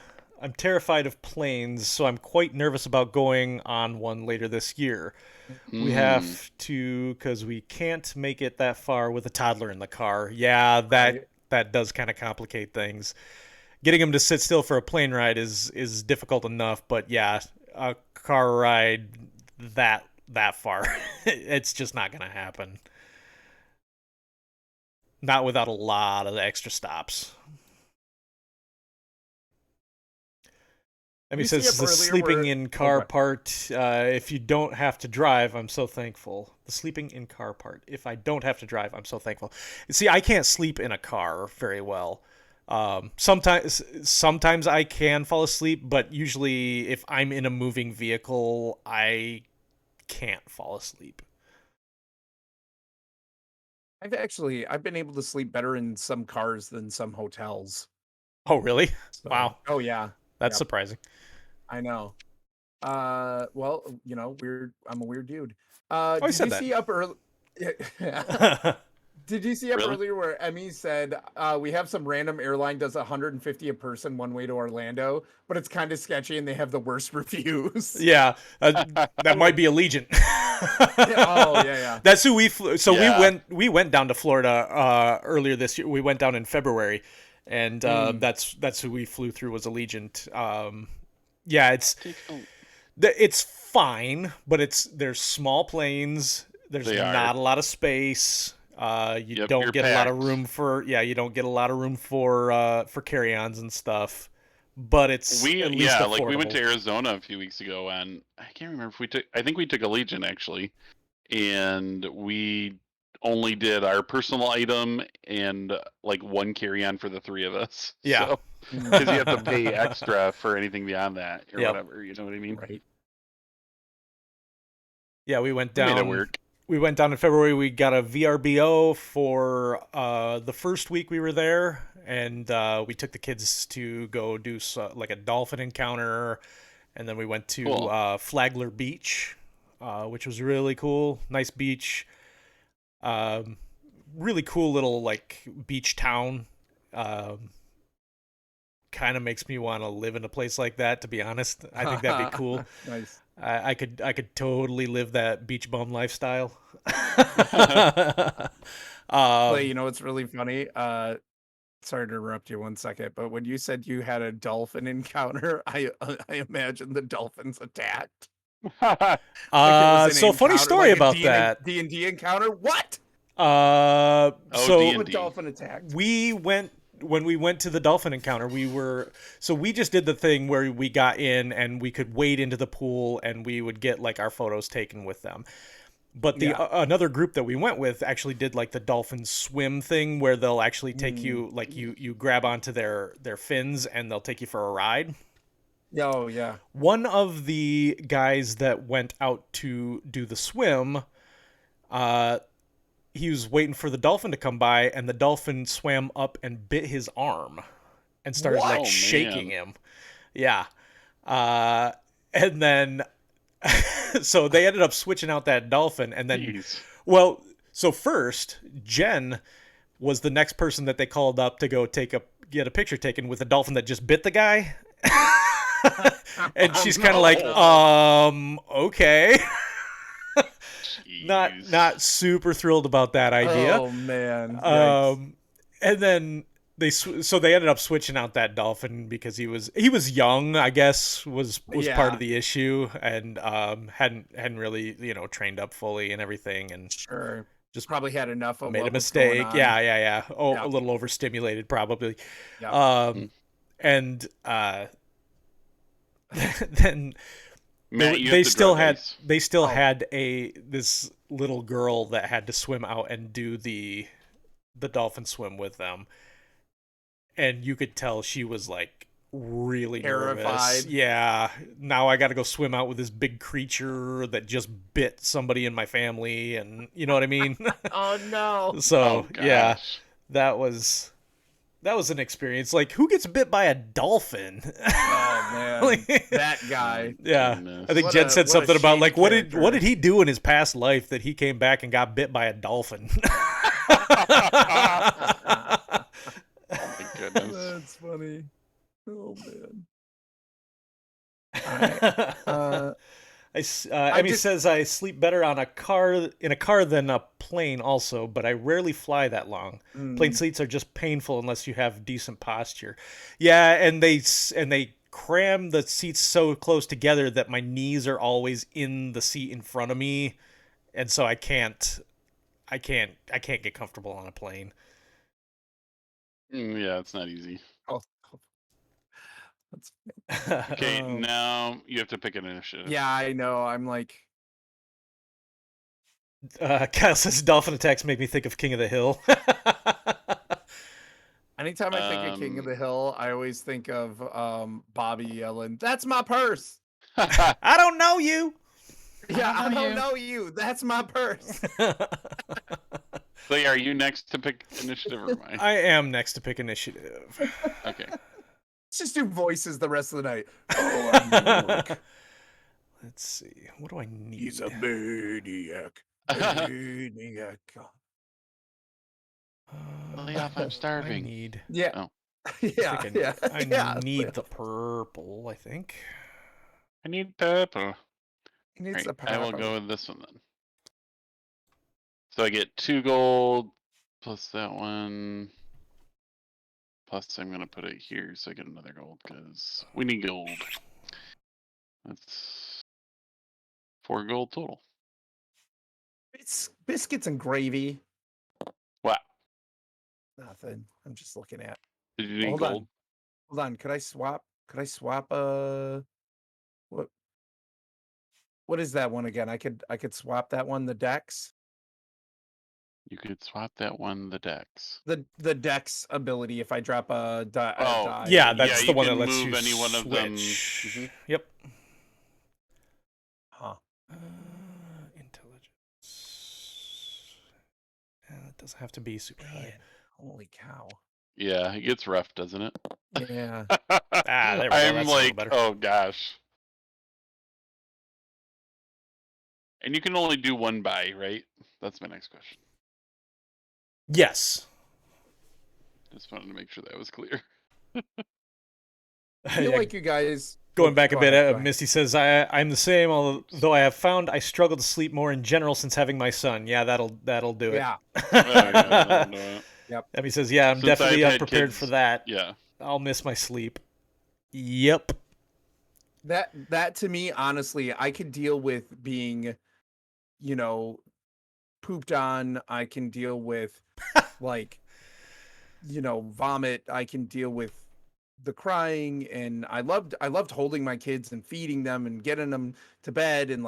I'm terrified of planes, so I'm quite nervous about going on one later this year. We Mm. have to, because we can't make it that far with a toddler in the car. Yeah, Right. that does kind of complicate things. Getting him to sit still for a plane ride is difficult enough, but yeah, a car ride that far, it's just not gonna happen. Not without a lot of extra stops. And he You see says up the earlier sleeping where in oh car god. part. If you don't have to drive, I'm so thankful. The sleeping in car part. If I don't have to drive, I'm so thankful. See, I can't sleep in a car very well. Sometimes I can fall asleep, but usually if I'm in a moving vehicle, I can't fall asleep. I've been able to sleep better in some cars than some hotels. Oh, really? So Wow, oh yeah. that's Yep. surprising. I know. Well, weird. I'm a weird dude. Oh, I Did said you see up early? that. Did you see up Really? earlier where Emmy said, we have some random airline does 150 a person one way to Orlando, but it's kind of sketchy and they have the worst reviews. Yeah, that might be Allegiant. Yeah, oh yeah, yeah. That's who we flew. So Yeah. we went down to Florida earlier this year. We went down in February, and Mm. that's who we flew through was Allegiant. Yeah, Take a- it's fine, but there's small planes. There's They are. not a lot of space. You Yep, don't you're get a lot of packed. room for you don't get a lot of room for carry-ons and stuff. But it's at least Like we went affordable. to Arizona a few weeks ago, and I can't remember if we took. I think we took Allegiant actually, and we only did our personal item and like one carry-on for the three of us. Yeah. So Mm. because you have to pay extra for anything beyond that or Yep. whatever, you know what I mean? Right. Yeah, we went We made it down. work. We went down in February. We got a VRBO for the first week we were there, and we took the kids to go do like a dolphin encounter, and then we went to Cool. Flagler Beach, which was really cool. Nice beach. Um, really cool little like beach town. Um, kind of makes me want to live in a place like that. To be honest, I think that'd be cool. Nice. I could totally live that beach bum lifestyle. Clay, um, you know what's really funny? Sorry to interrupt you one second, but when you said you had a dolphin encounter, I imagine the dolphins attacked. Like it was an so funny encounter, story like a about that. D&D encounter. What? Oh, So A D&D. dolphin attacked. we went when we went to the dolphin encounter. We just did the thing where we got in and we could wade into the pool and we would get like our photos taken with them. But the Yeah. another group that we went with actually did like the dolphin swim thing where they'll actually take Mm. you like you grab onto their fins and they'll take you for a ride. Oh yeah. One of the guys that went out to do the swim, uh, he was waiting for the dolphin to come by, and the dolphin swam up and bit his arm and started What? like Oh, shaking man. him. Yeah. Uh, and then so they ended up switching out that dolphin, and then Jeez. well, so first Jen was the next person that they called up to go get a picture taken with a dolphin that just bit the guy. And she's kind of like, okay. Jeez. Not super thrilled about that idea. Oh man. Yikes. And then so they ended up switching out that dolphin because he was young, I guess, was part Yeah. of the issue, and hadn't really trained up fully and everything, and Sure. just Probably had enough of made a what was going mistake. on. Yeah. Oh, Yeah. a little overstimulated probably. Yeah. And then Matt, you they have to still draw had dice. they still Oh. had this little girl that had to swim out and do the dolphin swim with them, and you could tell she was like really nervous. Terrified. Yeah, now I got to go swim out with this big creature that just bit somebody in my family, and you know what I mean. Oh no. So Oh, yeah, gosh. that was that was an experience. Like, who gets bit by a dolphin? Oh man, Like- that guy. Yeah, Goodness. I think What Jen a- said what a something about shady like what did character. he do in his past life that he came back and got bit by a dolphin? Oh my goodness. That's funny. Oh man. I Emmy just says I sleep better on a car than a plane also, but I rarely fly that long. Plane mm, seats are just painful unless you have decent posture. Yeah, and they cram the seats so close together that my knees are always in the seat in front of me, and so I can't get comfortable on a plane. Yeah, it's not easy. oh, that's Okay, um, now you have to pick an initiative. yeah, I know. I'm like, Kyle says dolphin attacks make me think of King of the Hill. anytime I think of King of the Hill, I always think of Bobby yelling, "That's my purse." I don't know you. Yeah, I don't know don't you. know you. That's my purse. So yeah, are you next to pick initiative or am I? I am next to pick initiative. Okay. Let's just do voices the rest of the night. Oh, I'm York. Let's see. What do I need? He's a maniac. Maniac. Lay off, I'm I starving. need. Yeah. Oh. Yeah. Yeah. I yeah. need the purple. I think. I need purple. He needs Right, a I will purple. go with this one then. So I get 2 gold plus that one. Plus I'm gonna put it here so I get another gold because we need gold. That's 4 gold total. It's biscuits and gravy. Wow. Nothing. I'm just looking at. Did you need Hold gold? on. Hold on. Could I swap? What what is that one again? I could swap that one, the Dex. You could swap that one, the dex. The Dex ability if I drop a die. Oh, Yeah, Yeah, that's the you one that can lets move you any one of them. switch. Mhm. Yep. Huh. Intelligence. That doesn't have to be super high. Man, holy cow. Yeah, it gets rough, doesn't it? Yeah. Ah, there we go. I'm That's a little like, better. oh gosh. And you can only do one buy, right? That's my next question. Yes. Just wanted to make sure that was clear. I feel Yeah, like you guys going back a go bit, ahead, go ahead. Misty says I'm the same. Although I have found I struggle to sleep more in general since having my son. Yeah, that'll do it. Yeah. Oh, yeah, that'll do it. Emmy says, yeah, I'm Since definitely I've had unprepared kids, for that. Yeah. I'll miss my sleep. Yep. That to me, honestly, I could deal with being, you know, pooped on. I can deal with like, vomit. I can deal with the crying, and I loved holding my kids and feeding them and getting them to bed, and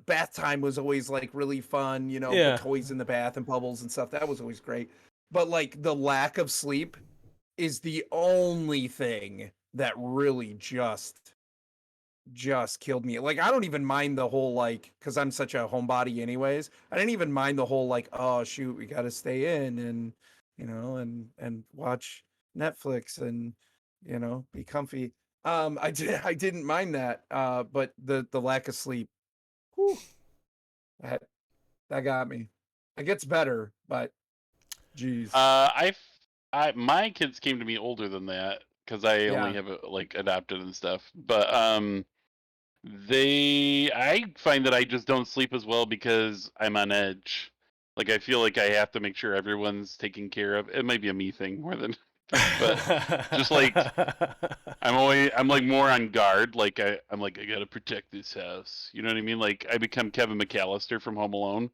bath time was always like really fun, Yeah. put toys in the bath and bubbles and stuff. That was always great. But like the lack of sleep is the only thing that really just killed me. Like I don't even mind the whole like cuz I'm such a homebody anyways. I didn't even mind the whole like oh shoot, we got to stay in and and watch Netflix and be comfy. I didn't mind that. But the lack of sleep, whew, that that got me. It gets better, but geez. My kids came to me older than that because I only Yeah. have like adopted and stuff. But I find that I just don't sleep as well because I'm on edge. Like I feel like I have to make sure everyone's taken care of. It might be a me thing more than, but just like I'm like more on guard. Like I'm like I gotta protect this house. You know what I mean? Like I become Kevin McAllister from Home Alone.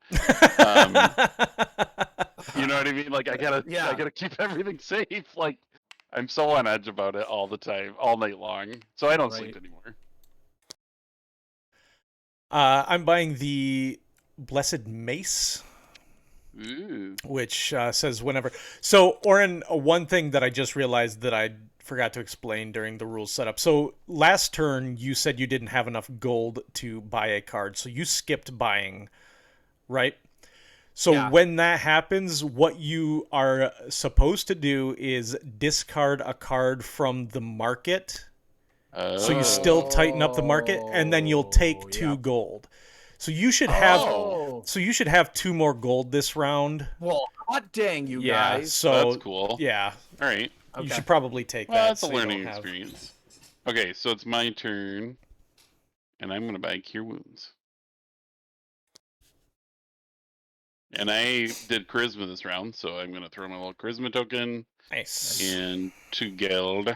You know what I mean? Like I Yeah. gotta keep everything safe. Like I'm so on edge about it all the time, all night long. So I don't sleep Right. anymore. I'm buying the Blessed Mace, Ooh. which says whenever. So, Orrinn, one thing that I just realized that I forgot to explain during the rules setup. So, last turn, you said you didn't have enough gold to buy a card, so you skipped buying, right? So Yeah. when that happens, what you are supposed to do is discard a card from the market. So you still tighten up the market, and then you'll take 2 Yep. gold. So you should have Oh. so you should have 2 more gold this round. Well, hot dang, you Yeah. guys. So That's cool. yeah, All right. you Okay. should probably take Well, that. that's a so you learning don't have- experience. Okay, so it's my turn, and I'm gonna buy Cure Wounds. And I did charisma this round, so I'm gonna throw my little charisma token Nice. and 2 gold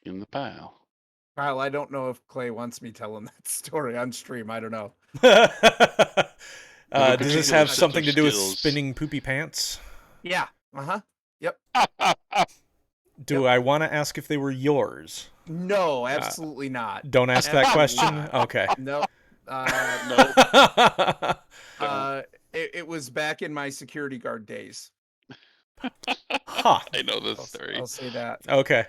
in the pile. Kyle, I don't know if Clay wants me telling that story on stream. I don't know. Does this particular have sets something of to do with skills. spinning poopy pants? Yeah. Uh-huh. Do I want to ask if they were yours? No, absolutely not. Don't ask that question. Absolutely Okay. No. It was back in my security guard days. Huh. I know this story. I'll say that. Okay.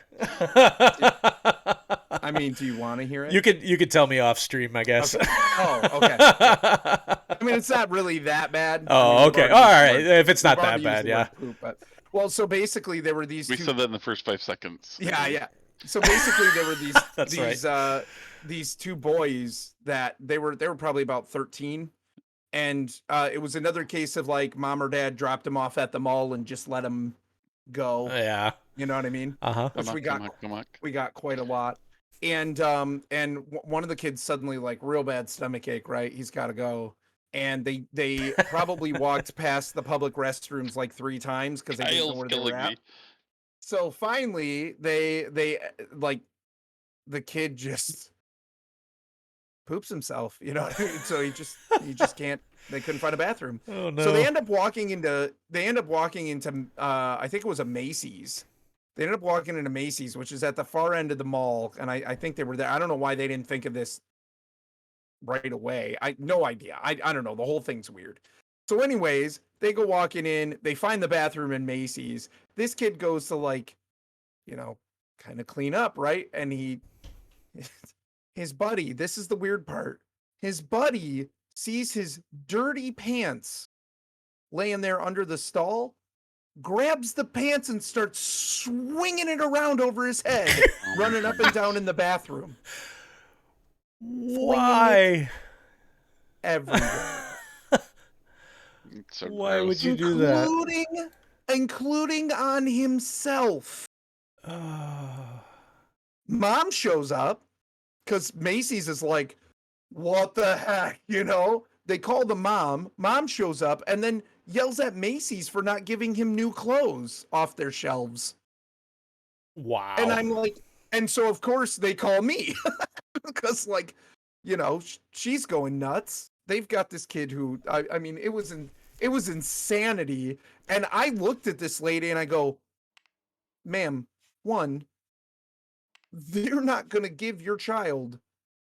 I mean, do you want to hear it? You could tell me off stream, I guess. Okay. Oh, okay. I mean, it's not really that bad. Oh, I mean, we've okay. already All used the right. word- If it's not we've that already used bad, the yeah. word poop, but, well, so basically there were these We two. said that in the first 5 seconds. Yeah. So basically there were these That's these 2 boys that they were probably about 13, and it was another case of like mom or dad dropped them off at the mall and just let them go. Yeah. You know what I mean? Uh-huh. Which we Come got on. we got quite a lot. And one of the kids suddenly like real bad stomach ache, right? He's got to go. And they probably walked past the public restrooms like 3 times because they didn't know Kyle's where they were killing at. me. So finally they like the kid just poops himself, you know. So he just can't. They couldn't find a bathroom. Oh no. So they end up walking into I think it was a Macy's. They ended up walking into Macy's, which is at the far end of the mall, and I think they were there. I don't know why they didn't think of this right away. No idea. I don't know. The whole thing's weird. So anyways, they go walking in, they find the bathroom in Macy's. This kid goes to like, kind of clean up, right? And his buddy, this is the weird part. His buddy sees his dirty pants laying there under the stall, grabs the pants and starts swinging it around over his head, Oh my running up and goodness. down in the bathroom. Why? Everywhere. It's so Why gross. would you do that? Including on himself. Mom shows up because Macy's is like, what the heck, They call the mom. Mom shows up and then yells at Macy's for not giving him new clothes off their shelves. Wow. And I'm like, and so of course they call me because she's going nuts. They've got this kid who, I mean, it was insanity. And I looked at this lady and I go, ma'am, one, they're not going to give your child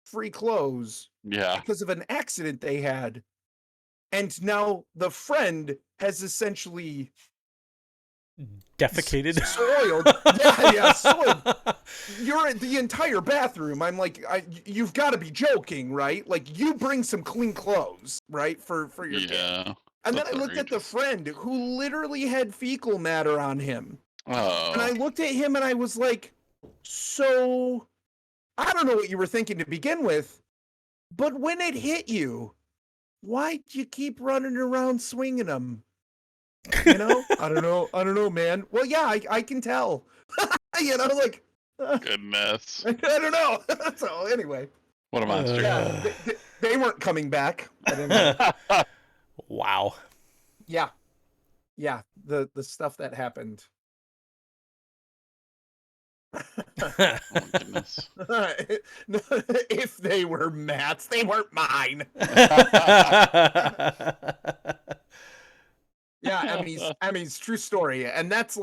free clothes Yeah. because of an accident they had. And now the friend has essentially defecated. soiled. yeah, soiled. You're in the entire bathroom. I'm like, you've got to be joking, right? Like, you bring some clean clothes, right, for your kid. Yeah. And then That's I looked at the outrageous. friend who literally had fecal matter on him. Oh. And I looked at him and I was like, so I don't know what you were thinking to begin with, but when it hit you, why'd you keep running around swinging them? I don't know, man. Well, yeah, I can tell. Like, Goodness. I don't know. So anyway, What a monster. yeah, they weren't coming back. But anyway, Wow. yeah, the stuff that happened. Oh my goodness. If they were Matt's, they weren't mine. Yeah, Emmy's true story, and that's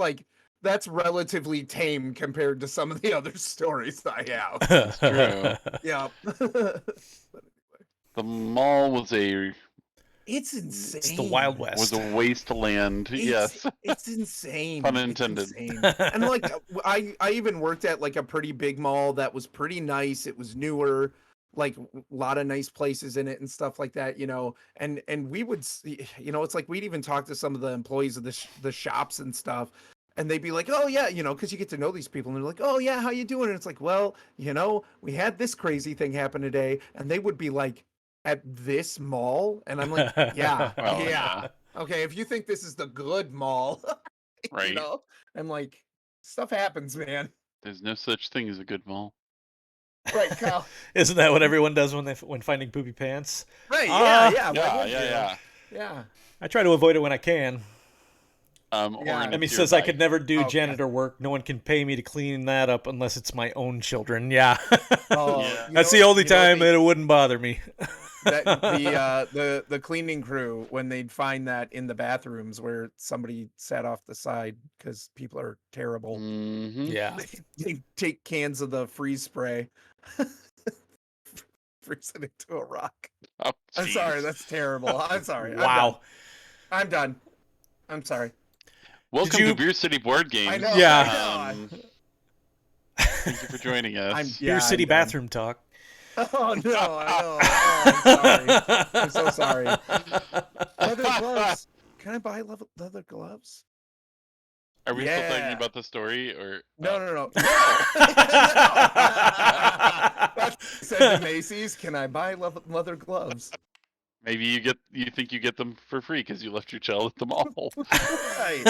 relatively tame compared to some of the other stories I have. True. Yeah. The mall was a It's insane. It's the Wild West. wasteland. Yes. It's insane. Pun It's intended. insane. And like I even worked at like a pretty big mall that was pretty nice. It was newer. like a lot of nice places in it and stuff like that, and we would it's like we'd even talk to some of the employees of the shops and stuff, and they'd be like, oh yeah, because you get to know these people, and they're like, oh yeah, how you doing? And it's like, well, we had this crazy thing happen today, and they would be like, at this mall, and I'm like, yeah, Well, yeah, okay, if you think this is the good mall, Right. I'm like, stuff happens, man. There's no such thing as a good mall. Right, Kyle. Isn't that what everyone does when finding poopy pants? Right, Ah, yeah. Why Yeah, wouldn't yeah, you? yeah. Yeah. I try to avoid it when I can. Yeah. Orrinn, Emmy it's your says I bike. could never do Okay. janitor work. No one can pay me to clean that up unless it's my own children. Yeah. Oh, Yeah. That's the only time that it wouldn't bother me. that the cleaning crew, when they'd find that in the bathrooms where somebody sat off the side because people are terrible, Mm-hmm. Yeah. they take cans of the freeze spray, freeze it into a rock. Oh, I'm sorry, jeez. that's terrible. I'm sorry. Wow. I'm done. I'm sorry. Welcome you- to Beer City Board Games. I know. Yeah. I know. Thank you for joining us. Beer City I'm done. bathroom talk. Oh no, I know. Oh, I'm sorry. I'm so sorry. Leather gloves. Can I buy leather gloves? Are we still talking Yeah. about the story, or No. No. That's what I said to Macy's. Can I buy leather gloves? maybe you think you get them for free because you left your child at the mall? Right.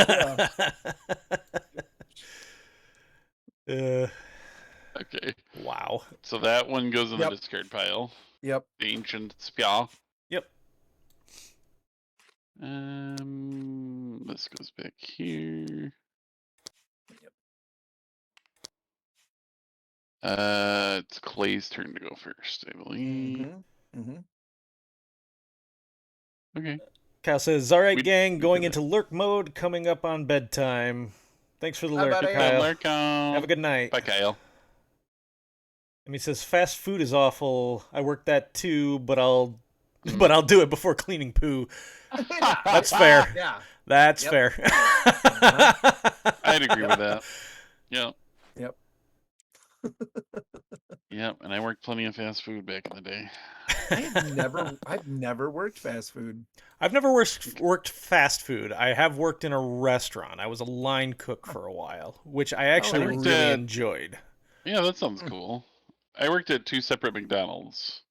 Yeah. Okay, Wow. so that one goes in the Yep. discard pile. Yep. The ancient Spia. Yep. This goes back here. It's Clay's turn to go first, I believe. Mm-hmm. Okay. Kyle says, "All right, We gang, going did into lurk mode, coming up on bedtime. Thanks for the How lurk, about I- Kyle. Have Have a good night." Bye, Kyle. And he says, "Fast food is awful. I work that too, but I'll do it before cleaning poo." That's fair. Yeah. That's Yep. fair. I'd agree with that. Yep. Yep. Yep. And I worked plenty of fast food back in the day. I've never worked fast food. I've never worked fast food. I have worked in a restaurant. I was a line cook for a while, which I actually I worked really at- enjoyed. Yeah, that sounds cool. I worked at 2 separate McDonald's.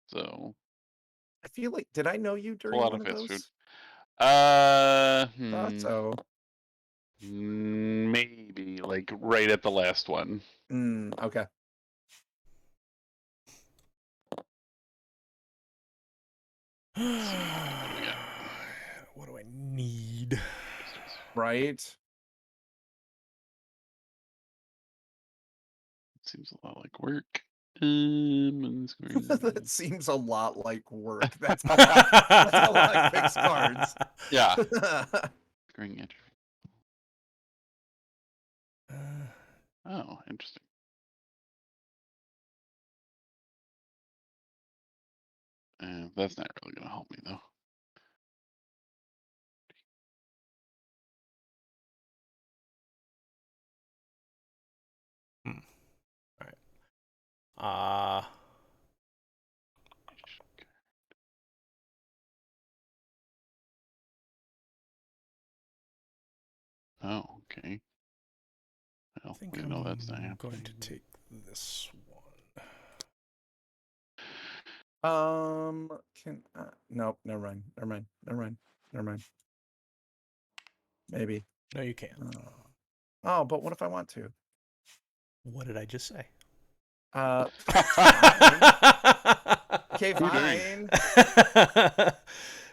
So, I feel like, did I know you a during lot one of of fast those? food. Thought so. Maybe, like, right at the last one. Okay. What do I need? Right. Seems a lot like work. And That seems a lot like work. That's how I fix cards. yeah. Screen entry. Oh, interesting. That's not really going to help me, though. Uh, Oh, okay. I Well, think we I'm know that's not happening. going to take this one. Nope, never mind. Maybe. No, you can't. Oh, but what if I want to? What did I just say? Okay, fine.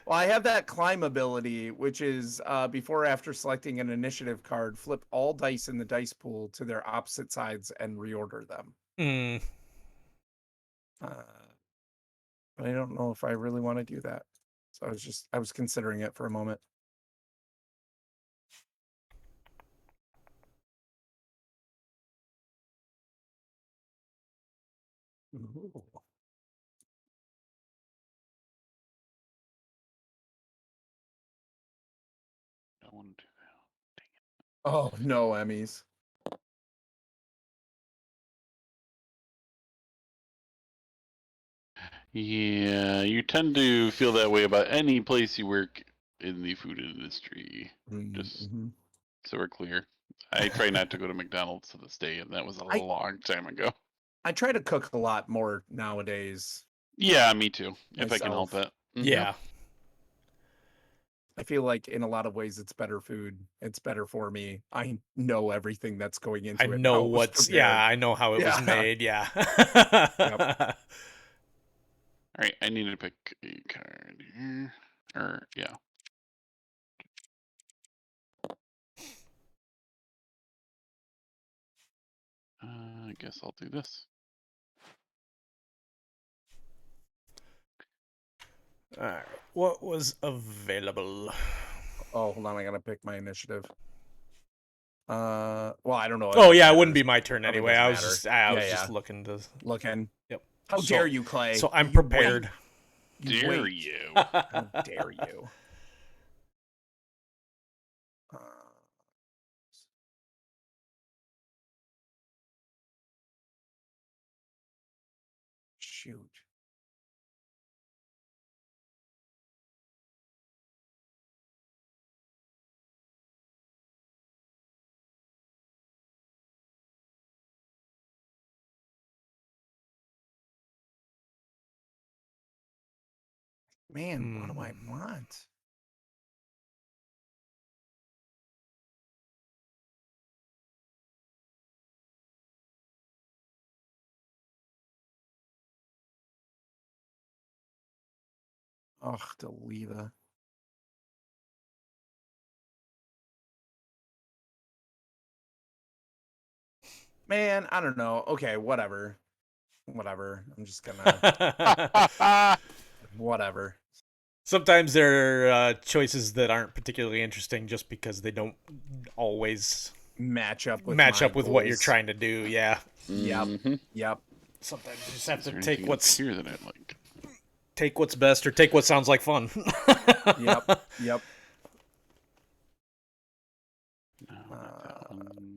Well, I have that climb ability, which is before or after selecting an initiative card, flip all dice in the dice pool to their opposite sides and reorder them. But I don't know if I really want to do that. So I was considering it for a moment. Ooh. I want to do Oh, no, Emmys. Yeah, you tend to feel that way about any place you work in the food industry. Just Mhm. so we're clear. I try not to go to McDonald's to this day, and that was a I- long time ago. I try to cook a lot more nowadays Yeah, me too, if I can help myself. it. Yeah. I feel like in a lot of ways it's better food. It's better for me. I know everything that's going I into it, know how it was prepared. I know how it was Yeah. made. Yeah. Yep. All right, I need to pick a card here. Or, yeah. I guess I'll do this. All right. What was available? Oh, hold on. I gotta pick my initiative. Well, I don't know. Oh yeah, it wouldn't be my turn Probably anyway. doesn't I was matter. just Yeah. just looking to. Looking. Yep. How So- dare you, Clay? So I'm You prepared. wait. You Dare wait. you? How dare you? Shoot. Man, what do I want? Ugh, Delita. Man, I don't know. Okay, whatever. Whatever. I'm just gonna. Whatever. Sometimes there are choices that aren't particularly interesting just because they don't always Match up with what you're goals. trying to do. Yeah. Yep. Mhm. Yep. Sometimes you just have Is there to take anything else what's here that I like? take what's best or take what sounds like fun. Yep. Yep. No, not that one.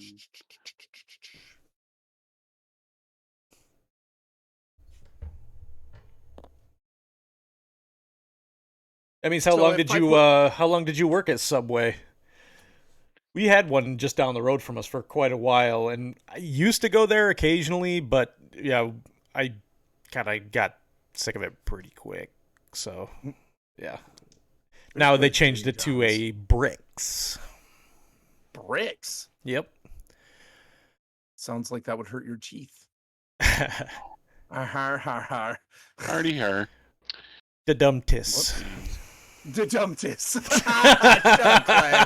That means how So long if did I you put- how long did you work at Subway? We had one just down the road from us for quite a while, and I used to go there occasionally, but yeah, I kind of got sick of it pretty quick. So, yeah. Now they good changed Jimmy it to John's. a Bricks. Bricks. Yep. Sounds like that would hurt your teeth. The Already her. dumptis. Whoopsies. The dumptis. Shut up, Clay.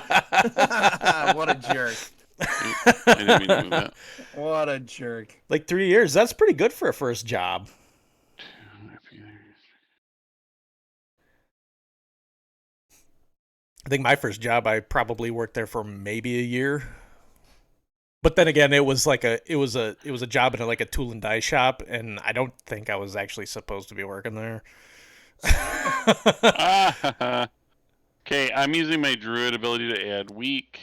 What a jerk. I didn't mean to do that. What a jerk. Like 3 years. That's pretty good for a first job. I think my first job, I probably worked there for maybe a year. But then again, it was a job in like a tool and die shop, and I don't think I was actually supposed to be working there. Okay, I'm using my druid ability to add weak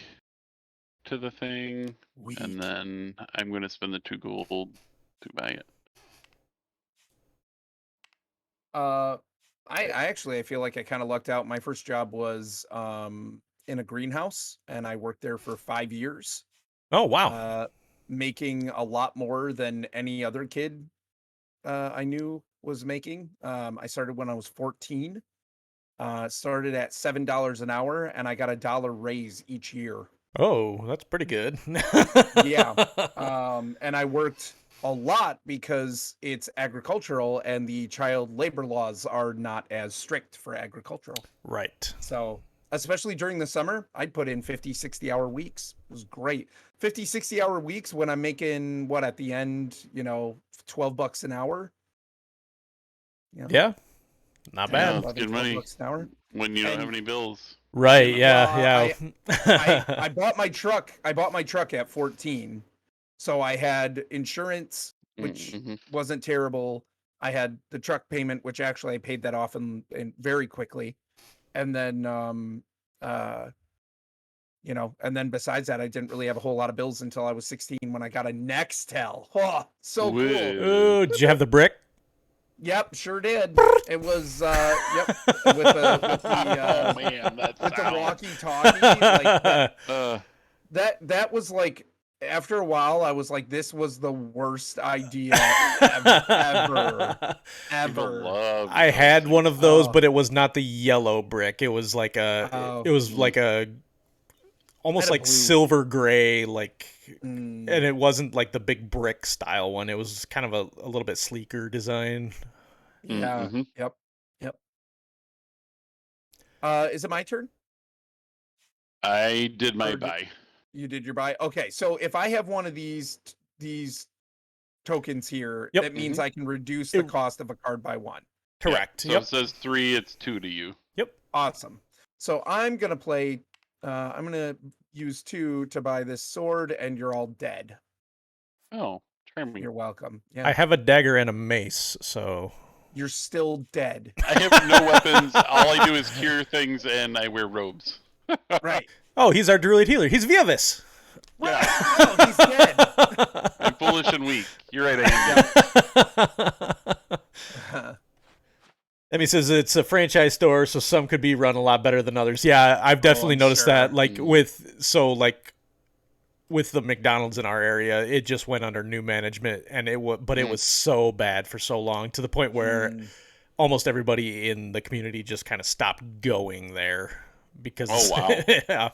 to the thing, Weak. and then I'm going to spend the 2 gold to buy it. I actually I feel like I kind of lucked out. My first job was in a greenhouse, and I worked there for 5 years. Oh wow! Making a lot more than any other kid I knew was making. I started when I was 14. Started at $7 an hour, and I got a dollar raise each year. Oh, that's pretty good. Yeah. And I worked a lot because it's agricultural, and the child labor laws are not as strict for agricultural. Right. So, especially during the summer, I'd put in 50, 60-hour weeks. It was great. 50, 60-hour weeks when I'm making what at the end, $12 an hour. Yeah. Not Yeah, bad. that's good 12 money bucks an hour. when you don't have And- any bills. Right. Yeah. Well, Yeah. I bought my truck. I bought my truck at 14. So I had insurance, which Mhm. wasn't terrible. I had the truck payment, which actually I paid that off in very quickly. And then and then besides that, I didn't really have a whole lot of bills until I was 16 when I got a Nextel. Oh, so cool. Whoa. Oh, did you have the brick? Yep, sure did. It was yep, with the Oh man, that with the sound. walkie-talkie, like that. Uh, That was like, after a while, I was like, this was the worst idea ever. people Ever. love. I those had one things. of those, Oh. but it was not the yellow brick. It was like a. Oh. It was like a almost Had a like blue. silver gray, like, Mm, and it wasn't like the big brick style one. It was kind of a little bit sleeker design. yeah. Mhm. Yep. Yep. Is it my turn? I did my Or buy. you did your buy? Okay, so if I have one of these tokens here, Yep. that means Mhm. I can reduce the It- cost of a card by 1. Correct. Yeah. So Yep. it says 3, it's 2 to you. Yep. Awesome. So I'm gonna play. I'm gonna use 2 to buy this sword, and you're all dead. Oh, charming. You're welcome. I Yeah, have a dagger and a mace, so you're still dead. I have no weapons. All I do is cure things, and I wear robes. Right. oh, he's our druid healer. He's Vievis. Right. No, he's dead. I'm foolish and weak. You're right, I am. And he says it's a franchise store, so some could be run a lot better than others. Yeah, I've definitely I'm noticed sure. that. Like with the McDonald's in our area, it just went under new management, and it was so bad for so long to the point where Mm. almost everybody in the community just kind of stopped going there because Oh, wow. yeah,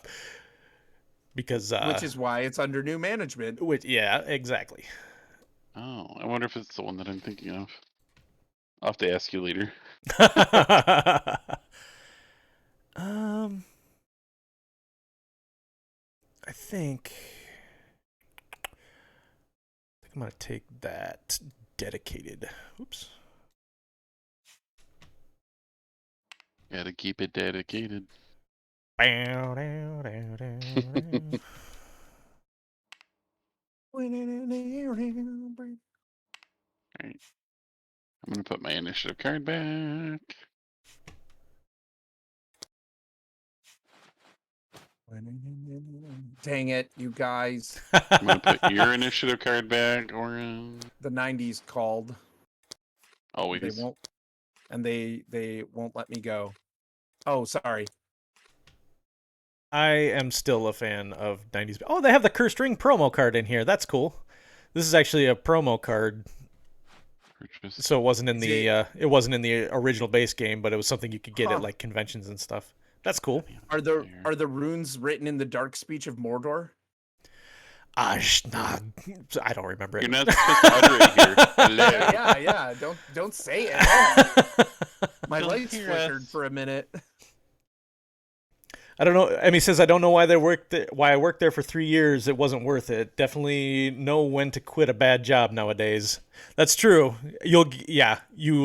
because Which is why it's under new management. yeah, exactly. Oh, I wonder if it's the one that I'm thinking of. I'll have to ask you later. um, I think I'm gonna take that dedicated. Oops. Gotta keep it dedicated. Bow, dow, dow, dow, dow. Alright. I'm gonna put my initiative card back. Dang it, you guys. I'm gonna put your initiative card back, Orrinn. The 90s called. Always. They won't, and they won't let me go. Oh, sorry. I am still a fan of 90s. Oh, they have the Cursed Ring promo card in here. That's cool. This is actually a promo card, Purchase. so it wasn't in the original base game, but it was something you could get at like conventions and stuff. That's cool. Are the runes written in the dark speech of Mordor? I don't remember it. You're not supposed to utter it here. Hello. Yeah. Don't say it. My Don't lights hear flickered us. for a minute. I don't know. Emmy says I don't know why why I worked there for 3 years. It wasn't worth it. Definitely know when to quit a bad job nowadays. That's true. You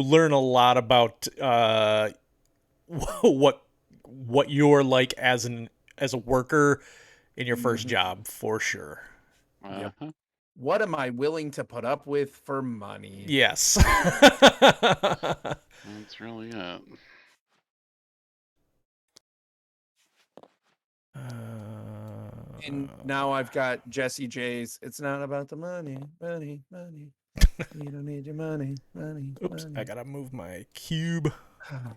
learn a lot about what you're like as a worker in your first job for sure. Uh-huh. What am I willing to put up with for money? Yes. That's really it. And now I've got Jesse J's. It's not about the money. You don't need your money. Oops, I gotta move my cube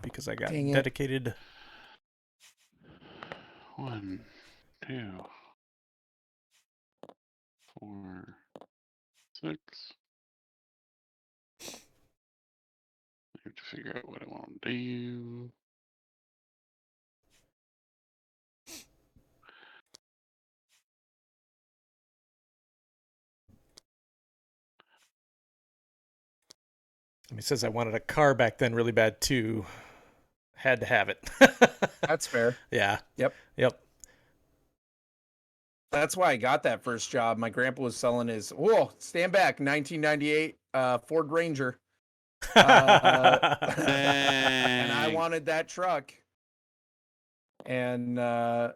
because I got Dang it. dedicated. 1, 2, 4, 6. I have to figure out what I want to do. He says I wanted a car back then really bad too. Had to have it. That's fair. Yeah. Yep. That's why I got that first job. My grandpa was selling his, stand back, 1998 Ford Ranger. And I wanted that truck. And so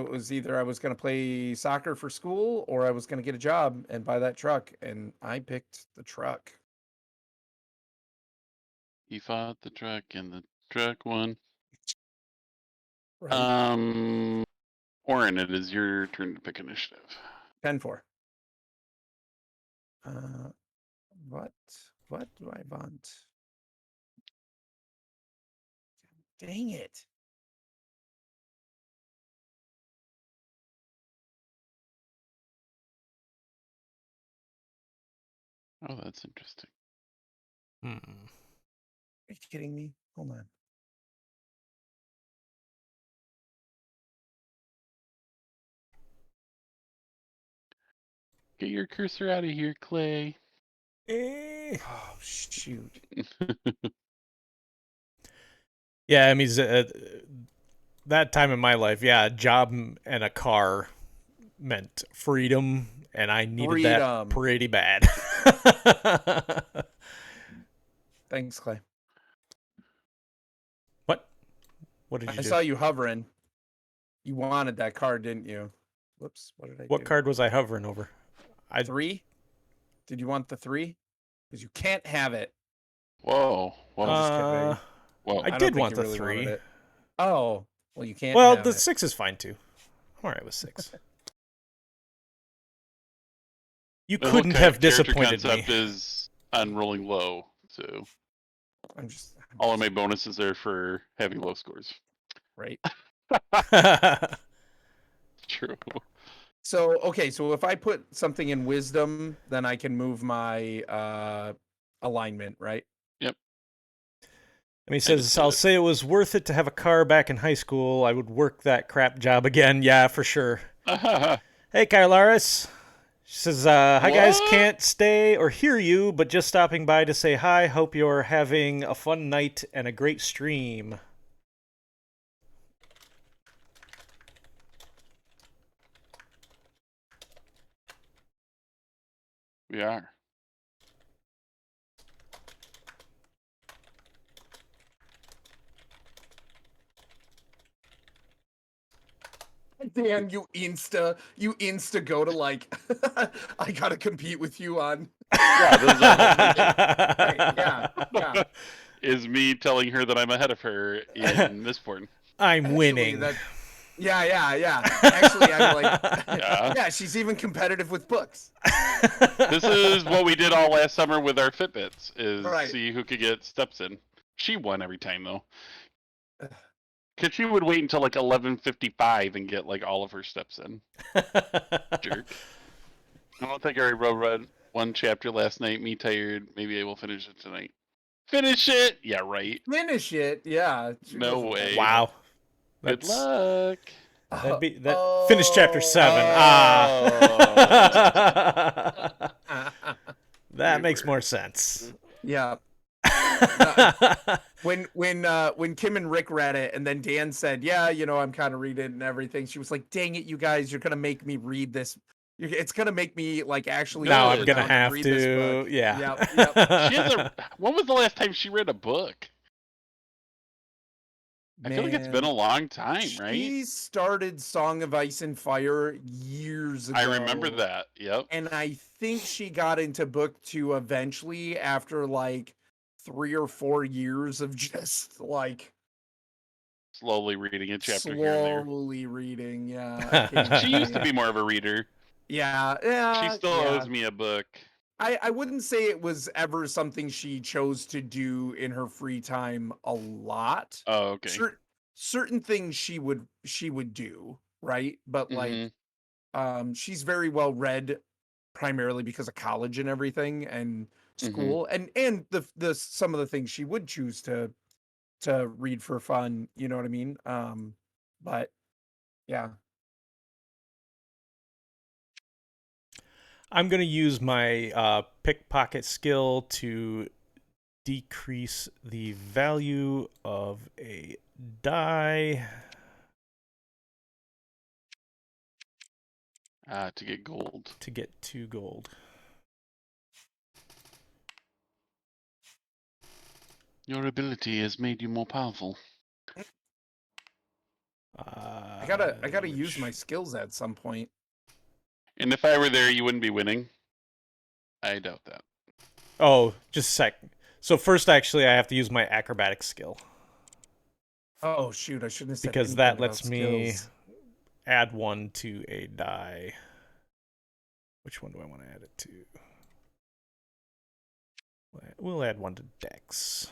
it was either I was going to play soccer for school or I was going to get a job and buy that truck. And I picked the truck. He fought the truck and the truck won. Right. Orrinn, it is your turn to pick initiative. 10-4. What do I want? Dang it. Oh, that's interesting. Hmm. Are you kidding me? Hold on. Get your cursor out of here, Clay. Oh, shoot. Yeah, I mean, that time in my life, yeah, a job and a car meant freedom, and I needed that Freedom. pretty bad. Thanks, Clay. What? What did you I do? saw you hovering. You wanted that card, didn't you? Whoops. What did I What do? card was I hovering over? 3? Did you want the 3? Because you can't have it. Whoa. Whoa. I'm just kidding. Whoa. I I don't did think want you the really wanted 3. it. Oh, well, you can't Well, have the it. 6 is fine too. I'm alright with 6. You The whole couldn't have character disappointed me. concept is on rolling low, so I'm just all of my bonuses are for having low scores. right. True. So, okay, so if I put something in wisdom, then I can move my alignment, right? Yep. And he I just says, did I'll it. say it was worth it to have a car back in high school. I would work that crap job again. Yeah, for sure. Hey, Kylaris. She says, hi guys, What? can't stay or hear you, but just stopping by to say hi. Hope you're having a fun night and a great stream. We are. Dan, you insta go to like, I gotta compete with you on. Yeah, this is our whole thing. Right, yeah. Is me telling her that I'm ahead of her in Mistborn. I'm Actually, winning. yeah. Actually, I'm like, Yeah. yeah, she's even competitive with books. This is what we did all last summer with our Fitbits, is Right. see who could get steps in. She won every time, though. Because she would wait until like 11:55 and get like all of her steps in. Jerk. I don't think I read one chapter last night. Me tired. Maybe I will finish it tonight. Finish it? Yeah, right. Finish it, yeah. She No wasn't that way. Wow. Good That's, luck. that'd be, that, Oh. finish chapter 7. That makes more sense. Yeah. When Kim and Rick read it, and then Dan said, "Yeah, I'm kind of reading it and everything," she was like, "Dang it, you guys, you're gonna make me read this. It's gonna make me like actually Now Good. I'm sit gonna down and have read this to. book." Yeah. Yep. She has a. When was the last time she read a book? I feel like it's been a long time, right? She started Song of Ice and Fire years ago. I remember that. Yep. And I think she got into book 2 eventually after like 3 or 4 years of just like Slowly reading a chapter here and there. slowly reading. Yeah. She used to occasionally. be more of a reader. Yeah. She still yeah. owes me a book. I wouldn't say it was ever something she chose to do in her free time a lot. Oh, okay. Certain things she would do, right? But like she's very well read primarily because of college and everything and school and the some of the things she would choose to read for fun, you know what I mean? But yeah. I'm going to use my pickpocket skill to decrease the value of a die. To get gold. To get 2 gold. Your ability has made you more powerful. I gotta use my skills at some point. And if I were there, you wouldn't be winning. I doubt that. Oh, just a sec. So first, actually, I have to use my acrobatic skill. Oh shoot, I shouldn't have said because that anything lets about me skills. add 1 to a die. Which one do I want to add it to? We'll add 1 to Dex.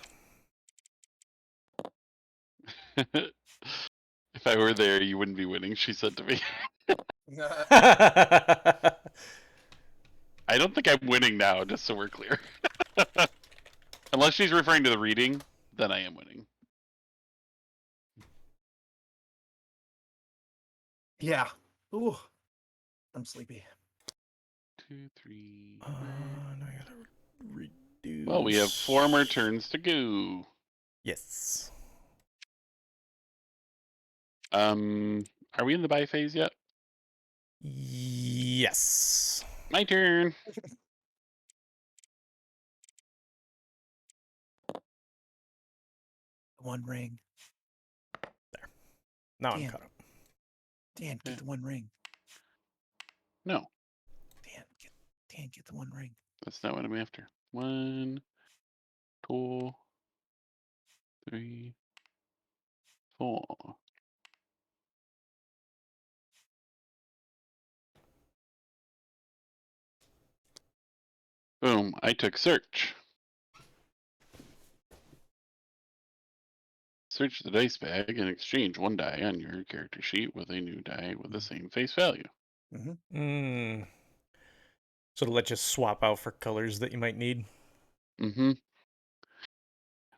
If I were there, you wouldn't be winning, she said to me. I I don't think I'm winning now, just so we're clear. Unless she's referring to the reading, then I am winning. Yeah. Ooh, I'm sleepy. 2, 3. gotta reduce. Well, we have 4 more turns to go. Yes. Are we in the buy phase yet? Yes. My turn. One ring. Now I'm Dan. caught up. Dan, get Yeah. the one ring. No, Dan, get the one ring. that's not what I'm after. 1, 2, 3, 4. Boom, I took search. Search the dice bag and exchange 1 die on your character sheet with a new die with the same face value. Mm. So to let you swap out for colors that you might need. Mm-hmm.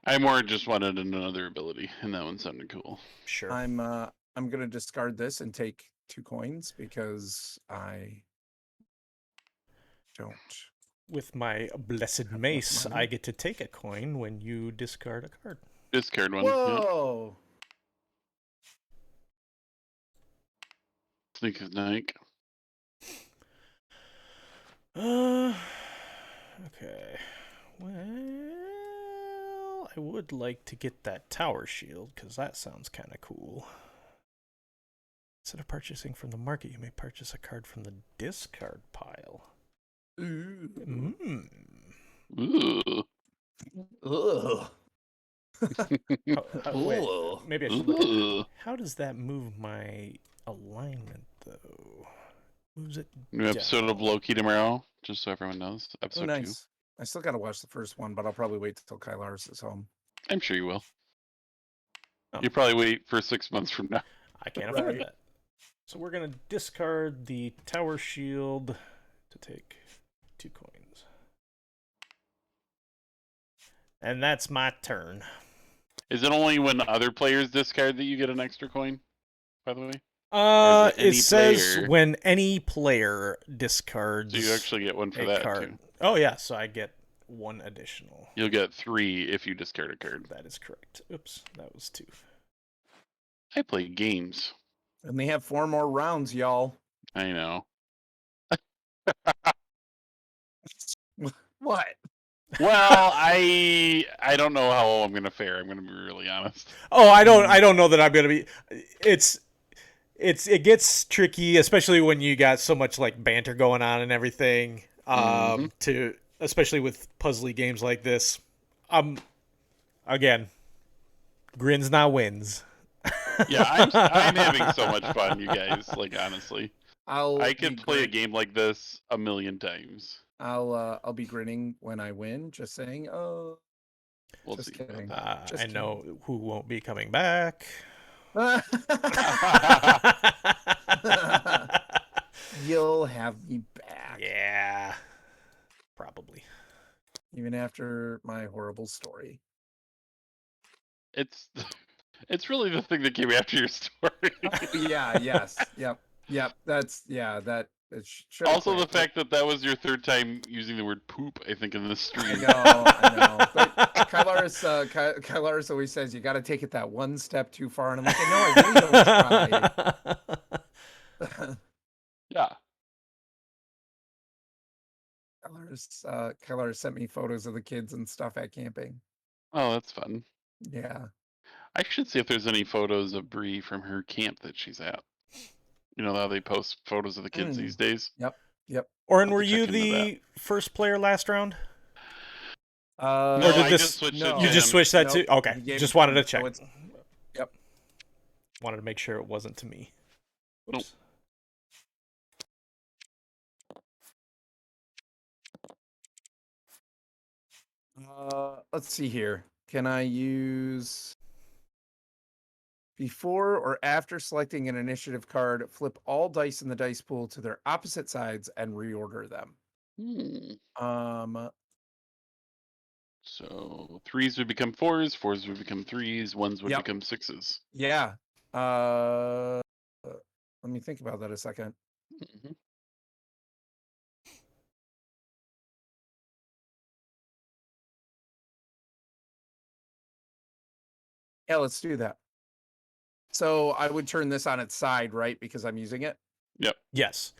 I more just wanted another ability, and that one sounded cool. Sure. I'm gonna discard this and take 2 coins because I don't. With my blessed Have enough mace, money. I get to take a coin when you discard a card. Discard one. Yep. Whoa! Sneak of Nike. Okay. Well, I would like to get that tower shield because that sounds kind of cool. Instead of purchasing from the market, you may purchase a card from the discard pile. Ooh. Mm. Ooh. Ugh. Wait, Ooh. maybe I should look at Ooh. how does that move my alignment though? Moves it New episode of down. Loki tomorrow, just so everyone knows. Oh, Episode 2. nice. I still gotta watch the first one, but I'll probably wait till Kylaris is home. I'm sure you will. Oh. You probably wait for 6 months from now. I can't afford Right. that. So we're gonna discard the tower shield to take 2 coins. And that's my turn. Is it only when other players discard that you get an extra coin, by the way? Or is It any says player? when any player discards So you actually get one for a that, card. too. Oh yeah, so I get 1 additional. You'll get 3 if you discard a card. That is correct. Oops, that was 2. I play games. And they have 4 more rounds, y'all. I know. What? Well, I don't know how I'm gonna fare. I'm gonna be really honest. Oh, I don't know that I'm gonna be. It gets tricky, especially when you got so much like banter going on and everything. To especially with puzzly games like this. Again, grins not wins. Yeah, I'm having so much fun, you guys. Like honestly, I could play a game like this a million times. I'll be grinning when I win. Just saying. Oh, We'll just see kidding. about Just I know who won't be coming back. that. You'll have me back. Yeah, probably. Even after my horrible story. It's really the thing that came after your story. Yeah. Yes. Yep. That's that. Also, the fact that was your 3rd time using the word poop, I think, in this stream. I know. But Kylaris always says you got to take it that one step too far, and I'm like, no, I really don't try. Yeah. Kylaris sent me photos of the kids and stuff at camping. Oh, that's fun. Yeah. I should see if there's any photos of Bree from her camp that she's at. You know how they post photos of the kids these days? Yep. Orrinn, I'll were have to you check into the first player last round? No, Or did I this- just switched no. it. You to just him. switched that Nope, to? Okay, he gave just it to wanted me, to so check. it's- Yep. Wanted to make sure it wasn't to me. Oops. Let's see here. Can I use Before or after selecting an initiative card, flip all dice in the dice pool to their opposite sides and reorder them. So 3s would become 4s, 4s would become 3s, 1s would Yep. become 6s. Yeah. Let me think about that a second. Mhm. Yeah, let's do that. So I would turn this on its side, right? Because I'm using it. Yep. Yes.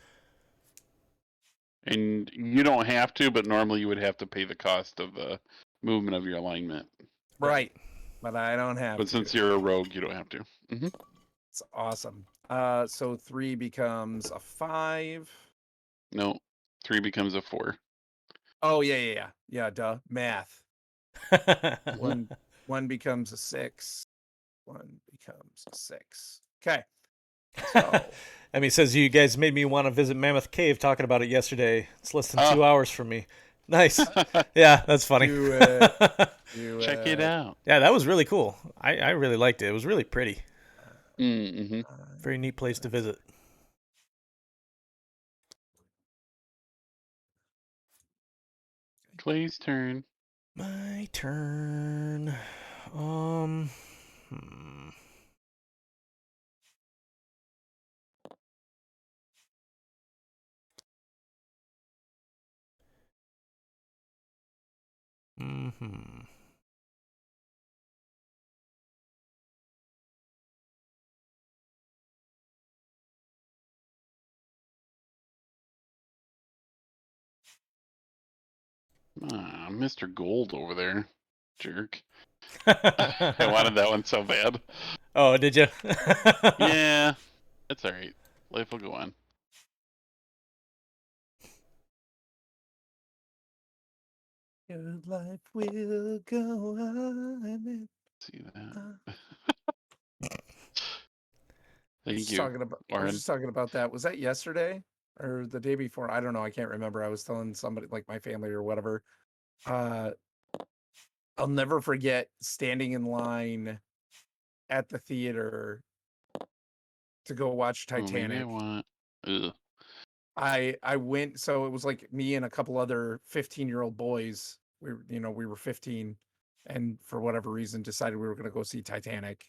And you don't have to, but normally you would have to pay the cost of the movement of your alignment. Right. But I don't have But to. since you're a rogue, you don't have to. It's awesome. So 3 becomes a 5. No, 3 becomes a 4. Oh yeah. Duh. Math. One becomes a 6. 1 becomes a 6. Okay. So Emmy says you guys made me want to visit Mammoth Cave talking about it yesterday. It's less than 2 hours from me. Nice. Yeah, that's funny. do it. Check it out. Yeah, that was really cool. I really liked it. It was really pretty. Mm-hmm. Very neat place to visit. Clay's turn. My turn. Hmm. Mm-hmm. Mr. Gold over there. Jerk. I wanted that one so bad. Oh, did you? Yeah, that's alright. Life will go on. Your life will go on. See that. Thank I was you, I was Orrinn. just talking about that. Was that yesterday or the day before? I don't know. I can't remember. I was telling somebody, like my family or whatever. I'll never forget standing in line at the theater to go watch Oh, maybe I Titanic. want. Ugh. I went, so it was like me and a couple other 15-year-old boys. We were 15, and for whatever reason decided we were going to go see Titanic.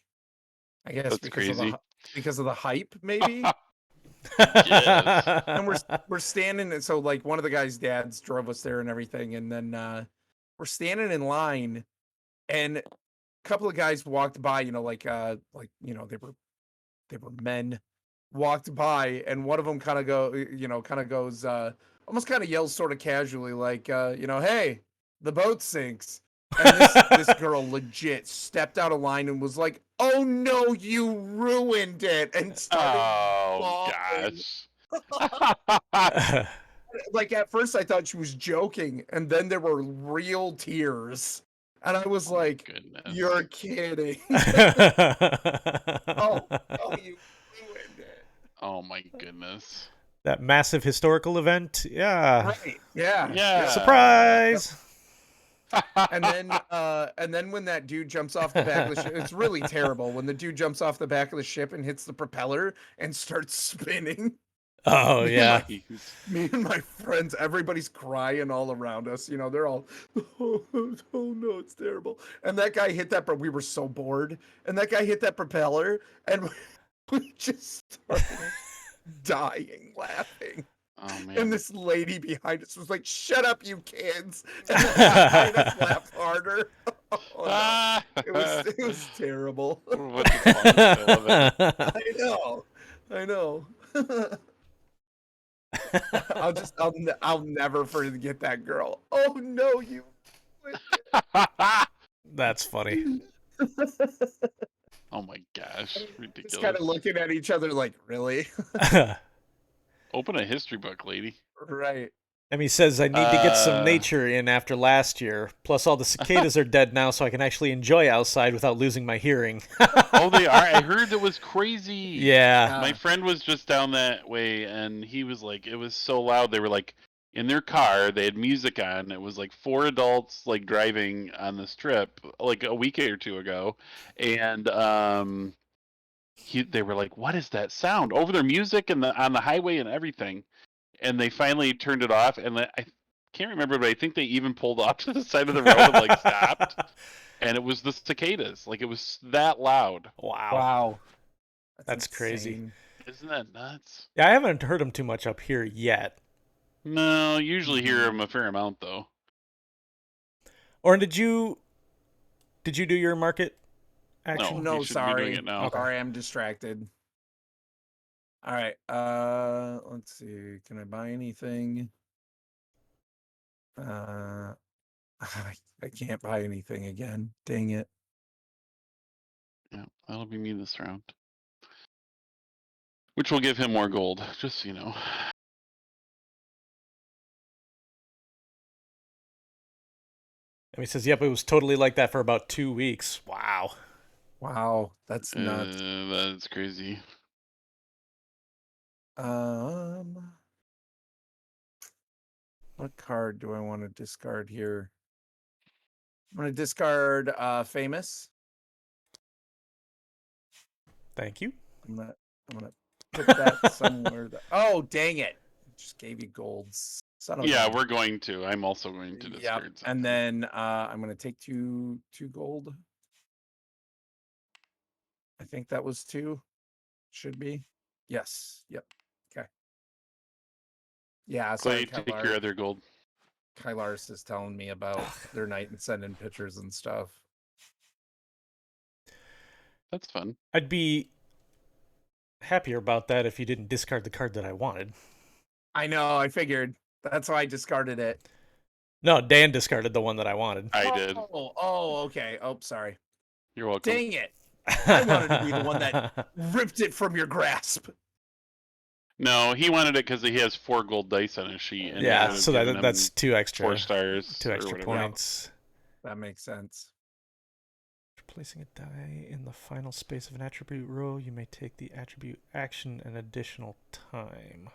I guess That's crazy. because of the hype, maybe. Yes. And we're standing, and so like one of the guys' dads drove us there and everything, and then we're standing in line, and a couple of guys walked by, they were men, walked by, and one of them kind of goes, almost kind of yells sort of casually, like, hey, the boat sinks. And this girl legit stepped out of line and was like, "Oh no, you ruined it!" and started Oh bawling. gosh. Like at first I thought she was joking, and then there were real tears. And I was Oh my like, goodness. "You're kidding." Oh, you ruined it. Oh my goodness. That massive historical event. Yeah. Right. Yeah. Yeah. Surprise. And then when that dude jumps off the back of the ship, it's really terrible when the dude jumps off the back of the ship and hits the propeller and starts spinning. Oh, yeah. Me and my friends, everybody's crying all around us. They're all, oh no, it's terrible. And that guy hit that, but we were so bored. And that guy hit that propeller, and we just started dying laughing. Oh man. And this lady behind us was like, "Shut up, you kids!" And then made us laugh harder. Oh, no. It was terrible. What the fun? I love it. I know. I'll never forget that girl. Oh no, you. That's funny. Oh my gosh, Just ridiculous. kind of looking at each other like, really? Open a history book, lady. Right. Emmy says I need to get some nature in after last year. Plus, all the cicadas are dead now, so I can actually enjoy outside without losing my hearing. Oh, they are? I heard it was crazy. Yeah. My friend was just down that way, and he was like, it was so loud. They were like in their car. They had music on. It was like 4 adults like driving on this trip like a week or two ago, and they were like, "What is that sound?" Over their music and on the highway and everything. And they finally turned it off, and I can't remember, but I think they even pulled off to the side of the road and like stopped. And it was the cicadas. Like, it was that loud. Wow. Wow. That's crazy. insane. Isn't that nuts? Yeah, I haven't heard them too much up here yet. No, usually hear them a fair amount though. Or did you do your market action? No, No, you shouldn't be doing sorry. it now. Okay. Sorry, I'm distracted. All right. Let's see. Can I buy anything? I can't buy anything again. Dang it. Yeah, that'll be me this round. Which will give him more gold, just so you know. And he says, "Yep, it was totally like that for about 2 weeks." Wow. Wow, that's nuts. That's crazy. What card do I want to discard here? I'm gonna discard famous. Thank you. I'm gonna put that somewhere. Oh, dang it! Just gave you golds. Son of Yeah, a- we're going to. I'm also going to Yep. discard something. And then I'm gonna take two gold. I think that was 2. Should be. Yes. Yep. Okay. Yeah. Sorry, Clay, take your other gold. Kylaris is telling me about their night and sending pictures and stuff. That's fun. I'd be happier about that if you didn't discard the card that I wanted. I know. I figured. That's why I discarded it. No, Dan discarded the one that I wanted. I did. Oh, okay. Oh, sorry. You're welcome. Dang it. I wanted to be the one that ripped it from your grasp. No, he wanted it because he has 4 gold dice on his sheet. And Yeah, it would've so given that's him 2 extra. 4 stars. 2 or extra whatever. points. That makes sense. Placing a die in the final space of an attribute row, you may take the attribute action an additional time.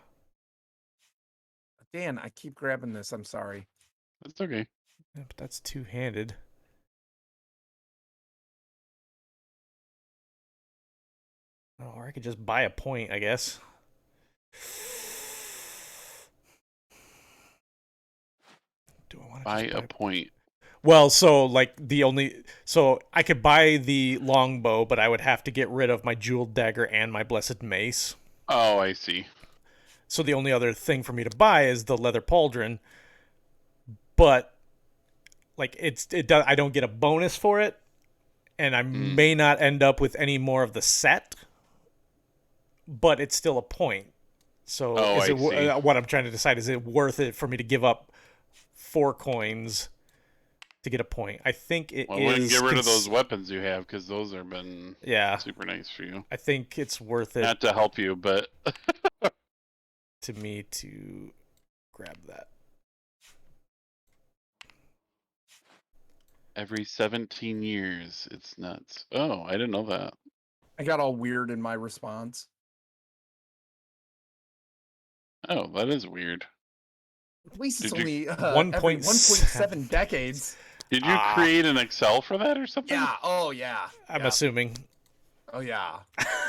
Dan, I keep grabbing this. I'm sorry. That's okay. Yeah, but that's two-handed. Oh, or I could just buy a point, I guess. Do I want to Buy a point. Well, so like so I could buy the longbow, but I would have to get rid of my jeweled dagger and my blessed mace. Oh, I see. So the only other thing for me to buy is the leather pauldron. But like I don't get a bonus for it, and I may not end up with any more of the set. But it's still a point. So what I'm trying to decide, is it worth it for me to give up 4 coins to get a point? I think it is. I wouldn't get rid of those weapons you have, because those have been yeah, super nice for you. I think it's worth it. Not to help you, but to me to grab that. every 17 years, it's nuts. Oh, I didn't know that. I got all weird in my response. Oh, that is weird. At least it's Did only 1.7 1.7 decades. Did you create an Excel for that or something? Yeah. Oh, yeah. I'm yeah. assuming. Oh, yeah.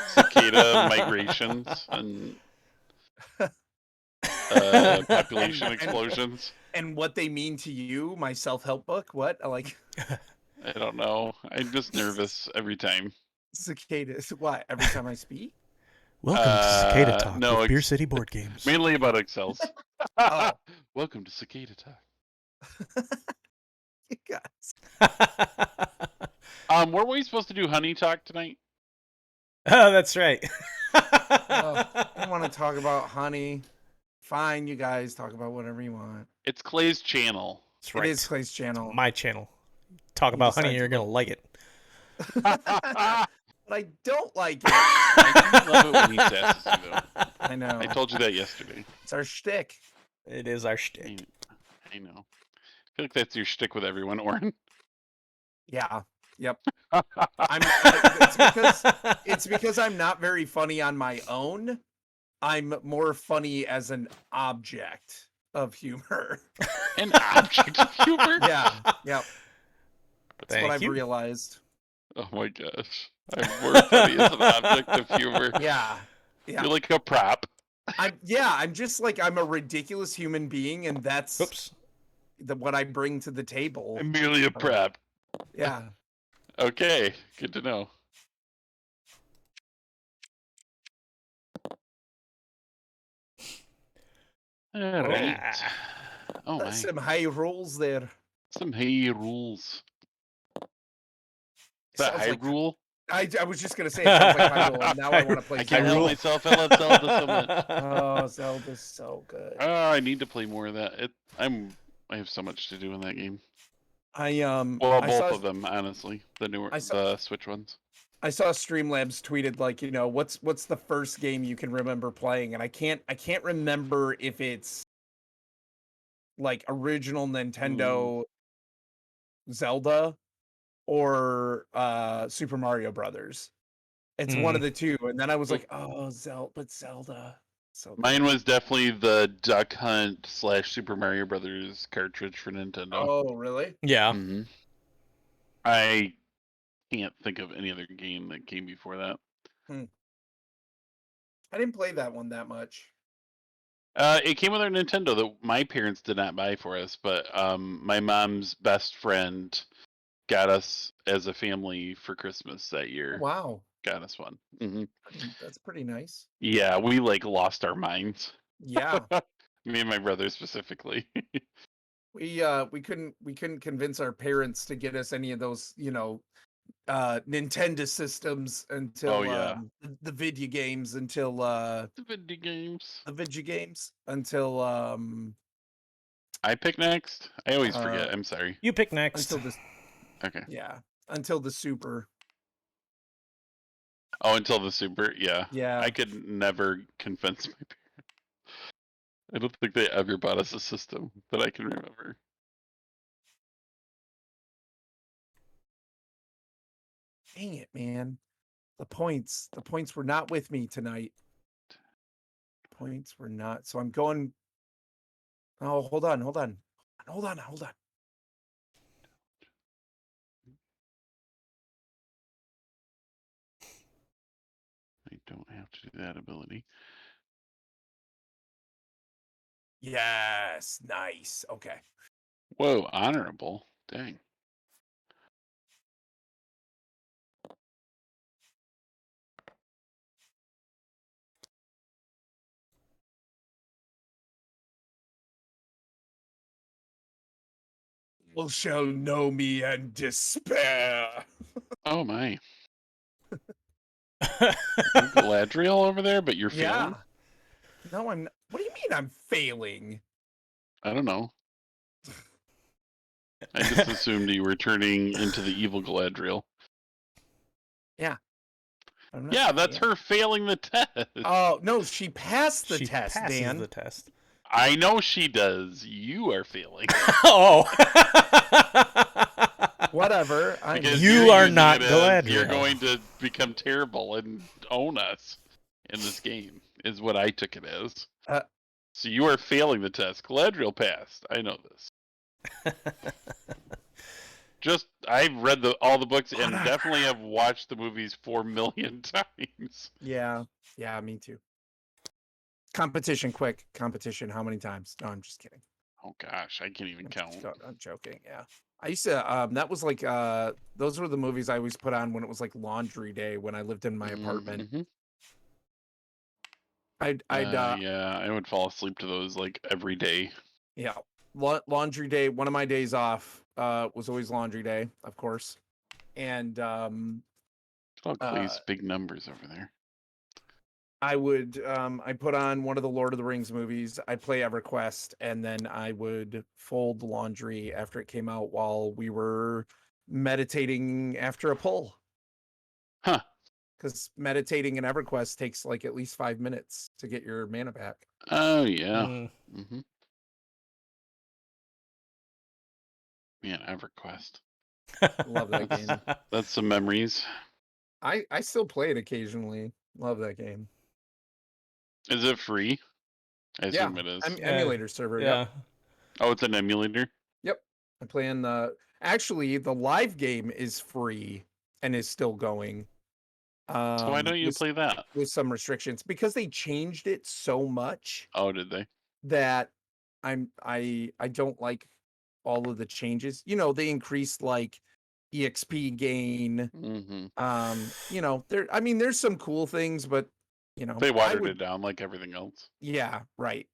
Cicada migrations and population explosions. And what they mean to you, my self-help book. What? Like I don't know. I'm just nervous every time. cicadas. What? Every time I speak? Welcome to Cicada Talk no, with Beer City Board Games. Mainly about Excels. Oh. Welcome to Cicada Talk. You guys. Weren't we supposed to do Honey Talk tonight? Oh, that's right. I want to talk about honey. Fine, you guys talk about whatever you want. It's Clay's channel. That's right. It is Clay's channel. My channel. Talk about honey, you're gonna like it. But I don't like it. I love it when he sasses you, though. I know. I told you that yesterday. It's our shtick. It is our shtick. I know. I feel like that's your shtick with everyone, Orrin. Yeah. Yep. It's because I'm not very funny on my own. I'm more funny as an object of humor. An object of humor? Yeah. Yep. That's Thank what I've you. realized. Oh my gosh. I'm more funny as an object of humor. Yeah. Yeah. You're like a prop. I'm just like, I'm a ridiculous human being, and that's Oops. what I bring to the table. I'm merely a prop. Yeah. Okay, good to know. All right. Oh my. That's some high rolls there. Some hay rules. Is that Sounds high like rule? I was just gonna say it sounds like Hyrule, and now I want to play I can't help Zelda. myself. I love Zelda so much. Oh, Zelda's so good. Oh, I need to play more of that. I have so much to do in that game. Well, Well, both of them, honestly. The Switch ones. I saw Streamlabs tweeted like, what's the first game you can remember playing, and I can't remember if it's like original Nintendo Zelda or Super Mario Brothers. It's one of the two, and then I was like, oh, Zelda. So mine was definitely the Duck Hunt / Super Mario Brothers cartridge for Nintendo. Oh, really? Yeah. Mm-hmm. I can't think of any other game that came before that. I didn't play that one that much. It came with our Nintendo that my parents did not buy for us, but my mom's best friend got us as a family for Christmas that year. Wow. Got us one. Mm-hmm. That's pretty nice. Yeah, we like lost our minds. Yeah. Me and my brother specifically. We couldn't convince our parents to get us any of those, Nintendo systems until the video games until the video games until I pick next. I always forget. I'm sorry. You pick next. until this Okay. yeah, until the Super. Oh, until the Super. Yeah. Yeah. I could never convince my parents. I don't think they ever bought us a system that I can remember. Dang it, man. The points were not with me tonight. Points were not. So I'm going. Oh, hold on. I don't have to do that ability. Yes, nice. Okay. Whoa, honorable. Dang. People shall know me and despair. Oh my. Galadriel over there, but you're failing? No, I'm not. What do you mean I'm failing? I don't know. I just assumed you were turning into the evil Galadriel. Yeah. Yeah, that's her failing the test. Oh, no, she passed the test, passes Dan. the test. I know she does. You are failing. Oh. Whatever. You are not Galadriel. You're going to become terrible and own us in this game, is what I took it as. So you are failing the test. Galadriel passed. I know this. I've read all the books and definitely have watched the movies 4 million times. Yeah, me too. Competition, quick. Competition, how many times? No, I'm just kidding. Oh gosh, I can't even count. I'm joking, yeah. I used to, that was like, those were the movies I always put on when it was like laundry day when I lived in my apartment. Mm-hmm. Yeah, I would fall asleep to those like every day. Yeah. Laundry day, one of my days off was always laundry day, of course. And Clay's big numbers over there. I would I put on one of the Lord of the Rings movies, I'd play EverQuest, and then I would fold laundry after it came out while we were meditating after a pull. Huh. Because meditating in EverQuest takes like at least 5 minutes to get your mana back. Oh yeah. Mm-hmm. Man, EverQuest. Love that game. That's some memories. I still play it occasionally. Love that game. Is it free? I assume it is. Emulator server. Yeah. Yep. Oh, it's an emulator? Yep. I play in actually the live game is free and is still going. So why don't you with, play that? with some restrictions because they changed it so much Oh, did they? that I don't like all of the changes. You know, they increased like EXP gain. Mm-hmm. You know, there's some cool things, but you know, They I watered would it down like everything else. yeah, right.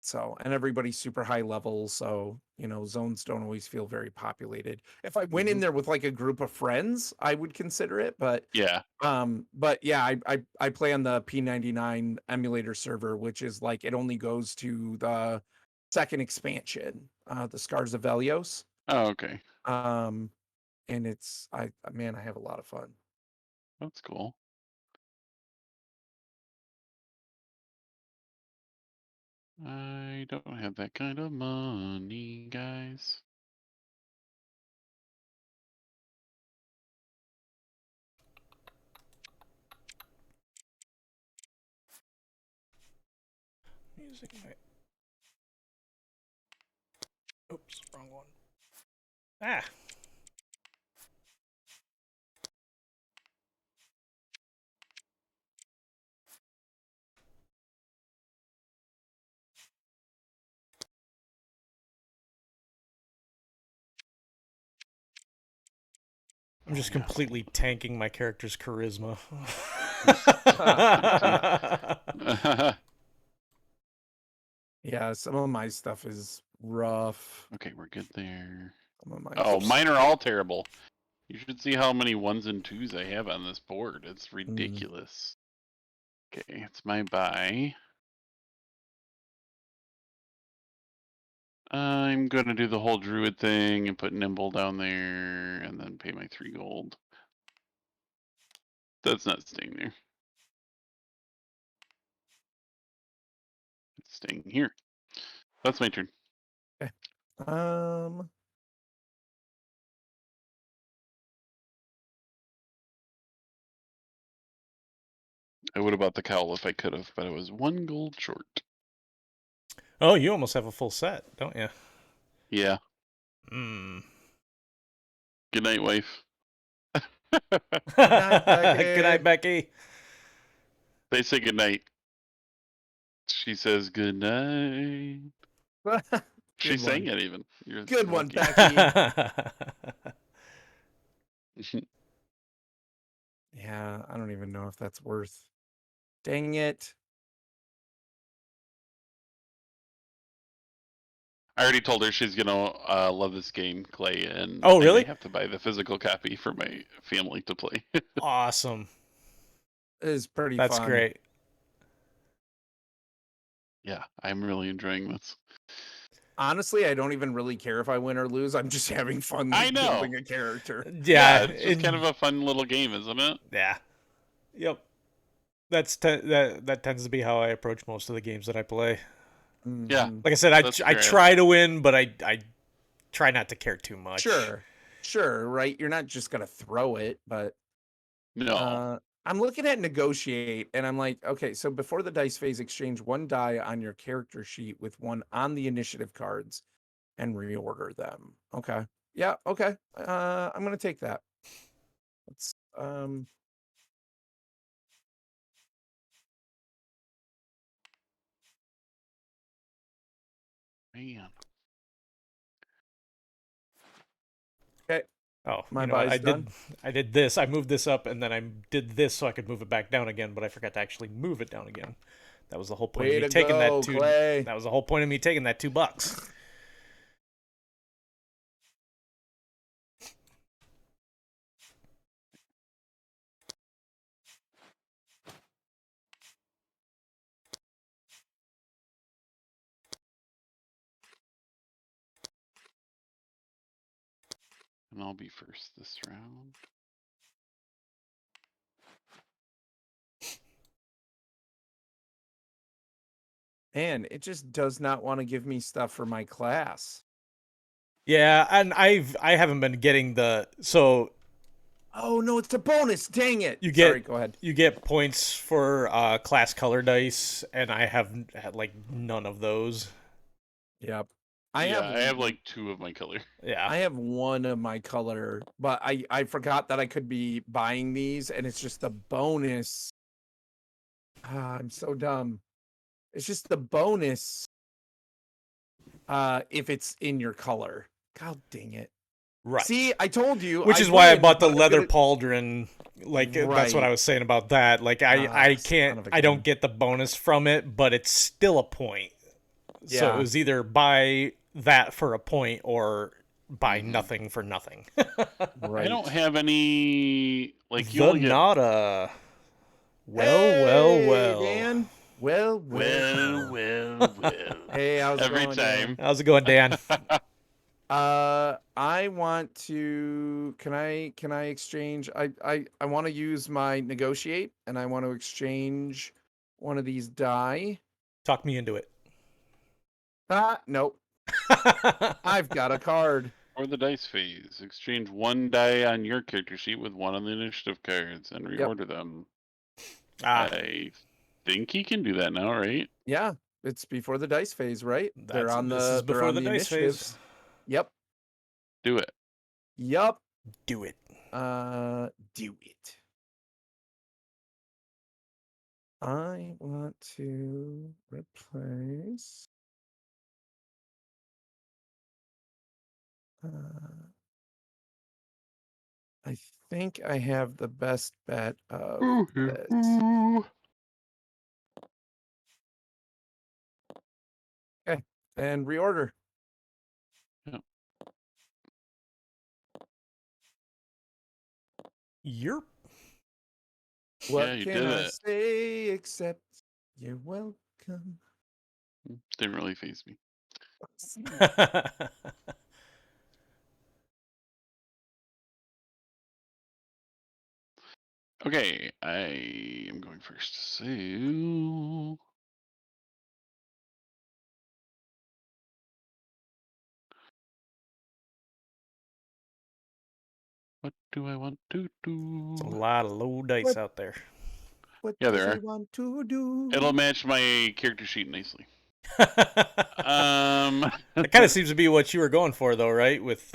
So, and everybody's super high level, so you know, zones don't always feel very populated. If I went in there with like a group of friends, I would consider it, Yeah. but yeah, I play on the P99 emulator server, which is like it only goes to the second expansion, the Scars of Velios. Oh, okay. Um, and it's man, I have a lot of fun. That's cool. I don't have that kind of money, guys. Using my. Oops, wrong one. Ah. I'm just completely tanking my character's charisma. Yeah, some of my stuff is rough. Okay, we're good there. Some of my Oh, mine are all terrible. You should see how many 1s and 2s I have on this board. It's ridiculous. Okay, it's my buy. I'm going to do the whole druid thing and put nimble down there and then pay my 3 gold. That's not staying there. It's staying here. That's my turn. Okay. I would have bought the cowl if I could have, but I was 1 gold short. Oh, you almost have a full set, don't you? Yeah. Hmm. Good night, wife. Good night, Becky. Good night, Becky. They say good night. She says good night. She sang it even. You're Good one, lucky. Becky. Yeah, I don't even know if that's worth. Dang it. I already told her she's gonna love this game, Clay, and Oh, I really? may have to buy the physical copy for my family to play. Awesome. It is pretty That's fun. great. Yeah, I'm really enjoying this. Honestly, I don't even really care if I win or lose. I'm just having fun I know. building a character. Yeah, it's just kind of a fun little game, isn't it? Yeah. Yep. That tends to be how I approach most of the games that I play. Yeah. Mhm. Like I said, I try to win, but I try not to care too much. Sure, right? You're not just gonna throw it, but No. I'm looking at negotiate, and I'm like, okay, so before the dice phase, exchange 1 die on your character sheet with 1 on the initiative cards, and reorder them. Okay, yeah, okay. I'm gonna take that. Let's Man. Okay. Oh, My you know what? buy's done. I did this. I moved this up, and then I did this so I could move it back down again. But I forgot to actually move it down again. That was the whole point Way of me to taking go, that Clay. That was the whole point of me taking that $2. And I'll be first this round. Man, it just does not want to give me stuff for my class. Yeah, and I haven't been getting the so. Oh no, it's a bonus. Dang it. Sorry, go ahead. You get points for class color dice, and I have had like none of those. Yep. I have like 2 of my color. Yeah. I have one of my color, but I forgot that I could be buying these, and it's just the bonus. I'm so dumb. It's just the bonus. If it's in your color. God dang it. Right. See, I told you. Which is I'd why I win, bought the but I'm leather gonna- pauldron. Like that's what I Right. was saying about that. Like I Son of a I don't gun. get the bonus from it, but it's still a point. So it Yeah. was either buy that for a point or buy Mhm. nothing for nothing. I don't have any like you The only get nada. Hey, Well. Dan. Well. well. Hey, how's it Every going, time. How's it going, Dan? I want to. Can I exchange? I want to use my negotiate, and I want to exchange one of these die. Talk me into it. Nope. I've got a card. Or the dice phase. Exchange 1 die on your character sheet with 1 on the initiative cards and reorder them. I think he can do that now, right? Yeah, it's before the dice phase, right? They're on This is they're before on the the dice initiatives. phase. Yep. Do it. Yep. Do it. Do it. I want to replace. I think I have the best bet of this. Okay, and reorder. Yep. You're What Yeah, you can did I it. say except you're welcome? Didn't really phase me. Okay, I am going first. So what do I want to do? a lot of low dice What? out there. What Yeah, does there he are. want to do? It'll match my character sheet nicely. That kind of seems to be what you were going for, though, right? With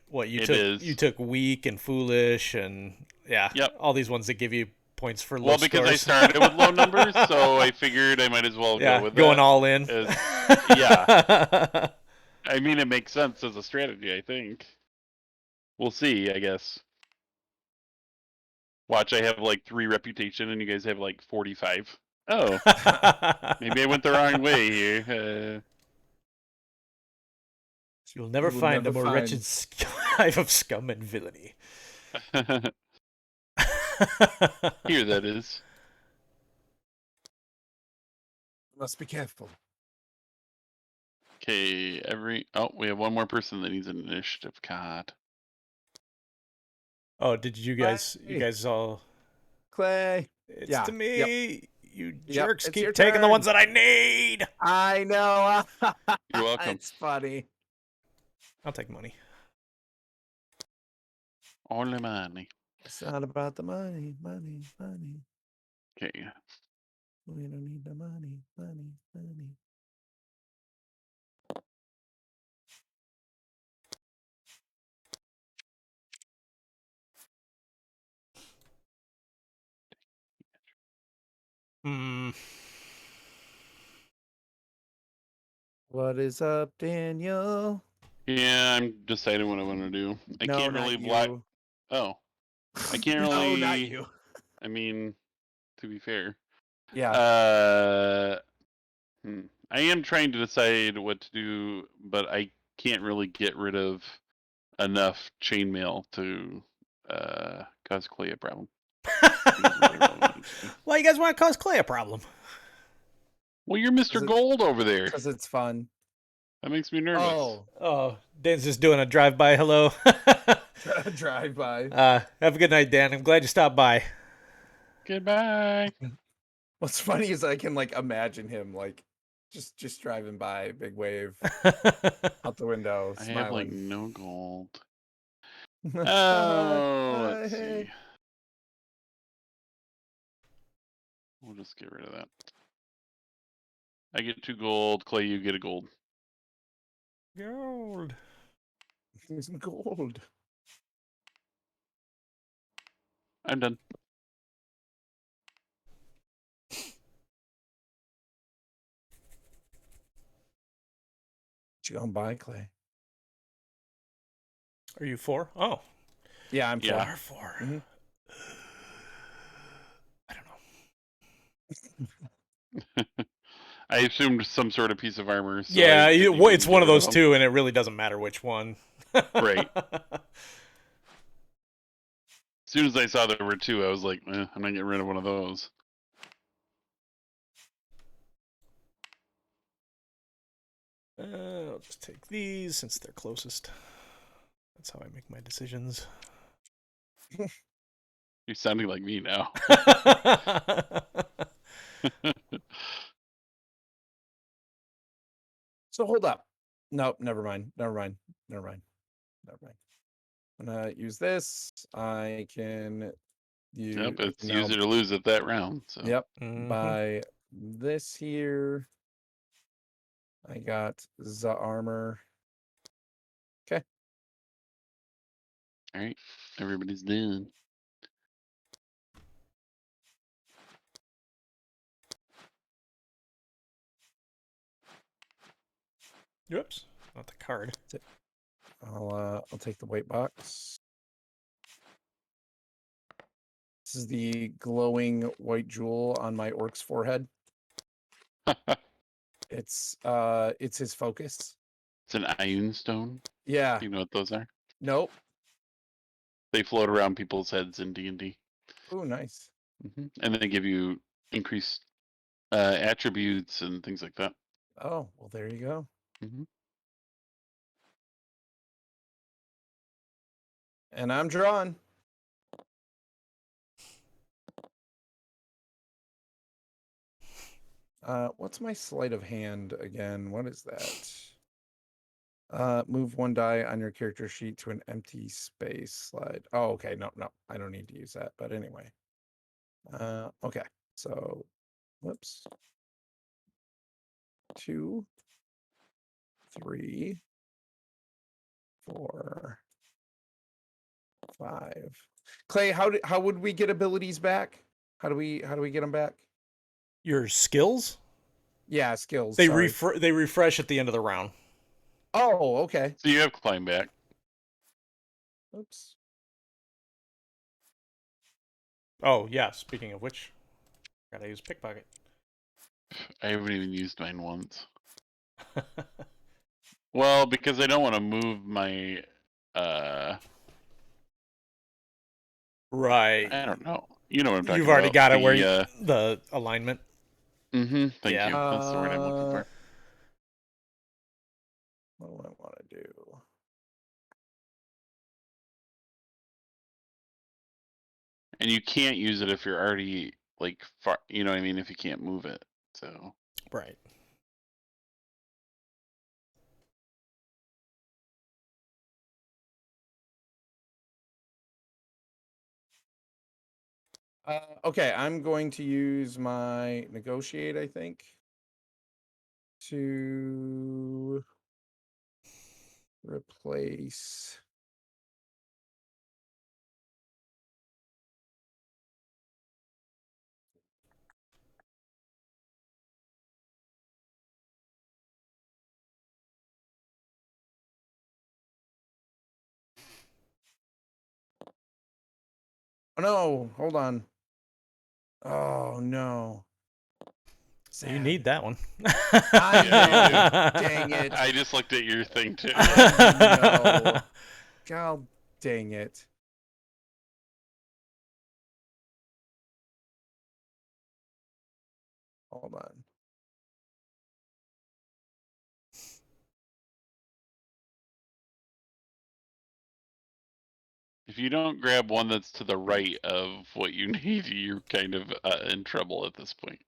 what you It took, is. you took weak and foolish, and yeah, Yep. all these ones that give you points for low Well, because I scores. started with low numbers, so I figured I might as well go Yeah, with going that. all in. Yeah. I mean, it makes sense as a strategy, I think. We'll see, I guess. Watch, I have like 3 reputation and you guys have like 45. Oh, maybe I went the wrong way here. You'll never You will find never a more find- wretched hive of scum and villainy. Here, that is. Must be careful. Okay, oh, we have one more person that needs an initiative card. Oh, did you guys? You Hey. guys all? Clay. It's Yeah, to me. You Yep, jerks it's your keep taking the turn. ones that I need. I know. You're welcome. It's funny. I'll take money. Only money. It's not about the money. Okay. We don't need the money. Hmm. What is up, Daniel? Yeah, I'm deciding what I want to do. I No, can't not really you. block. Oh, I can't No, really. not you. I mean, to be fair. Yeah. I am trying to decide what to do, but I can't really get rid of enough chainmail to cause Clay a problem. Why you guys want to cause Clay a problem? Well, you're Mr. Gold over there. Because it's fun. That makes me nervous. Oh, Dan's just doing a drive-by hello. Drive by. Have a good night, Dan. I'm glad you stopped by. Goodbye. What's funny is I can like imagine him like just driving by, big wave out the window, I have like smiling. no gold. Oh, let's see. We'll just get rid of that. I get 2 gold. Clay, you get a gold. Gold. There's gold. I'm done. What you gonna buy, Clay? Are you 4? Oh, Yeah, I'm you Yeah. are 4. Mhm. I don't know. I assumed some sort of piece of armor. So Yeah, I didn't it's even one get of rid those them. two, and it really doesn't matter which one. Right. As soon as I saw there were 2, I was like, I'm not getting rid of one of those. I'll just take these since they're closest. That's how I make my decisions. You're sounding like me now. So hold up. Nope, never mind. Never mind. Never mind. Never mind. I'm gonna use this. I can use. Yep, it's now, use it or lose it that round. So Yep. Mhm. Buy this here. I got the armor. Okay. all right, everybody's done. Oops, not the card. I'll take the weight box. This is the glowing white jewel on my orc's forehead. It's his focus. It's an ion stone. Yeah. Do you know what those are? Nope. They float around people's heads in D&D. Oh, nice. And they give you increased attributes and things like that. Oh, well, there you go. And I'm drawn. What's my sleight of hand again? What is that? Move 1 die on your character sheet to an empty space slide. Oh, okay. No, I don't need to use that. But anyway. Okay. So, whoops. 2, 3, 4, 5. Clay, how would we get abilities back? How do we get them back? Your skills? Yeah, skills. They Sorry. they refresh at the end of the round. Oh, okay. So you have climb back. Oops. Oh yeah. Speaking of which, gotta use pickpocket. I haven't even used mine once. Well, because I don't want to move my Right. I don't know. You know what I'm talking You've already about. got it where the alignment. Thank Yeah. you. That's the word I'm looking for. What do I want to do? And you can't use it if you're already like far. You know what I mean? If you can't move it. So Right. Okay, I'm going to use my negotiate, I think, to replace. Oh no, hold on. Oh no. So you need that one. I Yeah, know. Dang it. I just looked at your thing too. I know. God dang it. Hold on. If you don't grab one that's to the right of what you need, you're kind of in trouble at this point.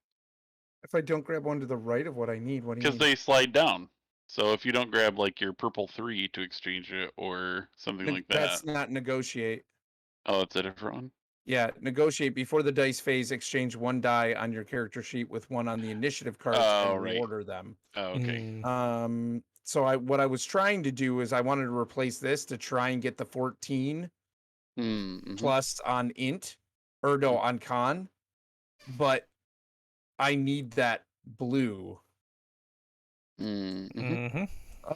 If I don't grab one to the right of what I need, what do you Because mean? they slide down. So if you don't grab like your purple 3 to exchange it or something like that. That's not negotiate. Oh, it's a different one? Yeah, negotiate before the dice phase. Exchange 1 die on your character sheet with 1 on the initiative cards and right. reorder them. Oh, okay. So what I was trying to do is I wanted to replace this to try and get the 14 Mm-hmm. plus on int, or no, on con, but I need that blue. Mm-hmm. Mm-hmm.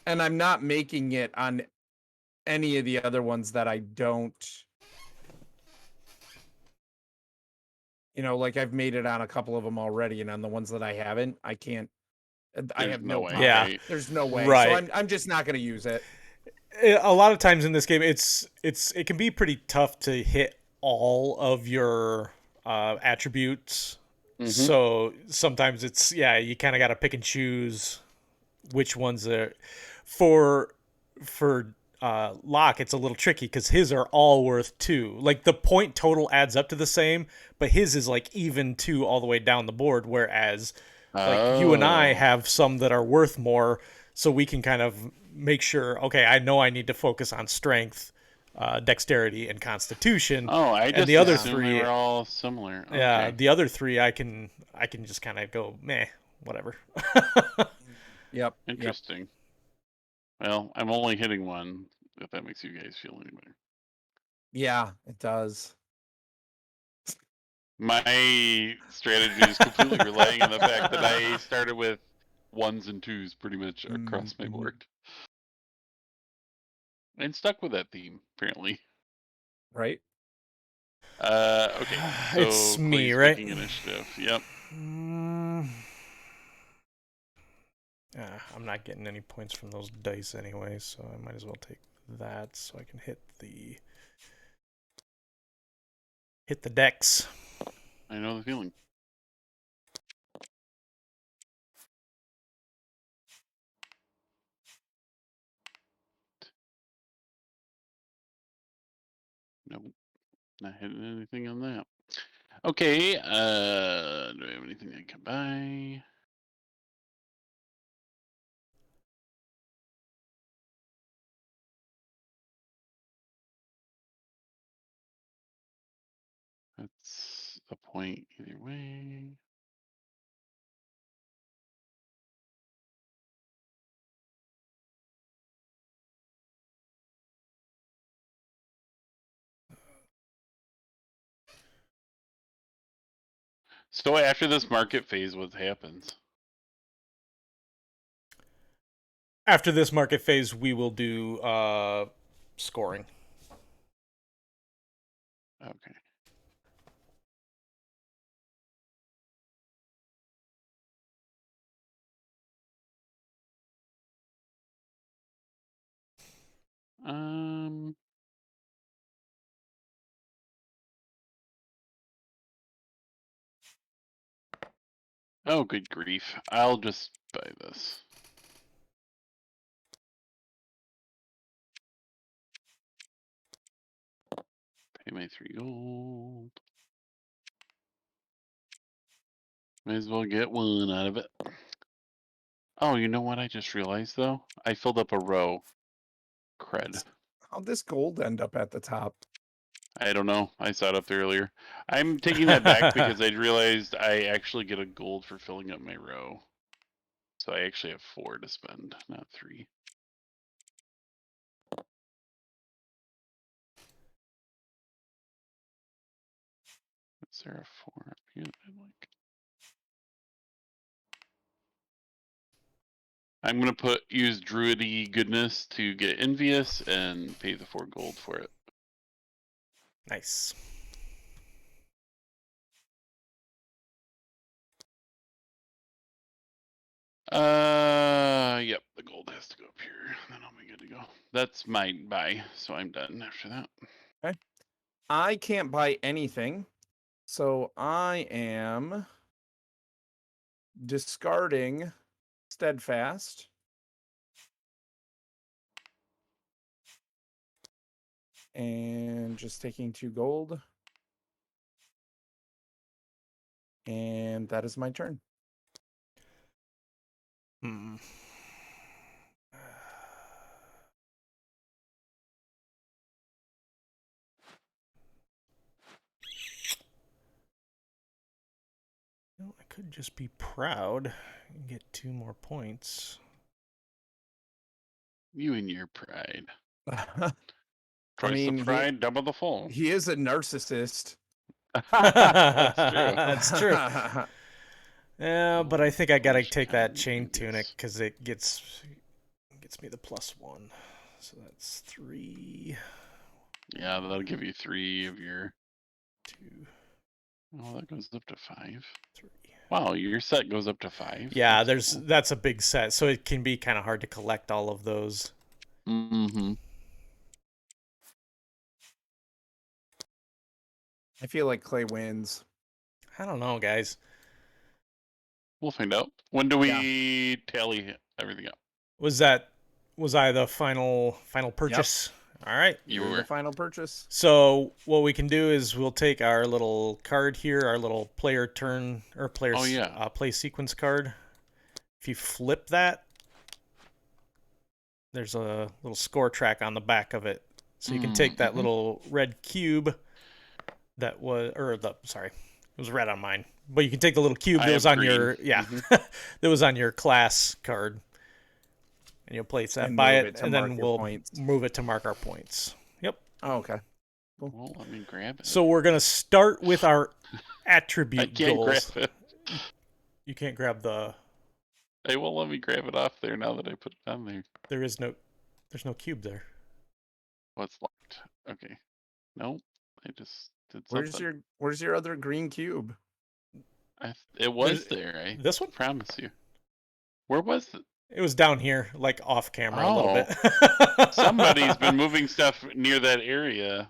And I'm not making it on any of the other ones that I don't. Like I've made it on a couple of them already, and on the ones that I haven't, I can't. I There's have no no way, problem. Yeah. right? There's no way. So Right. I'm just not going to use it. A lot of times in this game, it can be pretty tough to hit all of your attributes. Mm-hmm. So sometimes you kind of got to pick and choose which ones are for Locke. It's a little tricky because his are all worth 2. Like the point total adds up to the same, but his is like even 2 all the way down the board. Whereas like you and I Oh. have some that are worth more, so we can kind of make sure. Okay, I know I need to focus on strength, dexterity, and constitution. Oh, I And just the other assumed they 3, were all similar. yeah, Okay. the other 3 I can just kind of go meh, whatever. Yep. Interesting. Well, I'm only hitting one, if that makes you guys feel any better. Yeah, it does. My strategy is completely relying on the fact that I started with 1s and 2s pretty much across my Mhm. board. And stuck with that theme, apparently. Right? Okay, It's so me, Clay's right? picking initiative. Yep. I'm not getting any points from those dice anyway, so I might as well take that so I can hit the decks. I know the feeling. Nope. Not hitting anything on that. Okay, do I have anything I can buy? That's a point either way. So after this market phase, what happens? After this market phase, we will do scoring. Okay. Um. Oh, good grief. I'll just buy this. Pay my 3 gold. Might as well get 1 out of it. Oh, you know what I just realized, though? I filled up a row. Cred. How'd this gold end up at the top? I don't know. I saw it up there earlier. I'm taking that back because I realized I actually get a gold for filling up my row. So I actually have 4 to spend, not 3. Is there a 4 up here that I like? I'm gonna use Druidy Goodness to get Envious and pay the 4 gold for it. Nice. Yep, the gold has to go up here. Then I'll be good to go. That's my buy, so I'm done after that. Okay. I can't buy anything, so I am discarding Steadfast. And just taking 2 gold. And that is my turn. Hmm. I could just be proud and get 2 more points. You and your pride. I Twice mean, the pride, double the fall. he is a narcissist. That's true. That's true. Yeah, but I think I gotta take that Punch chain and tunic Angus. because it gets me the +1. So that's 3, Yeah, that'll give you 3 of your. 2, Oh, that goes up to 5. 3. Wow, your set goes up to 5. Yeah, That's cool. that's a big set, so it can be kind of hard to collect all of those. Mm-hmm. I feel like Clay wins. I don't know, guys. We'll find out. When do we tally everything up? Was I the final purchase? All right. You You're were. the final purchase. So what we can do is we'll take our little card here, our little player turn or player play sequence card. If you flip that, there's a little score track on the back of it. So you can take that little red cube that was, sorry, it was red on mine. But you can take the little cube that was on your, that was on your class card. And you'll place that And by move it, it to and mark then your we'll points. move it to mark our points. Yep. Oh, okay. Cool. Well, let me grab it. So we're going to start with our I attribute can't goals. grab it. You can't grab the... They won't let me grab it off there now that I put it on there. There's no cube there. What's locked? Okay. Nope. I just did something. Where's your other green cube? It was there. I This one? promise you. Where was it? It was down here, like off camera a little bit. Somebody's been moving stuff near that area,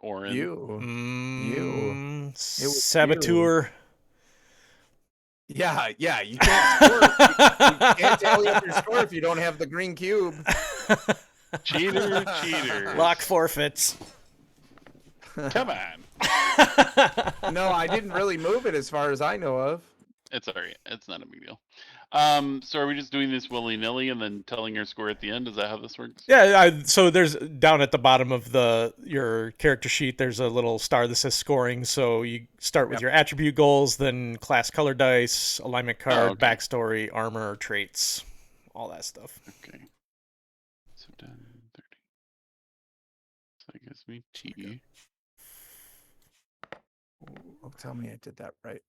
Orrinn. You. Saboteur. Yeah, you can't score. You can't tally up your score if you don't have the green cube. Cheater. Lock forfeits. Come on. No, I didn't really move it as far as I know of. It's alright. It's not a big deal. So are we just doing this willy-nilly and then telling our score at the end? Is that how this works? Yeah, so there's down at the bottom of your character sheet, there's a little star that says scoring. So you start with your attribute goals, then class color dice, alignment card, backstory, armor, traits, all that stuff. Okay. So done 30. So that gives me T. Oh, tell me I did that right.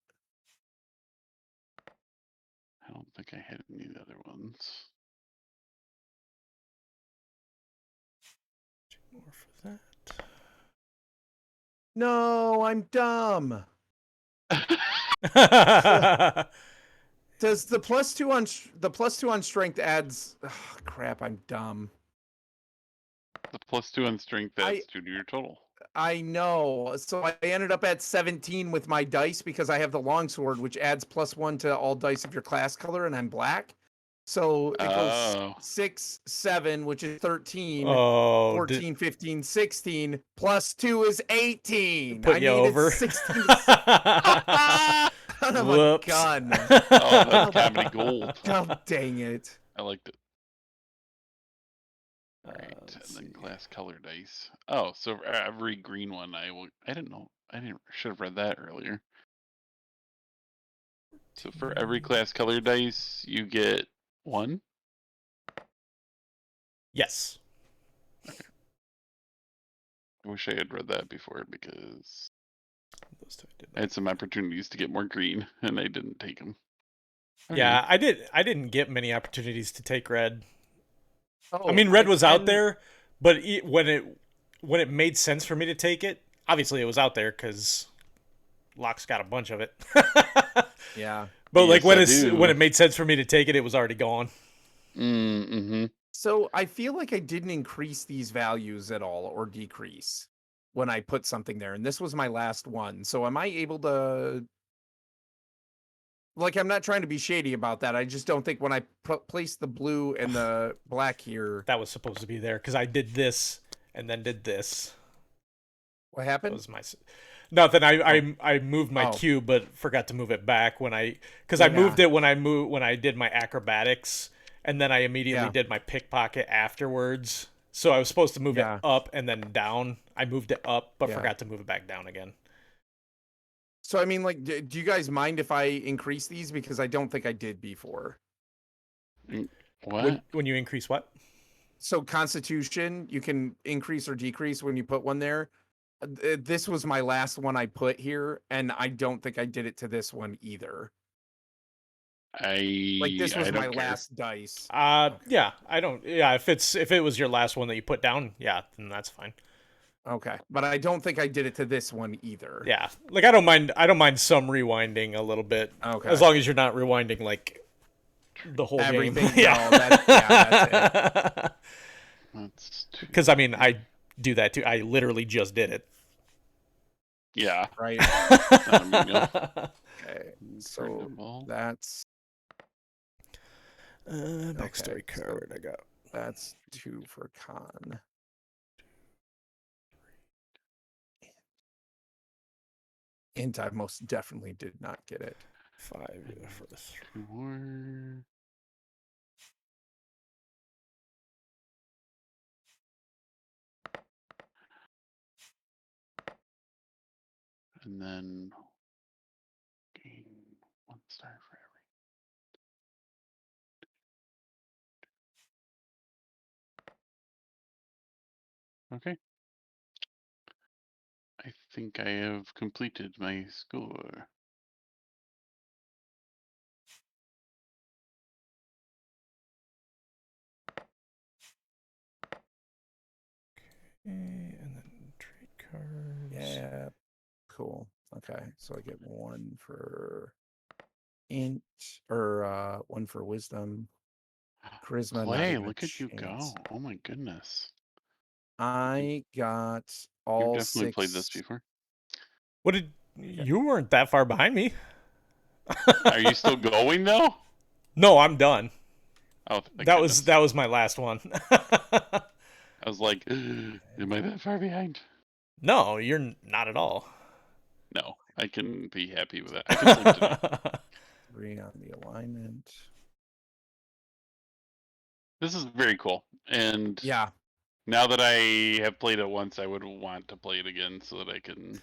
I don't think I had any of the other ones. 2 more for that. No, I'm dumb. Does the +2 on strength adds? Oh, crap, I'm dumb. The +2 on strength adds 2 to your total. I know. So I ended up at 17 with my dice because I have the longsword, which adds +1 to all dice of your class color, and I'm black. So it goes 6, 7, which is 13, 14, 15, 16, +2 is 18. Put you over. 16. Son of Whoops. a gun. Oh, that's comedy gold. Oh, dang it. I liked it. Alright, and then class color dice. Oh, so for every green one, I didn't know. Should have read that earlier. So for every class color dice, you get 1? Yes. Okay. I wish I had read that before because I had some opportunities to get more green and I didn't take them. Okay. Yeah, I didn't get many opportunities to take red. Oh, I mean, red was out there, but when it made sense for me to take it, obviously it was out there because Locke's got a bunch of it. Yeah. But like Yes, when it made sense for me to take it, it was already gone. Mm-hmm. So I feel like I didn't increase these values at all or decrease when I put something there. And this was my last one. So am I able to... Like, I'm not trying to be shady about that. I just don't think when I placed the blue and the black here... That was supposed to be there because I did this and then did this. What happened? That was my... Nothing. I moved my cube, but forgot to move it back because I moved it when I did my acrobatics, and then I immediately did my pickpocket afterwards. So I was supposed to move it up and then down. I moved it up, but forgot to move it back down again. So I mean, like, do you guys mind if I increase these? Because I don't think I did before. What? When you increase what? So Constitution, you can increase or decrease when you put one there. This was my last one I put here, and I don't think I did it to this one either. Like this was I my don't care. last dice. Yeah, I don't. Yeah, if it was your last one that you put down, yeah, then that's fine. Okay, but I don't think I did it to this one either. Yeah, like I don't mind some rewinding a little bit. Okay. As long as you're not rewinding like the whole Everything. game. Yeah. No, that's it. That's Because I mean, I do that too. I literally just did it. yeah. Right. Not a big deal. Okay. So Incredible. that's Backstory okay, so card I got. that's 2 for con. Int, I most definitely did not get it. 5 for this. 2 more. And then gain 1 star for every. Okay. I think I have completed my score. And then trade cards. Yeah. Cool. Okay. So I get 1 for int or 1 for wisdom. Charisma. not Clay, even a look at you go. chance. Oh my goodness. I got all You've definitely 6. played this before. What did you weren't that far behind me? Are you still going though? No, I'm done. Oh, thank That goodness. was my last one. I was like, am I that far behind? No, you're not at all. No, I can be happy with that. I can sleep tonight. 3 on the alignment. This is very cool. And Yeah. now that I have played it once, I would want to play it again so that I can,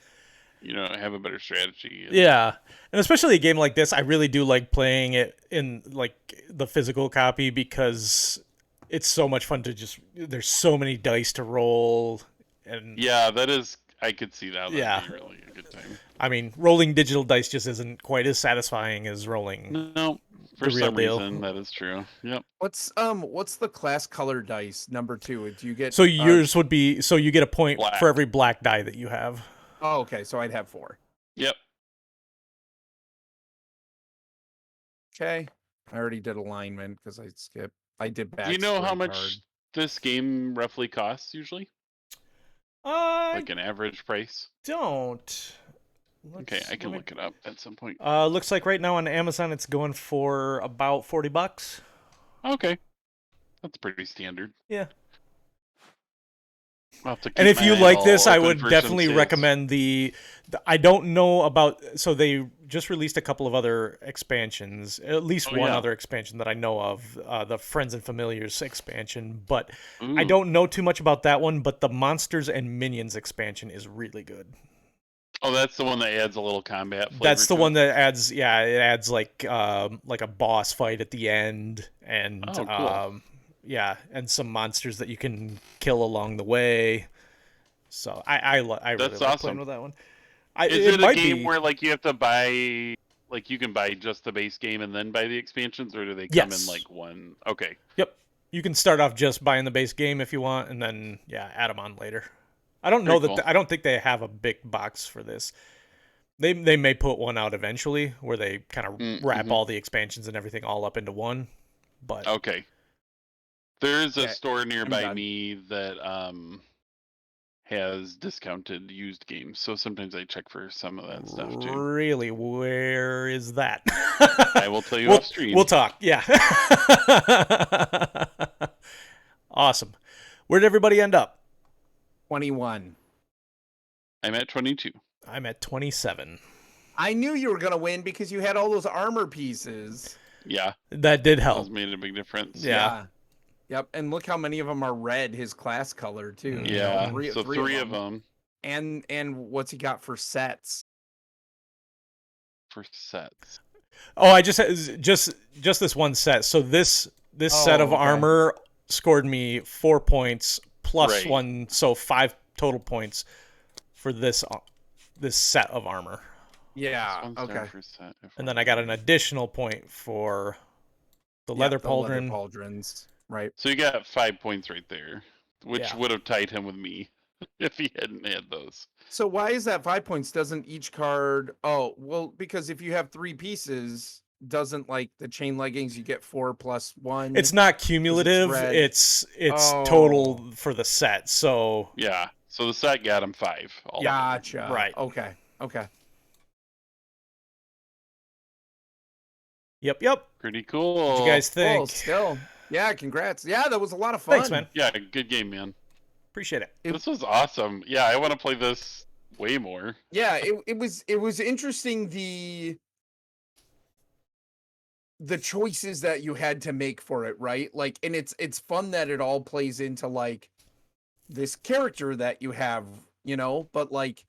have a better strategy. And Yeah, and especially a game like this, I really do like playing it in like the physical copy because it's so much fun to just. There's so many dice to roll, and yeah, I could see that. That'd Yeah. be really a good time. I mean, rolling digital dice just isn't quite as satisfying as rolling. No, for The real some deal. reason, that is true. Yep. What's the class color dice number 2? Do you get So yours would be you get a point Black. for every black die that you have. Oh, okay. So I'd have 4. Yep. Okay. I already did alignment because I skipped. I did back. Do you know how much this game roughly costs usually? I Like an average price? don't. Okay, I can look it up at some point. Looks like right now on Amazon it's going for about $40. Okay. That's pretty standard. Yeah. I'll have to And keep if you my like eye this, I open would for some definitely sales. recommend the. I don't know about. So they just released a couple of other expansions, at least Oh, one yeah. other expansion that I know of, the Friends and Familiars expansion. But I Ooh. don't know too much about that one. But the Monsters and Minions expansion is really good. Oh, that's the one that adds a little combat flavor. That's the to one it? that adds. Yeah, it adds like a boss fight at the end, and Oh, cool. yeah, and some monsters that you can kill along the way. So I really That's like awesome. playing with that one. Is it a might game be. where like you have to buy, like you can buy just the base game and then buy the expansions, or do they come Yes. in like one? Okay. Yep. You can start off just buying the base game if you want, and then add them on later. I don't know Very that cool. I don't think they have a big box for this. They may put one out eventually where they kind of wrap all the expansions and everything all up into one. But Okay. There's a Okay, store nearby done. me that has discounted used games, so sometimes I check for some of that stuff too. really, where is that? I will tell you we'll, off stream. We'll talk. Yeah. Awesome. Where did everybody end up? 21. I'm at 22. I'm at 27. I knew you were gonna win because you had all those armor pieces. Yeah, That did those help. made a big difference. Yeah. Yep. And look how many of them are red. His class color too. you know, Yeah. So three of them. And what's he got for sets? for sets? Oh, I just this one set. So this set of okay. armor scored me 4 points plus Right. 1, so 5 total points for this set of armor. Yeah. One star Okay. for set. And then I got an additional point for the leather The leather pauldron. pauldrons. Right. So you got 5 points right there, which Yeah. would have tied him with me if he hadn't had those. So why is that 5 points? Doesn't each card? Oh, well, because if you have 3 pieces, doesn't like the chain leggings, you get 4 plus 1. It's not cumulative. red. It's Oh. total for the set. So Yeah. So the set got him 5. Gotcha. Right. Okay. Okay. Yep. Pretty cool. What do you guys think? Cool. Still. Yeah. Congrats. Yeah, that was a lot of fun. Thanks, man. Yeah, good game, man. Appreciate it. It- This was awesome. Yeah, I want to play this way more. Yeah. It was interesting the choices that you had to make for it, right? Like, and it's fun that it all plays into like this character that you have, but like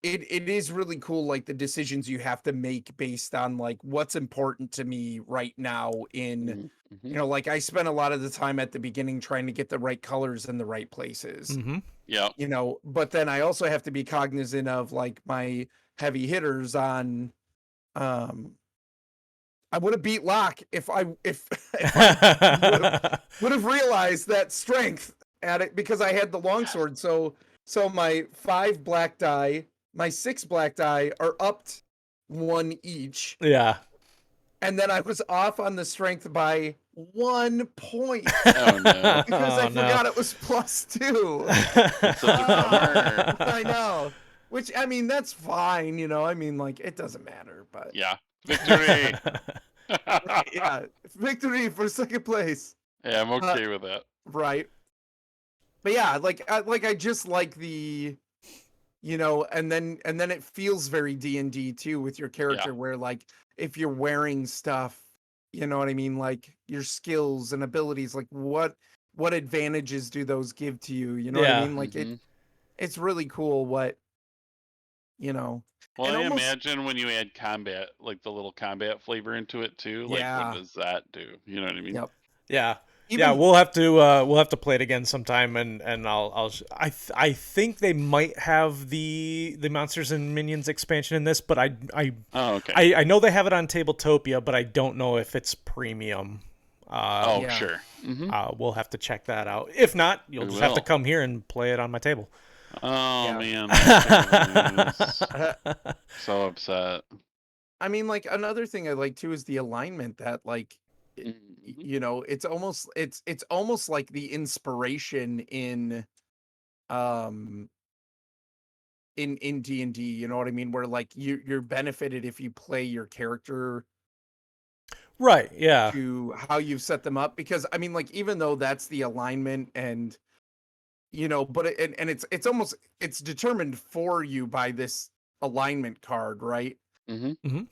it is really cool, like the decisions you have to make based on like what's important to me right now in Mhm. like I spent a lot of the time at the beginning trying to get the right colors in the right places. Mm-hmm. Yeah. But then I also have to be cognizant of like my heavy hitters on I would have beat Locke if I would have realized that strength at it because I had the longsword. So my 5 black die, my 6 black die are upped 1 each, Yeah. and then I was off on the strength by 1 point Oh no. because I Oh, no. forgot it was +2. Such a bummer. I know. Which I mean that's fine, I mean like it doesn't matter, but Yeah. Victory. yeah, victory for 2nd place. Yeah, I'm okay with that. Right. But yeah, I just like the and then it feels very D&D too with your character where like if you're wearing stuff, you know what I mean, like your skills and abilities, like what advantages do those give to you? You know what I Yeah. mean? Like Mhm. it's really cool what Well, and I almost- imagine when you add combat, like the little combat flavor into it too, like Yeah. what does that do? You know what I mean? Yep. Yeah. Even- Yeah, we'll have to play it again sometime, and I think they might have the Monsters and Minions expansion in this, but Oh, okay. I know they have it on Tabletopia, but I don't know if it's premium. Oh, Yeah. sure. hmm We'll have to check that out. If not, you'll We just have to will. come here and play it on my table. Oh Yeah. man, that's terrible news. So upset. I mean, like another thing I like too is the alignment that like Mhm. it's almost like the inspiration in D&D, you know what I mean, where like you're benefited if you play your character Right. Yeah. to how you've set them up, because I mean like even though that's the alignment and but it's almost it's determined for you by this alignment card, right? Mhm.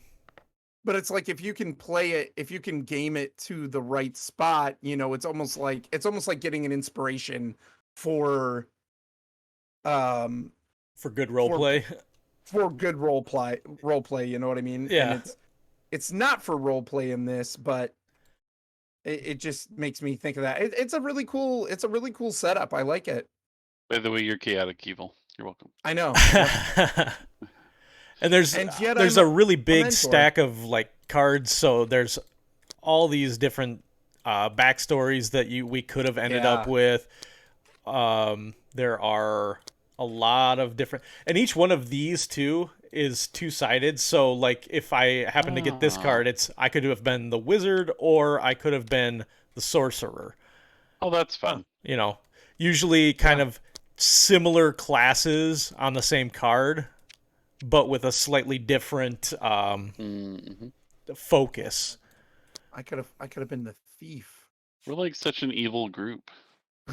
But it's like if you can play it, if you can game it to the right spot, it's almost like getting an inspiration for For good role For- play. for good role play, you know what I mean? Yeah. And it's not for role play in this, but it just makes me think of that. It's a really cool setup. I like it. By the way, you're chaotic evil. You're welcome. I know. And there's And yet there's I'm a really big mentor. stack of like cards, so there's all these different backstories that we could have ended up Yeah. with. There are a lot of different, and each one of these too is two-sided. So like if I happen to get this Ah. card, I could have been the wizard or I could have been the sorcerer. Oh, that's fun. Usually kind of similar classes on the same card, but with a slightly different Mhm. focus. I could have been the thief. We're like such an evil group.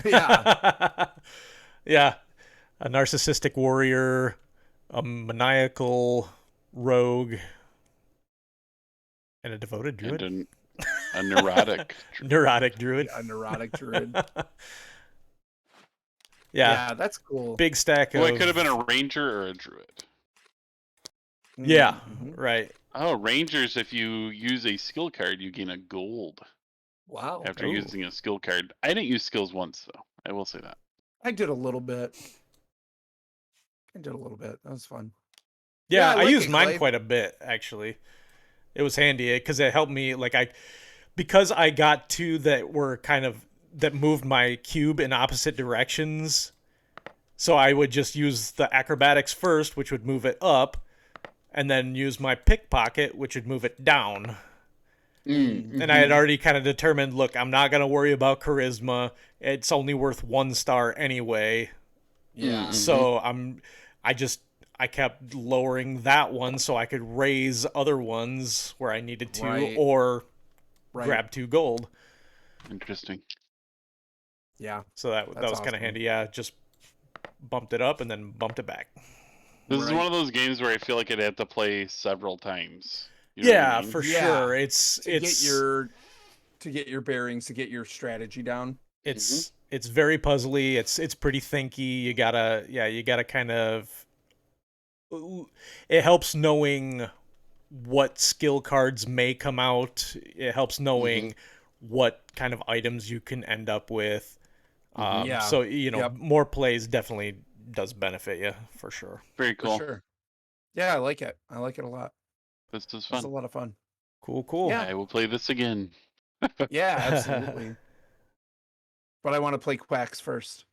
Yeah. Yeah. A narcissistic warrior, a maniacal rogue, and a devoted druid. And a neurotic. Neurotic druid. A neurotic druid. Yeah. That's cool. Big stack of... Well, it could have been a ranger or a druid. Yeah, Mhm. right. Oh, Rangers, if you use a skill card, you gain a gold Wow. after Ooh. using a skill card. I didn't use skills once, though. I will say that. I did a little bit. That was fun. Yeah, I I like used it, mine Clay. quite a bit actually. It was handy because it helped me. Because I got two that were that moved my cube in opposite directions. So I would just use the acrobatics first, which would move it up, and then use my pickpocket, which would move it down. And I had already kind of determined, look, I'm not gonna worry about charisma. It's only worth 1 star anyway. Yeah. So I just I kept lowering that one so I could raise other ones where I needed to, Right. or Right. grab 2 gold. Interesting. Yeah. So that That's was kind of awesome. handy. Yeah, just bumped it up and then bumped it back. This is Right. one of those games where I feel like I'd have to play several times. You know what I Yeah, mean? for Yeah. sure. It's To get your bearings, to get your strategy down. it's very puzzly. It's pretty thinky. You gotta kind of. It helps knowing what skill cards may come out. It helps knowing what kind of items you can end up with. Yeah. So Yep. more plays definitely does benefit you for sure. Very For cool. sure. Yeah, I like it. I like it a lot. This is It's a fun. lot of fun. Cool. Yeah. I will play this again. Yeah, absolutely. But I want to play Quacks first.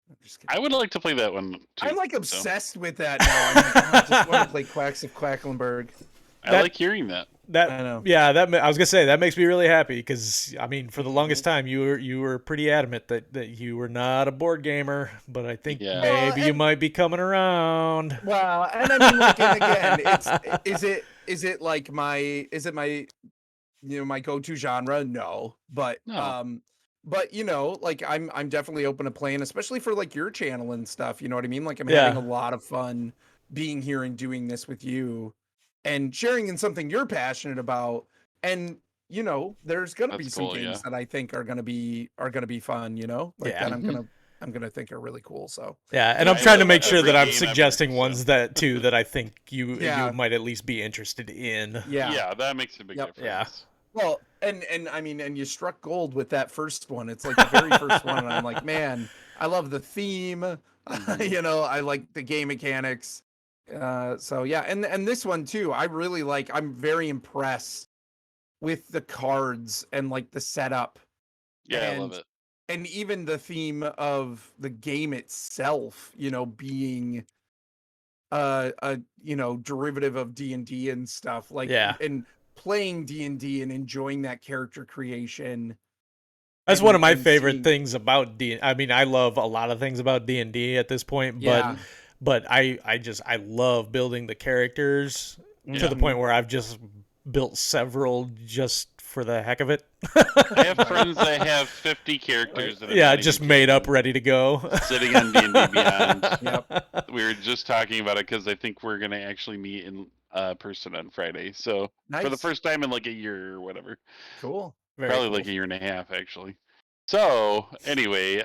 I'm just kidding. I would like to play that one too. I'm like so. obsessed with that now. I'm like, I just want to play Quacks of Quacklenberg. I like hearing that. I know. I was gonna say that makes me really happy because I mean for the Mm-hmm. longest time you were pretty adamant that you were not a board gamer, but I think Yeah. maybe you might be coming around. Well, and I mean, like, and again, is it my my go-to genre? No, but No. but like I'm definitely open to playing, especially for like your channel and stuff. You know what I mean? Like I'm Yeah. having a lot of fun being here and doing this with you, and sharing in something you're passionate about. And there's gonna be That's some cool, games yeah. that I think are gonna be fun. Like Yeah. that I'm gonna think are really cool. So Yeah, and Yeah, I'm I trying to love make sure every that I'm game ever, suggesting so. ones that I think you Yeah. might at least be interested in. yeah. That makes a big Yep. difference. Well, and I mean, and you struck gold with that first one. It's like the very first one, and I'm like, man, I love the theme. I like the game mechanics. So yeah, and this one too, I really like. I'm very impressed with the cards and like the setup, Yeah, I and love it. and even the theme of the game itself. Being a derivative of D&D and stuff, like, Yeah. and playing D&D and enjoying that character creation. That's one of my And favorite seeing, things about D. I mean, I love a lot of things about D&D at this point, yeah. but I love building the characters to the Mhm. point where I've just built several just for the heck of it. I have friends that have 50 characters that have Yeah, not just even made up, taken, ready to go. sitting on D&D Beyond. Yep. We were just talking about it because I think we're going to actually meet in person on Friday. So for the Nice. first time in like a year or whatever. Cool. Very Probably cool. like a year and a half, actually. So anyway,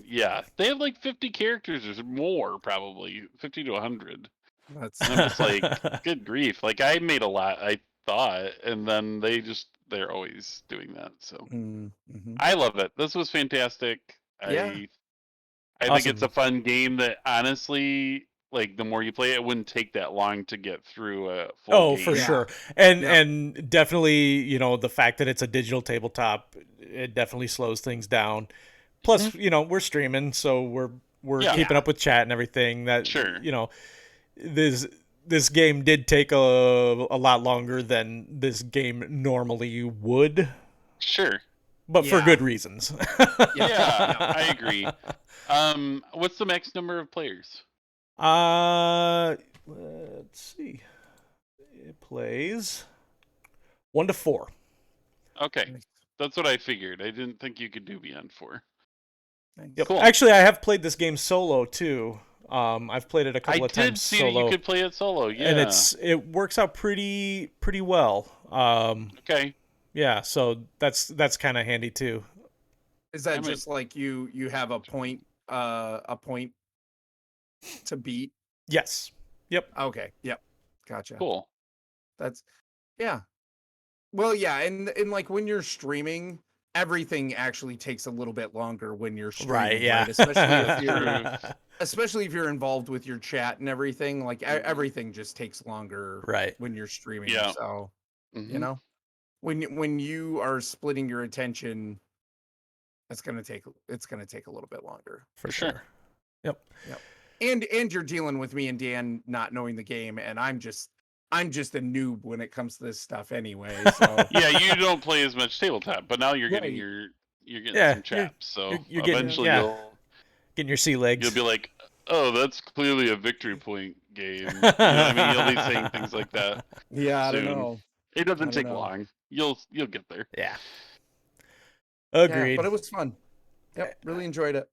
yeah, they have like 50 characters or more, probably 50 to 100. That's And I'm just like, good grief! Like I made a lot, I thought, and then they're always doing that. So mm-hmm. I love it. This was fantastic. Yeah. I think it's Awesome. a fun game that honestly, like the more you play it, it wouldn't take that long to get through a full game. For Yeah. sure. And Yep. and definitely, the fact that it's a digital tabletop, it definitely slows things down. Plus, we're streaming, so we're Yeah. keeping up with chat and everything. That Sure. This game did take a lot longer than this game normally would, Sure. but for Yeah. good reasons. Yeah, I agree. What's the max number of players? Let's see. It plays 1 to 4. Okay, that's what I figured. I didn't think you could do beyond 4. Nice. Yep. Cool. Actually, I have played this game solo too. I've played it a couple I of did times see solo. that you could play it solo. Yeah, And it works out pretty well. okay. Yeah, so that's kind of handy too. Is that I might- just like you have a point to beat? Yes. Yep. Okay. Yep. Gotcha. Cool. That's yeah. Well, yeah, and like when you're streaming, everything actually takes a little bit longer when you're streaming, Right, yeah. Especially if you're involved with your chat and everything. Like everything just takes longer Right. when you're streaming. Yeah. So Mm-hmm. when you are splitting your attention, it's gonna take a little bit longer. For sure. sure. Yep. And you're dealing with me and Dan not knowing the game, and I'm just a noob when it comes to this stuff anyway. So Yeah, you don't play as much tabletop, but now you're getting Right. you're getting Yeah, some chaps. So you're getting- eventually yeah. Getting your sea legs. you'll be like, oh, that's clearly a victory point game. You know what I mean? You'll be saying things like that. yeah, I don't Soon. know. It I doesn't don't take know. long. You'll get there. Yeah. Yeah, Agreed. but it was fun. Yep, really enjoyed it.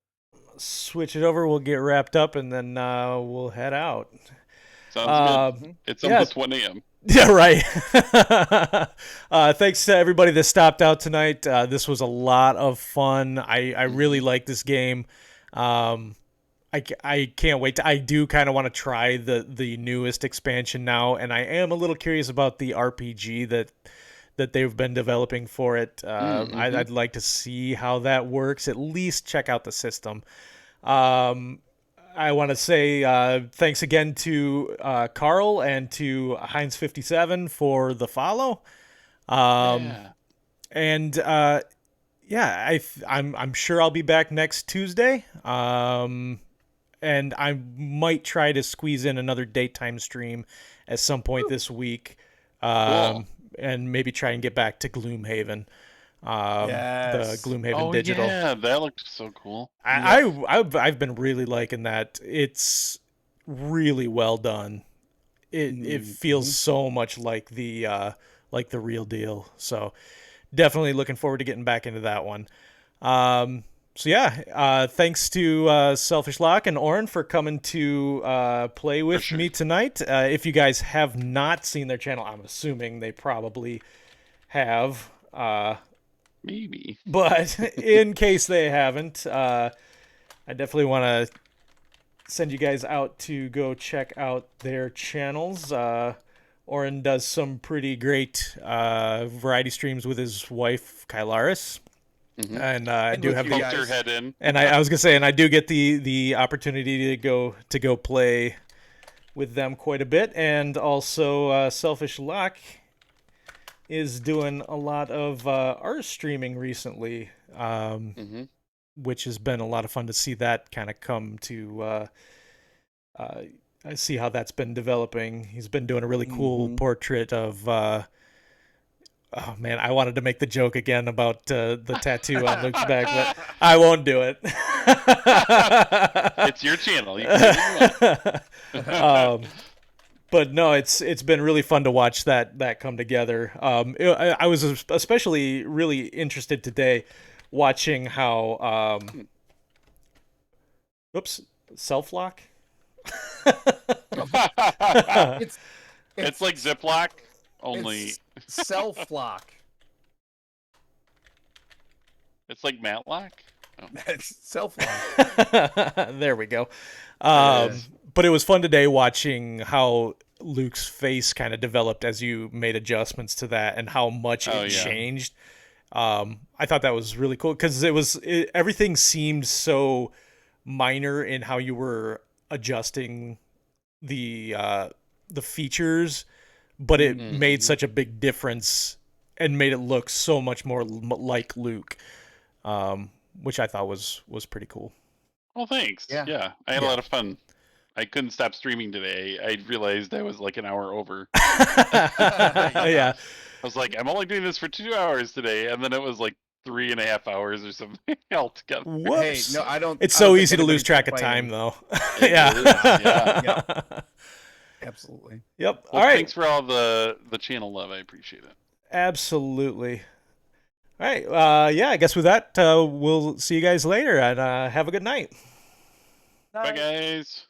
Switch it over. We'll get wrapped up, and then we'll head out. Sounds good. It's almost 1 a.m. Yeah, right. Thanks to everybody that stopped out tonight. This was a lot of fun. I really like this game. I can't wait. I do kind of want to try the newest expansion now, and I am a little curious about the RPG that they've been developing for it. I'd like to see how that works. At least check out the system. I want to say thanks again to Carl and to Heinz57 for the follow. Yeah. And yeah, I'm sure I'll be back next Tuesday. And I might try to squeeze in another daytime stream at some point this week. Cool. And maybe try and get back to Gloomhaven. Yes. The Gloomhaven Digital. Yeah, that looked so cool. I've been really liking that. It's really well done. It feels so much like the real deal. So definitely looking forward to getting back into that one. So yeah, thanks to SelfishLock and Orrinn for coming to play with me tonight. If you guys have not seen their channel, I'm assuming they probably have. Maybe. But in case they haven't, I definitely want to send you guys out to go check out their channels. Orrinn does some pretty great variety streams with his wife, Kylaris. And I do have poked your head in. And I was gonna say, and I do get the opportunity to go play with them quite a bit, and also SelfishLock is doing a lot of art streaming recently, which has been a lot of fun to see that kind of come to. I see how that's been developing. He's been doing a really cool portrait of. Oh man, I wanted to make the joke again about the tattoo on Luke's back, but I won't do it. It's your channel. You can do what you want. But no, it's been really fun to watch that come together. I was especially really interested today watching how self-lock. It's like Ziploc, only self-lock. It's like Matlock. Oh. Self-lock. There we go. But it was fun today watching how Luke's face kind of developed as you made adjustments to that and how much it changed. I thought that was really cool because everything seemed so minor in how you were adjusting the features, but it made such a big difference and made it look so much more like Luke, which I thought was pretty cool. Well, thanks. Yeah, I had a lot of fun. I couldn't stop streaming today. I realized I was like an hour over. Yeah. I was like, I'm only doing this for 2 hours today, and then it was like 3.5 hours or something altogether. Whoops. Hey, no, I don't. It's so easy to lose track of time, though. Yeah. Absolutely. Yep. Well, all right. Thanks for all the channel love. I appreciate it. Absolutely. All right. Yeah, I guess with that, we'll see you guys later, and have a good night. Bye, guys.